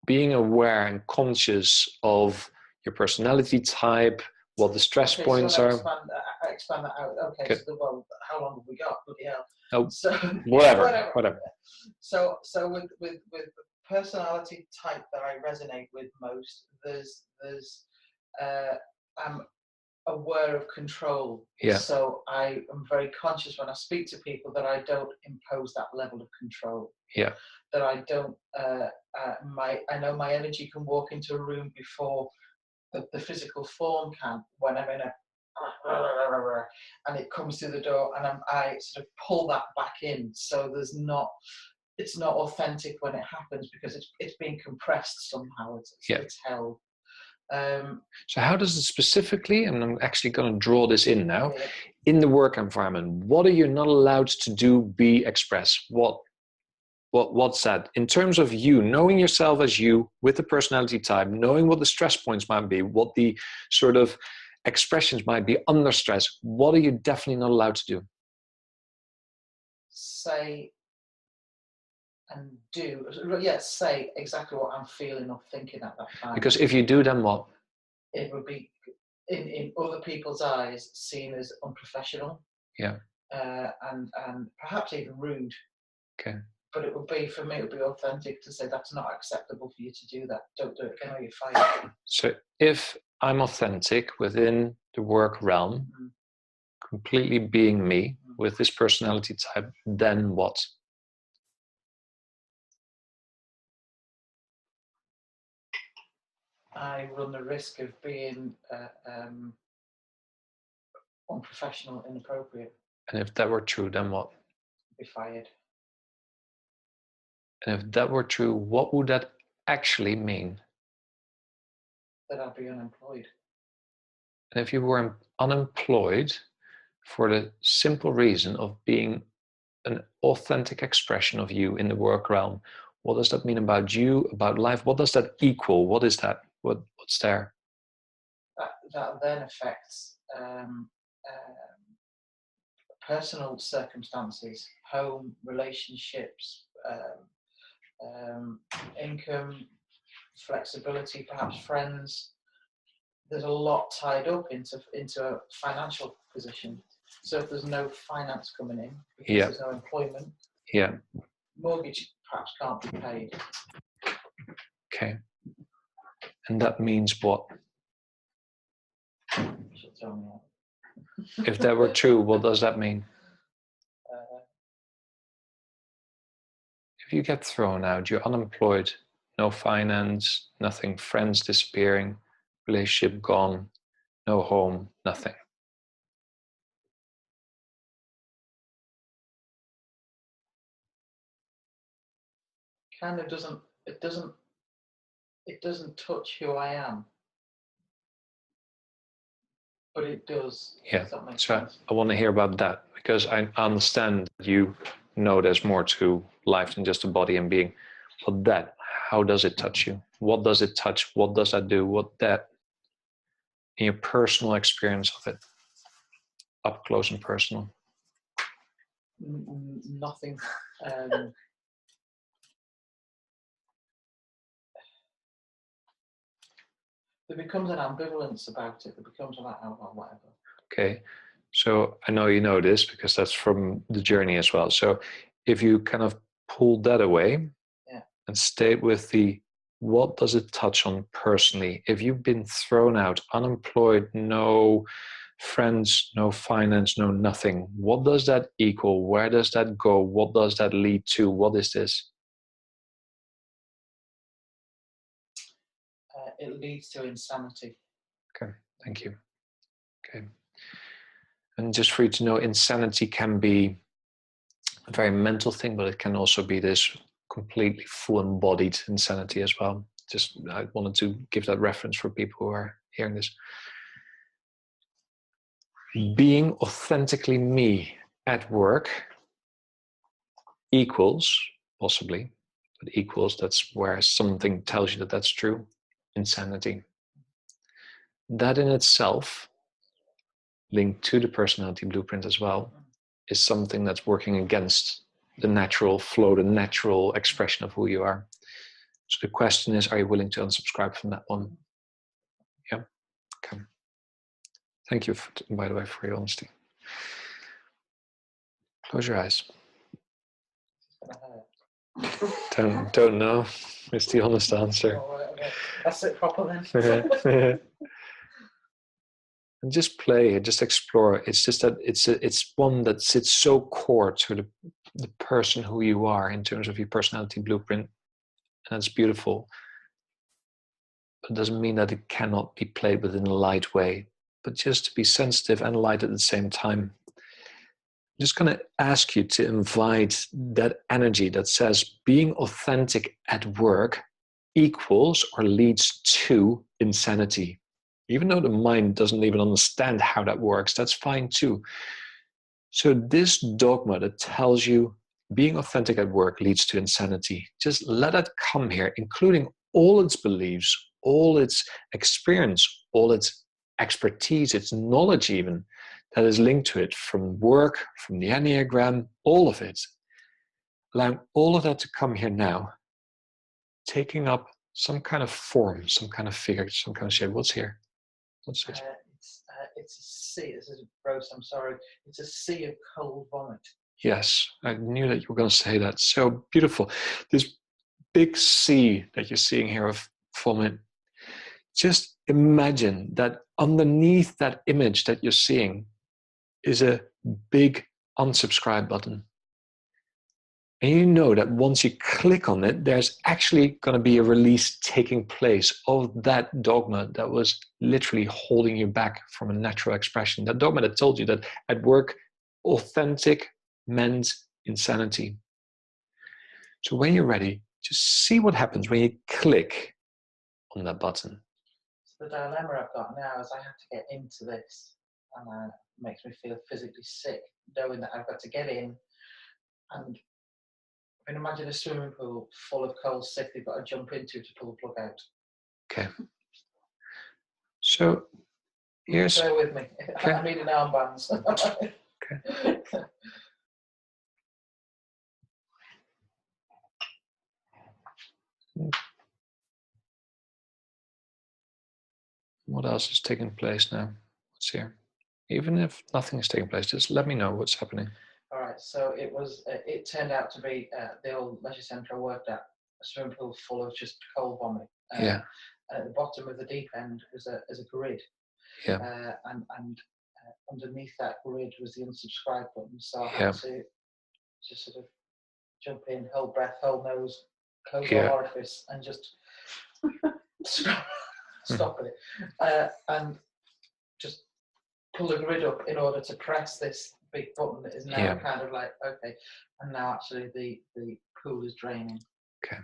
Being aware and conscious of your personality type, what the stress points are. Expand that out. Okay. So how long have we got? Bloody hell. Oh, so whatever. So with the personality type that I resonate with most, I'm aware of control. Yeah. So I am very conscious when I speak to people that I don't impose that level of control. Yeah. That I don't. I know my energy can walk into a room before the physical form can, when I'm in a and it comes through the door, and I sort of pull that back in. So it's not authentic when it happens, because it's being compressed somehow. It's held. So how does it specifically, and I'm actually going to draw this in now, in the work environment, what are you not allowed to do, be, express? What's that? In terms of you, knowing yourself as you, with the personality type, knowing what the stress points might be, what the sort of expressions might be under stress, what are you definitely not allowed to do? Say and do. Say exactly what I'm feeling or thinking at that time. Because if you do, then what? It would be, in other people's eyes, seen as unprofessional. Yeah. And perhaps even rude. Okay. But it would be, for me, it would be authentic to say that's not acceptable for you to do that. Don't do it again or you're fired. So if I'm authentic within the work realm, completely being me with this personality type, then what? I run the risk of being unprofessional, inappropriate. And if that were true, then what? Be fired. And if that were true, what would that actually mean? That I'd be unemployed. And if you were unemployed for the simple reason of being an authentic expression of you in the work realm, what does that mean about you, about life? What does that equal? What is that? What's there? That then affects personal circumstances, home, relationships, income, flexibility, perhaps friends. There's a lot tied up into a financial position. So if there's no finance coming in, because there's no employment, mortgage perhaps can't be paid. Okay. And that means what? You should tell me that. If that were true, what does that mean? you get thrown out, you're unemployed, no finance, nothing, friends disappearing, relationship gone, no home, nothing. Kind of it doesn't touch who I am, but it does. Yeah, Does that make so sense? I want to hear about that, because I understand that you know there's more to life than just a body and being. But that, how does it touch you? What does it touch? What does that do? What that, in your personal experience of it, up close and personal? Nothing. There becomes an ambivalence about it. There becomes like, oh, well, whatever. Okay, so I know you know this because that's from the journey as well. So if you kind of pull that away, yeah, and stay with the, what does it touch on personally? If you've been thrown out, unemployed, no friends, no finance, no nothing, what does that equal? Where does that go? What does that lead to? What is this? It leads to insanity. Okay, thank you. Okay. And just for you to know, insanity can be a very mental thing, but it can also be this completely full embodied insanity as well. Just, I wanted to give that reference for people who are hearing this. Being authentically me at work equals, possibly, but equals, that's where something tells you that that's true, insanity. That in itself, linked to the personality blueprint as well, is something that's working against the natural flow, the natural expression of who you are. So the question is, are you willing to unsubscribe from that one? Yeah. Okay. Thank you, by the way, for your honesty. Close your eyes. Don't know. It's the honest answer. That's it proper then. And just play, just explore. It's just that it's one that sits so core to the person who you are in terms of your personality blueprint, and it's beautiful. But it doesn't mean that it cannot be played with in a light way, but just to be sensitive and light at the same time. I'm just going to ask you to invite that energy that says being authentic at work equals or leads to insanity. Even though the mind doesn't even understand how that works, that's fine too. So this dogma that tells you being authentic at work leads to insanity, just let it come here, including all its beliefs, all its experience, all its expertise, its knowledge even, that is linked to it, from work, from the Enneagram, all of it. Allowing all of that to come here now, taking up some kind of form, some kind of figure, some kind of shape. What's here? What's it? It's a sea. This is gross. I'm sorry. It's a sea of cold vomit. Yes, I knew that you were going to say that. So beautiful. This big sea that you're seeing here of vomit. Just imagine that underneath that image that you're seeing is a big unsubscribe button. And you know that once you click on it, there's actually going to be a release taking place of that dogma that was literally holding you back from a natural expression. That dogma that told you that at work, authentic meant insanity. So when you're ready, just see what happens when you click on that button. So the dilemma I've got now is I have to get into this, and it makes me feel physically sick, knowing that I've got to get in and I can imagine a swimming pool full of cold sick they've got to jump into to pull the plug out. Okay. So here's... Bear with me. Okay. I need an armbands. Okay. What else is taking place now? What's here? Even if nothing is taking place, just let me know what's happening. All right. So it was. It turned out to be the old leisure centre I worked at. A swimming pool full of just cold vomit. Yeah. And at the bottom of the deep end was a grid. Yeah. And underneath that grid was the unsubscribe button. So I had Yeah. to just sort of jump in, hold breath, hold nose, close Yeah. all orifice, and just stop it, and just pull the grid up in order to press this big button that is now Yeah. kind of like, okay, and now actually the pool is draining. Okay.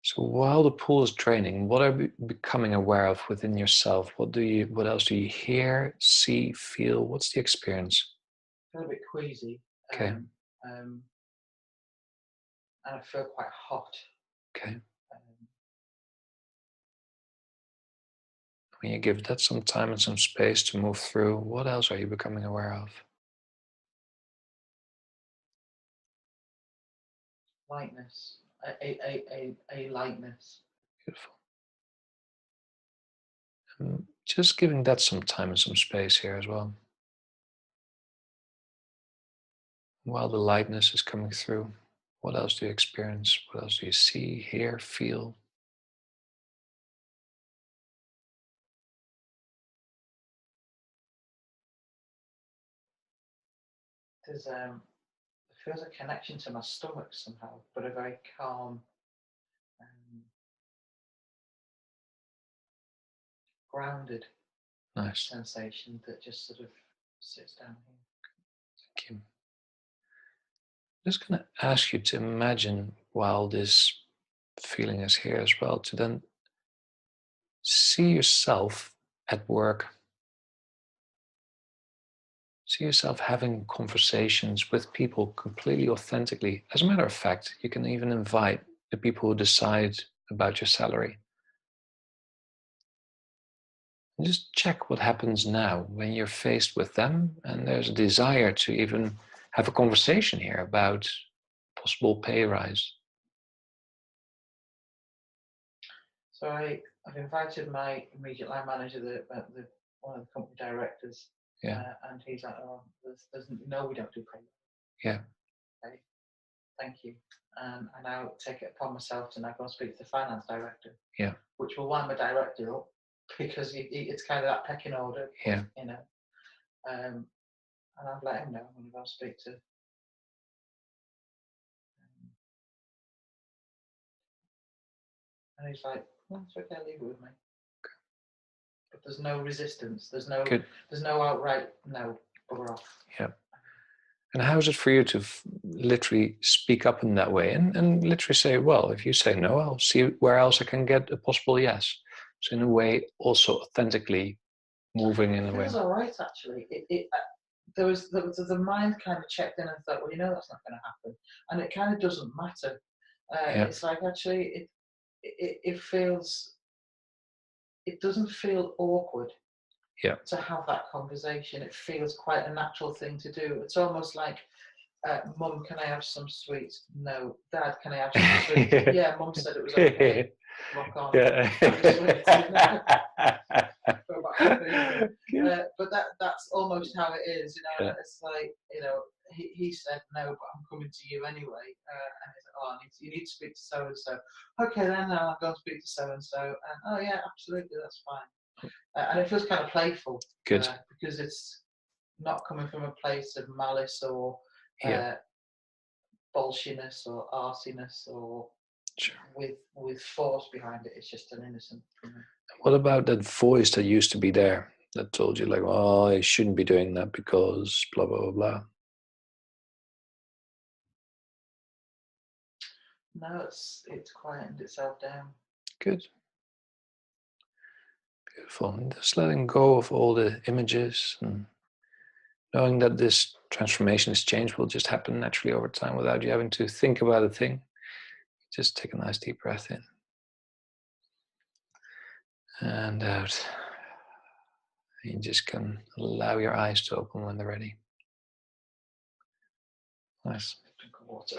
So while the pool is draining, what are you becoming aware of within yourself? What else do you hear, see, feel? What's the experience? I feel a bit queasy. Okay. And I feel quite hot. Okay. When you give that some time and some space to move through, what else are you becoming aware of? Lightness. A lightness. Beautiful. Just giving that some time and some space here as well. While the lightness is coming through, what else do you experience? What else do you see, hear, feel? There's it feels a connection to my stomach somehow, but a very calm, grounded Nice. sensation that just sort of sits down here. Thank you. I'm just going to ask you to imagine while this feeling is here as well, to then see yourself at work. See yourself having conversations with people completely authentically. As a matter of fact, you can even invite the people who decide about your salary. And just check what happens now when you're faced with them and there's a desire to even have a conversation here about possible pay rise. So I've invited my immediate line manager, one of the company directors, and he's like, "Oh, there's no, we don't do pay." Yeah. Okay, thank you. And I now take it upon myself to now go and speak to the finance director. Yeah. Which will wind my director up because it's kind of that pecking order. Yeah. You know. And I've let him know I'm going to go and speak to. And he's like, "No, it's okay, leave it with me." But there's no resistance. There's no outright no, bugger off. Yeah. And how is it for you to literally speak up in that way and literally say, well, if you say no, I'll see where else I can get a possible yes. So in a way, also authentically moving in a way. It was all right, actually. There was the mind kind of checked in and thought, well, that's not going to happen. And it kind of doesn't matter. It's like, actually, it feels, it doesn't feel awkward. Yeah. To have that conversation. It feels quite a natural thing to do. It's almost like, Mum, can I have some sweets? No. Dad, can I have some sweets? Yeah, Mum said it was okay. Rock on. Yeah. But that's almost how it is. Yeah. It's like, he said no, but I'm coming to you anyway. And he's like, oh, you need to speak to so and so. Okay, then I'll go and speak to so and so. And oh yeah, absolutely, that's fine. And it feels kind of playful. Good. Because it's not coming from a place of malice or bolshiness or arsiness or with force behind it. It's just an innocent. What about that voice that used to be there that told you like, oh, I shouldn't be doing that because blah, blah, blah, blah? No, it's quietened itself down. Good. Beautiful. And just letting go of all the images and knowing that this transformation, this change will just happen naturally over time without you having to think about a thing. Just take a nice deep breath in. And out. You just can allow your eyes to open when they're ready. Nice. Drink of water.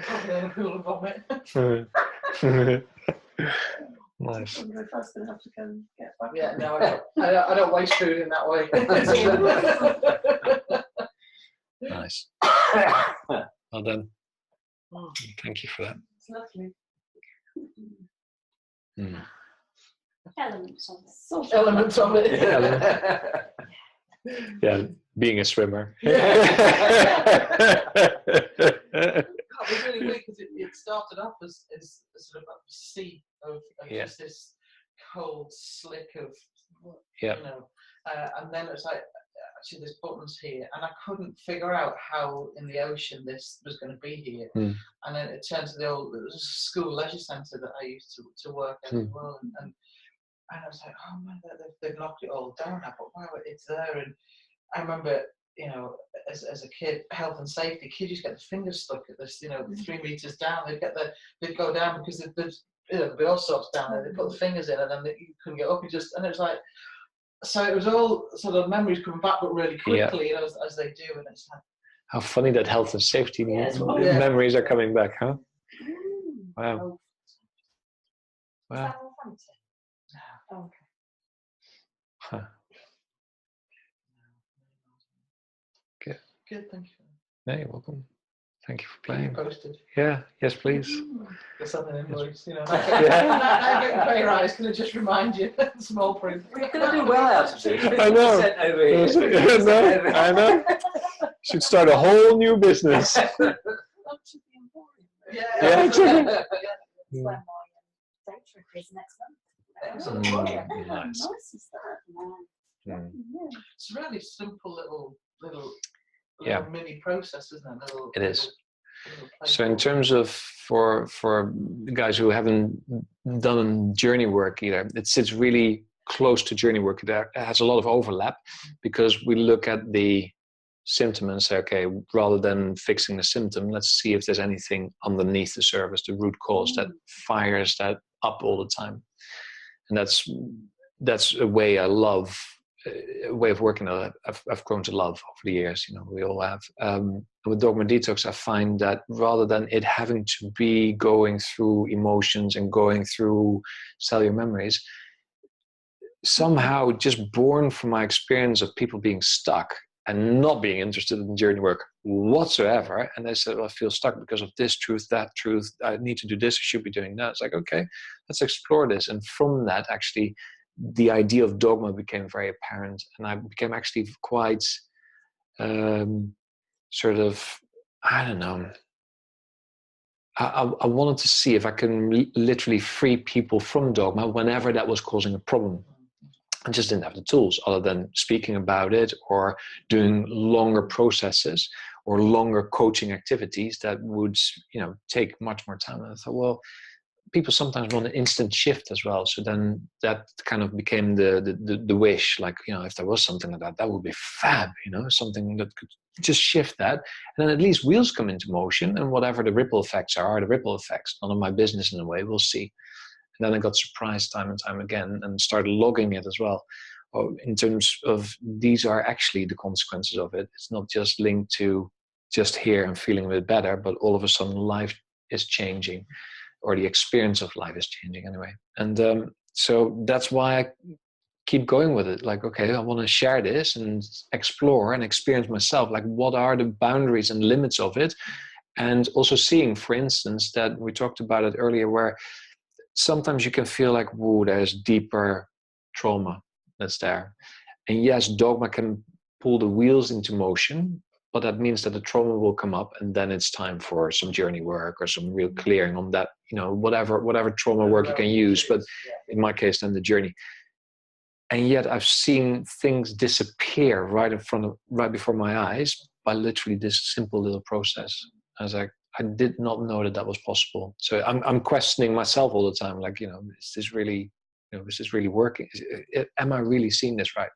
Probably in a pool of vomit. Nice. I wonder if I was going to have to go and get back. Yeah, no, I don't waste food in that way. Nice. Well done. Thank you for that. It's lovely. Elements of it. Elements of it. Yeah, being a swimmer. That was really weird because it started off as sort of a sea of Yeah. just this cold slick of, Yeah. you know, and then it's like, actually there's buttons here, and I couldn't figure out how in the ocean this was going to be here. And then it turned to there was a school leisure centre that I used to work at as well, and I was like, oh man, they've knocked it all down now, but wow, it's there. And I remember, you know, as a kid, health and safety, kids used to get the fingers stuck at this, you know, 3 meters down. They'd go down because there's, you know, there'd be all sorts down there. They put the fingers in, and then you couldn't get up. And it was like, so it was all sort of memories coming back, but really quickly, you know, as they do. And it's like, how funny that health and safety memories are coming back, huh? Wow. Wow. Oh, okay. Huh. good, thank you. No, you're welcome. Thank you for Keep me playing. posted. Yeah, yes, please. There's something invoice, you know. Yeah. I get pay rise, can I just remind you? Small print. We're going to do well out of this. I know. 50% over here. I know. Should start a whole new business. Yeah, Yeah, exactly. That's where my day trip is next month. Nice. Nice is that? It's a really simple little Yeah. mini process, isn't it? It is. So in terms of for the guys who haven't done journey work either, it sits really close to journey work. It has a lot of overlap because we look at the symptom and say, okay, rather than fixing the symptom, let's see if there's anything underneath the surface, the root cause that fires that up all the time. And that's a way I love, a way of working that I've grown to love over the years. You know, we all have. With Dogma Detox, I find that rather than it having to be going through emotions and going through cellular memories, somehow just born from my experience of people being stuck and not being interested in journey work whatsoever. And they said, well, I feel stuck because of this truth, that truth. I need to do this. I should be doing that. It's like, okay, let's explore this. And from that, actually, the idea of Dogma became very apparent. And I became actually quite sort of, I don't know. I wanted to see if I can literally free people from Dogma whenever that was causing a problem. I just didn't have the tools other than speaking about it or doing longer processes or longer coaching activities that would, you know, take much more time. And I thought, well, people sometimes want an instant shift as well. So then that kind of became the wish, like, you know, if there was something like that, that would be fab, you know, something that could just shift that. And then at least wheels come into motion, and whatever the ripple effects are the ripple effects. None of my business in a way, we'll see. And then I got surprised time and time again and started logging it as well. In terms of these are actually the consequences of it. It's not just linked to just here and feeling a bit better, but all of a sudden life is changing, or the experience of life is changing anyway. And so that's why I keep going with it. Like, okay, I want to share this and explore and experience myself. Like, what are the boundaries and limits of it? And also seeing, for instance, that we talked about it earlier, where sometimes you can feel like, whoa, there's deeper trauma that's there. And yes, Dogma can pull the wheels into motion, but that means that the trauma will come up, and then it's time for some journey work or some real clearing on that, you know, whatever trauma work you can use, but in my case, then the journey. And yet I've seen things disappear right before my eyes by literally this simple little process. I was like, I did not know that was possible. So I'm questioning myself all the time. Like, you know, is this really working? Am I really seeing this right?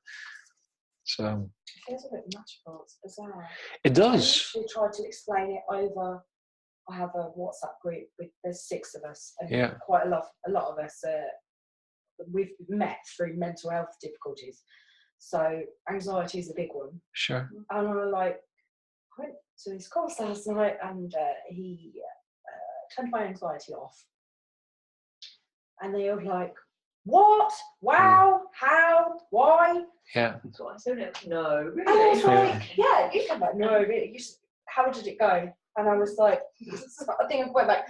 So It feels a bit magical. It's bizarre. It does. I actually tried to explain it over. I have a WhatsApp group with there's 6 of us, and quite a lot of us we've met through mental health difficulties. So anxiety is a big one. Sure. And I went to his course last night, and he turned my anxiety off. And they were like, "What? Wow? How? Why?" Yeah. So I said, no, really. And I was like, "Yeah, you come back. No, really. How did it go?" And I was like, I think I went back,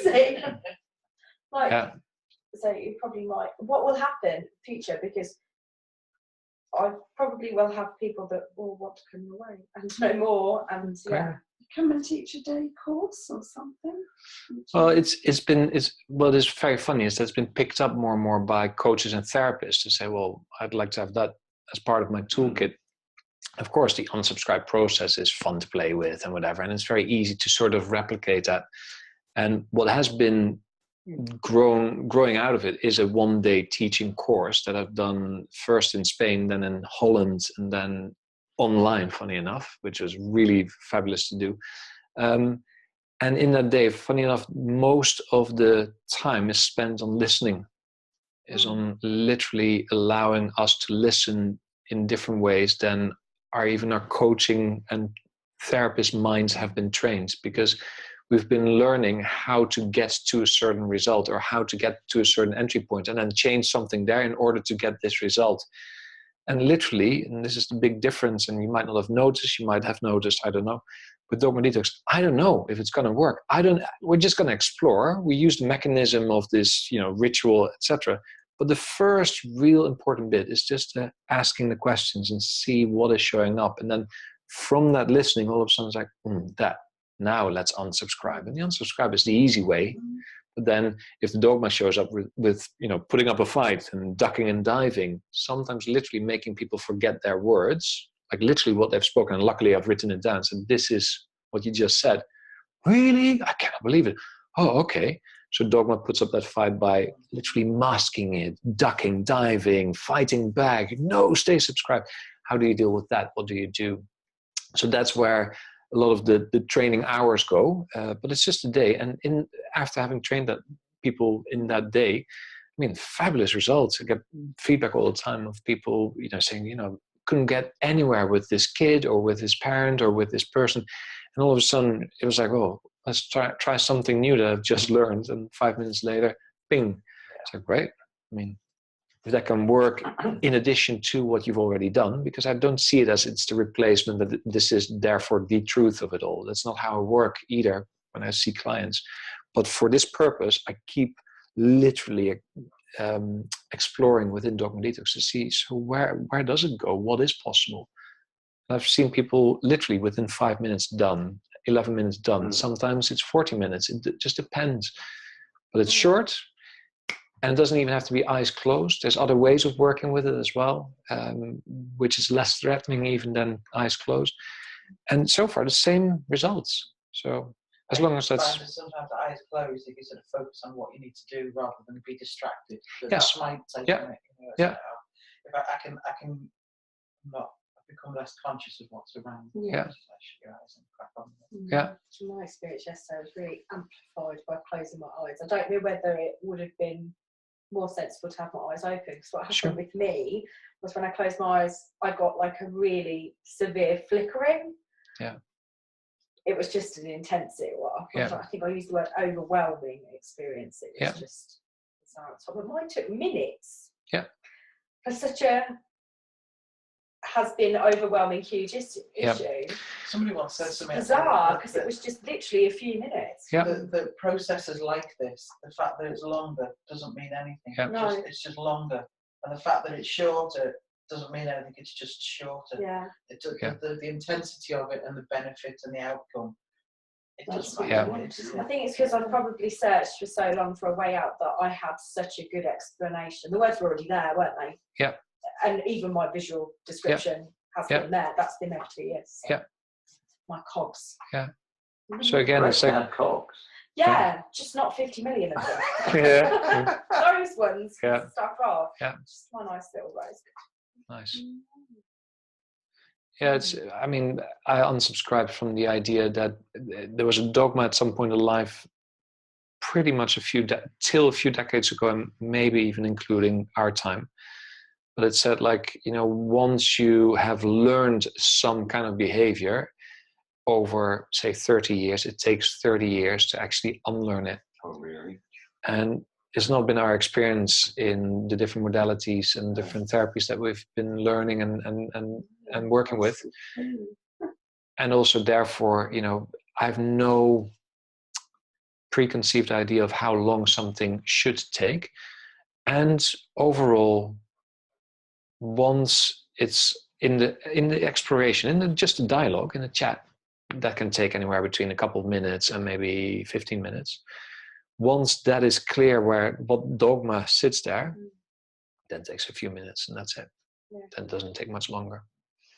"Amazing!" Like, so you probably might. What will happen in the future? Because I probably will have people that will want to come away and know more, and yeah. Come and teach a day course or something. Well, it's very funny is that it's been picked up more and more by coaches and therapists to say, well, I'd like to have that as part of my toolkit. Of course, the unsubscribe process is fun to play with and whatever, and it's very easy to sort of replicate that. And what has been growing out of it is a one-day teaching course that I've done first in Spain, then in Holland, and then online, funny enough, which was really fabulous to do. And in that day, funny enough, most of the time is spent on listening, is on literally allowing us to listen in different ways than even our coaching and therapist minds have been trained, because we've been learning how to get to a certain result or how to get to a certain entry point and then change something there in order to get this result. And literally, and this is the big difference, and you might not have noticed, you might have noticed, I don't know, with Dogma Detox, I don't know if it's going to work. We're just going to explore. We use the mechanism of this, ritual, etc. But the first real important bit is just asking the questions and see what is showing up. And then from that listening, all of a sudden it's like, now let's unsubscribe. And the unsubscribe is the easy way. But then if the dogma shows up with putting up a fight and ducking and diving, sometimes literally making people forget their words, like literally what they've spoken. And luckily I've written it down. So this is what you just said. Really? I cannot believe it. Oh, okay. So dogma puts up that fight by literally masking it, ducking, diving, fighting back. No, stay subscribed. How do you deal with that? What do you do? So that's where a lot of the training hours go, but it's just a day. And after having trained that people in that day, I mean, fabulous results. I get feedback all the time of people, saying, couldn't get anywhere with this kid or with his parent or with this person. And all of a sudden it was like, oh, let's try something new that I've just learned. And 5 minutes later, bing. It's like, great. I mean, if that can work in addition to what you've already done, because I don't see it as it's the replacement, that this is therefore the truth of it all. That's not how I work either when I see clients. But for this purpose, I keep literally exploring within Dogma Detox to see, so where does it go? What is possible? I've seen people literally within 5 minutes done, 11 minutes done. Sometimes it's 40 minutes. It just depends. But it's short. And it doesn't even have to be eyes closed. There's other ways of working with it as well, which is less threatening even than eyes closed. And so far, the same results. So as long as that's... Sometimes the eyes closed, you can sort of focus on what you need to do rather than be distracted. Yes. That's my take on it. Yeah. If I can not become less conscious of what's around. Yeah. Just like shut your eyes and crack on. Yeah. My experience yesterday was really amplified by closing my eyes. I don't know whether it would have been more sensible to have my eyes open, because what happened with me was when I closed my eyes, I got like a really severe flickering. Yeah. It was just an intensity. I think I used the word overwhelming experience. It was just bizarre. But mine took minutes. Yeah. For such a has been overwhelming huge issue. Somebody once said something bizarre, because it was just literally a few minutes. Yeah. The processes like this, the fact that it's longer doesn't mean anything. Yeah. It's just longer, and the fact that it's shorter doesn't mean anything. It's just shorter. Yeah. The intensity of it and the benefit and the outcome. It doesn't I matter. think it's because I probably searched for so long for a way out that I had such a good explanation. The words were already there, weren't they? Yeah. And even my visual description has been there. That's been there for 2 years. Yeah. My cogs. Yeah. So again, it's like cogs. Yeah, just not 50 million of them. Yeah. Those ones. Yeah. Stuff off. Yeah. Just my nice little rose. Nice. Yeah, I mean, I unsubscribed from the idea that there was a dogma at some point in life, pretty much till a few decades ago, and maybe even including our time. But it said, like, once you have learned some kind of behavior over, say, 30 years, it takes 30 years to actually unlearn it. Oh, really? And it's not been our experience in the different modalities and different therapies that we've been learning and working with. And also, therefore, I have no preconceived idea of how long something should take. And overall, once it's in the exploration, just the dialogue, in the chat, that can take anywhere between a couple of minutes and maybe 15 minutes. Once that is clear what dogma sits there, then it takes a few minutes and that's it. Yeah. Then it doesn't take much longer.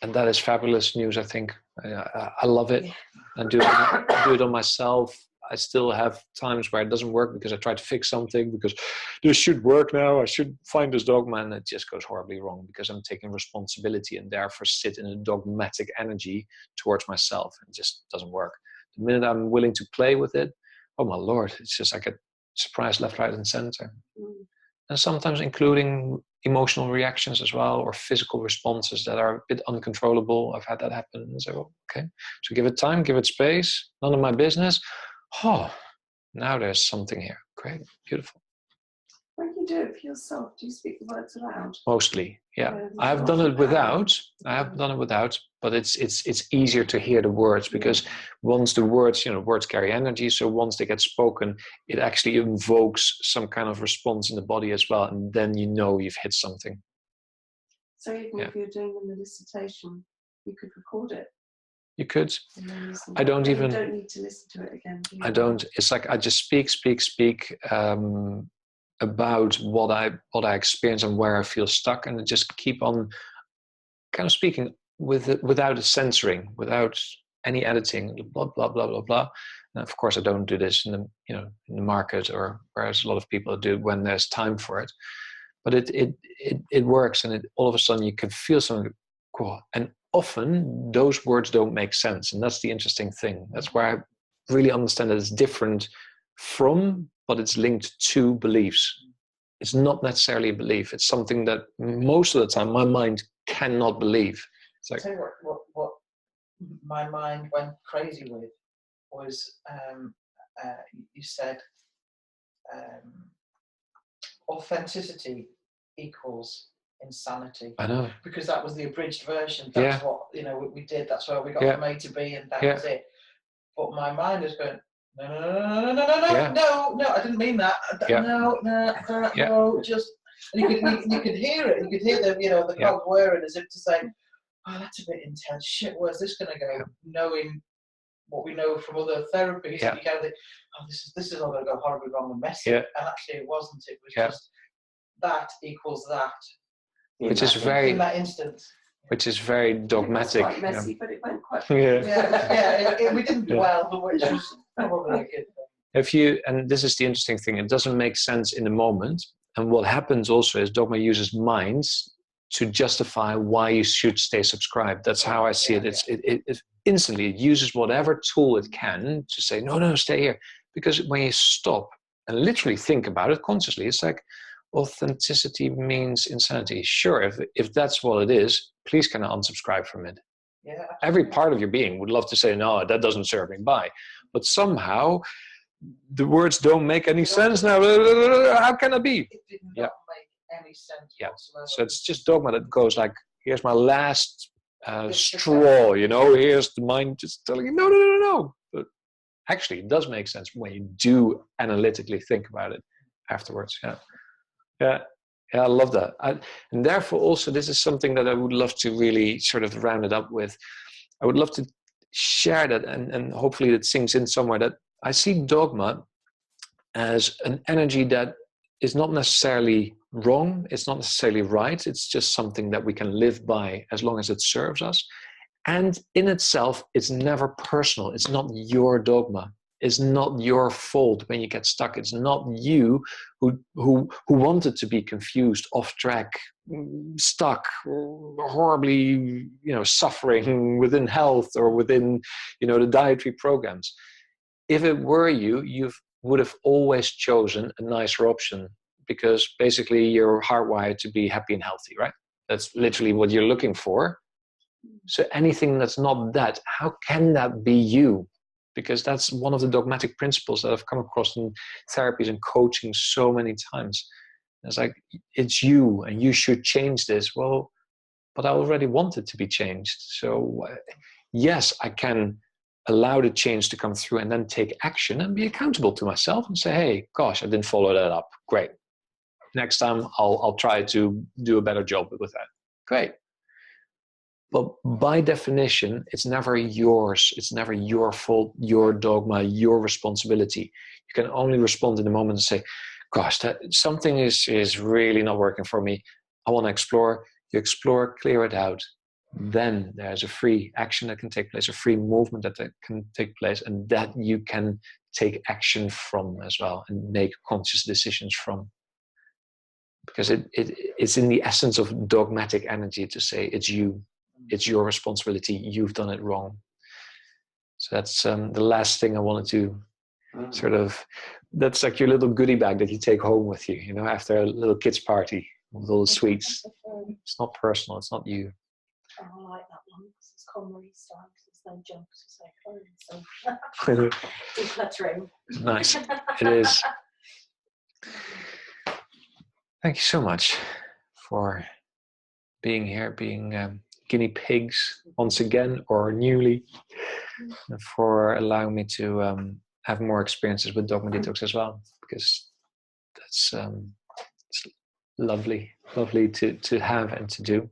And that is fabulous news, I think. I love it. I do it on myself. I still have times where it doesn't work because I try to fix something, because this should work now. I should find this dogma, and it just goes horribly wrong because I'm taking responsibility and therefore sit in a dogmatic energy towards myself, and it just doesn't work. The minute I'm willing to play with it, oh my Lord, it's just I get surprised left, right, and center. And sometimes including emotional reactions as well, or physical responses that are a bit uncontrollable. I've had that happen. And so, okay, so give it time, give it space. None of my business. Oh, now there's something here. Great, beautiful. When you do it for yourself, do you speak the words aloud? Mostly, yeah. I have done it without. But it's easier to hear the words, because once the words, words carry energy. So once they get spoken, it actually invokes some kind of response in the body as well, and then you've hit something. So even if you're doing a dissertation, you could record it. You could. I don't even. You don't need to listen to it again. Do you? I don't. It's like I just speak about what I experience and where I feel stuck, and just keep on kind of speaking without a censoring, without any editing, blah blah blah blah blah. And of course, I don't do this in the in the market, or whereas a lot of people do when there's time for it. But it works, and all of a sudden you can feel something cool. And often those words don't make sense, and that's the interesting thing. That's where I really understand that it's different from, but it's linked to beliefs. It's not necessarily a belief. It's something that most of the time my mind cannot believe. It's like, I'll tell you what my mind went crazy with was you said authenticity equals insanity. I know. Because that was the abridged version. That's what we did. That's where we got from A to B, and that was it. But my mind is going, no, I didn't mean that. No, just. And you could hear it. You could hear the cogs whirring as if to say, oh, that's a bit intense. Shit, where's this going to go? Knowing what we know from other therapies, and you kind of think, oh, this is all going to go horribly wrong and messy. And actually, it wasn't. It was just that equals that. Which is very in that instance. Which is very dogmatic. It was quite messy, but it went quite. We didn't do well, but which was probably a good thing. And this is the interesting thing, it doesn't make sense in the moment. And what happens also is Dogma uses minds to justify why you should stay subscribed. That's how I see it. It instantly it uses whatever tool it can to say, no, stay here. Because when you stop and literally think about it consciously, it's like, authenticity means insanity. Sure, if that's what it is, please can I unsubscribe from it. Yeah. Every part of your being would love to say, no, that doesn't serve me, bye. But somehow the words don't make any sense now. How can it be? It did not make any sense whatsoever. So it's just Dogma that goes like, here's my last straw, here's the mind just telling you, no. But actually, it does make sense when you do analytically think about it afterwards. Yeah, I love that. And therefore, also, this is something that I would love to really sort of round it up with. I would love to share that, and hopefully that sinks in somewhere, that I see Dogma as an energy that is not necessarily wrong, it's not necessarily right, it's just something that we can live by as long as it serves us. And in itself, it's never personal. It's not your dogma. It's not your fault when you get stuck. It's not you who wanted to be confused, off track, stuck, horribly, suffering within health or within, the dietary programs. If it were you would have always chosen a nicer option, because basically you're hardwired to be happy and healthy, right? That's literally what you're looking for. So anything that's not that, how can that be you? Because that's one of the dogmatic principles that I've come across in therapies and coaching so many times. It's like, it's you and you should change this. Well, but I already want it to be changed. So yes, I can allow the change to come through and then take action and be accountable to myself and say, hey, gosh, I didn't follow that up. Great. Next time I'll try to do a better job with that. Great. But by definition, it's never yours. It's never your fault, your dogma, your responsibility. You can only respond in the moment and say, gosh, something is really not working for me. I want to explore. You explore, clear it out. Then there's a free action that can take place, a free movement that can take place, and that you can take action from as well and make conscious decisions from. Because it's in the essence of dogmatic energy to say it's you. It's your responsibility. You've done it wrong. So that's the last thing I wanted to sort of, that's like your little goodie bag that you take home with you, you know, after a little kids party with all the sweets. It's not personal. It's not you. Oh, I like that one because it's Connery style. There's no junks, there's no clothing. So decluttering. Nice. It is. Thank you so much for being here, being guinea pigs once again, or newly, and for allowing me to have more experiences with Dogma Detox as well, because that's it's lovely to have and to do.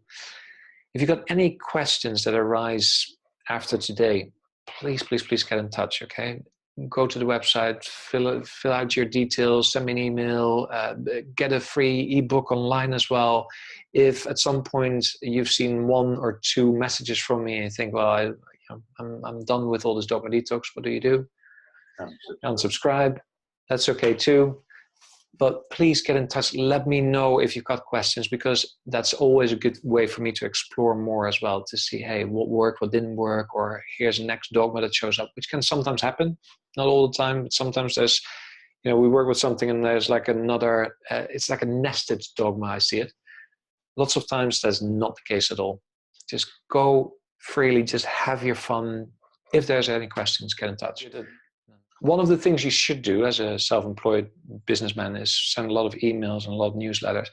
If you've got any questions that arise after today, please get in touch, okay? Go to the website, fill out your details, send me an email, get a free ebook online as well. If at some point you've seen 1 or 2 messages from me and you think, well, I'm done with all this Dogma Detox, what do? Unsubscribe. That's okay too. But please get in touch. Let me know if you've got questions, because that's always a good way for me to explore more as well, to see, hey, what worked, what didn't work, or here's the next dogma that shows up, which can sometimes happen. Not all the time, but sometimes there's, we work with something and there's like another, it's like a nested dogma, I see it. Lots of times that's not the case at all. Just go freely, just have your fun. If there's any questions, get in touch. One of the things you should do as a self-employed businessman is send a lot of emails and a lot of newsletters.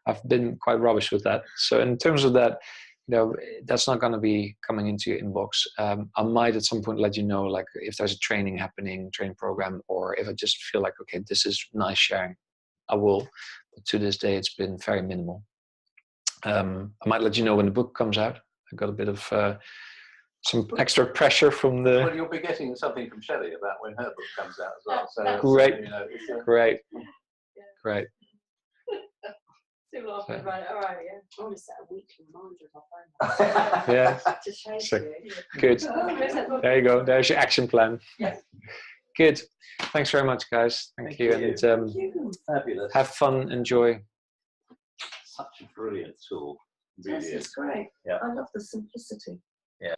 I've been quite rubbish with that. So in terms of that, that's not going to be coming into your inbox. I might at some point let you know, like if there's a training program, or if I just feel like, okay, this is nice sharing, I will. But to this day, it's been very minimal. I might let you know when the book comes out. I got a bit of some extra pressure from the... Well, you'll be getting something from Shelley about when her book comes out as well. So Great. Great. Too long to run. All right, yeah. I want to set a weekly reminder of my phone. Yeah. To share So, you. good. There you go. There's your action plan. Yes. Good. Thanks very much, guys. Thank you. And fabulous. have fun. Enjoy. Such a brilliant tool. Really Yes, is. it's great. Yeah. I love the simplicity. Yeah.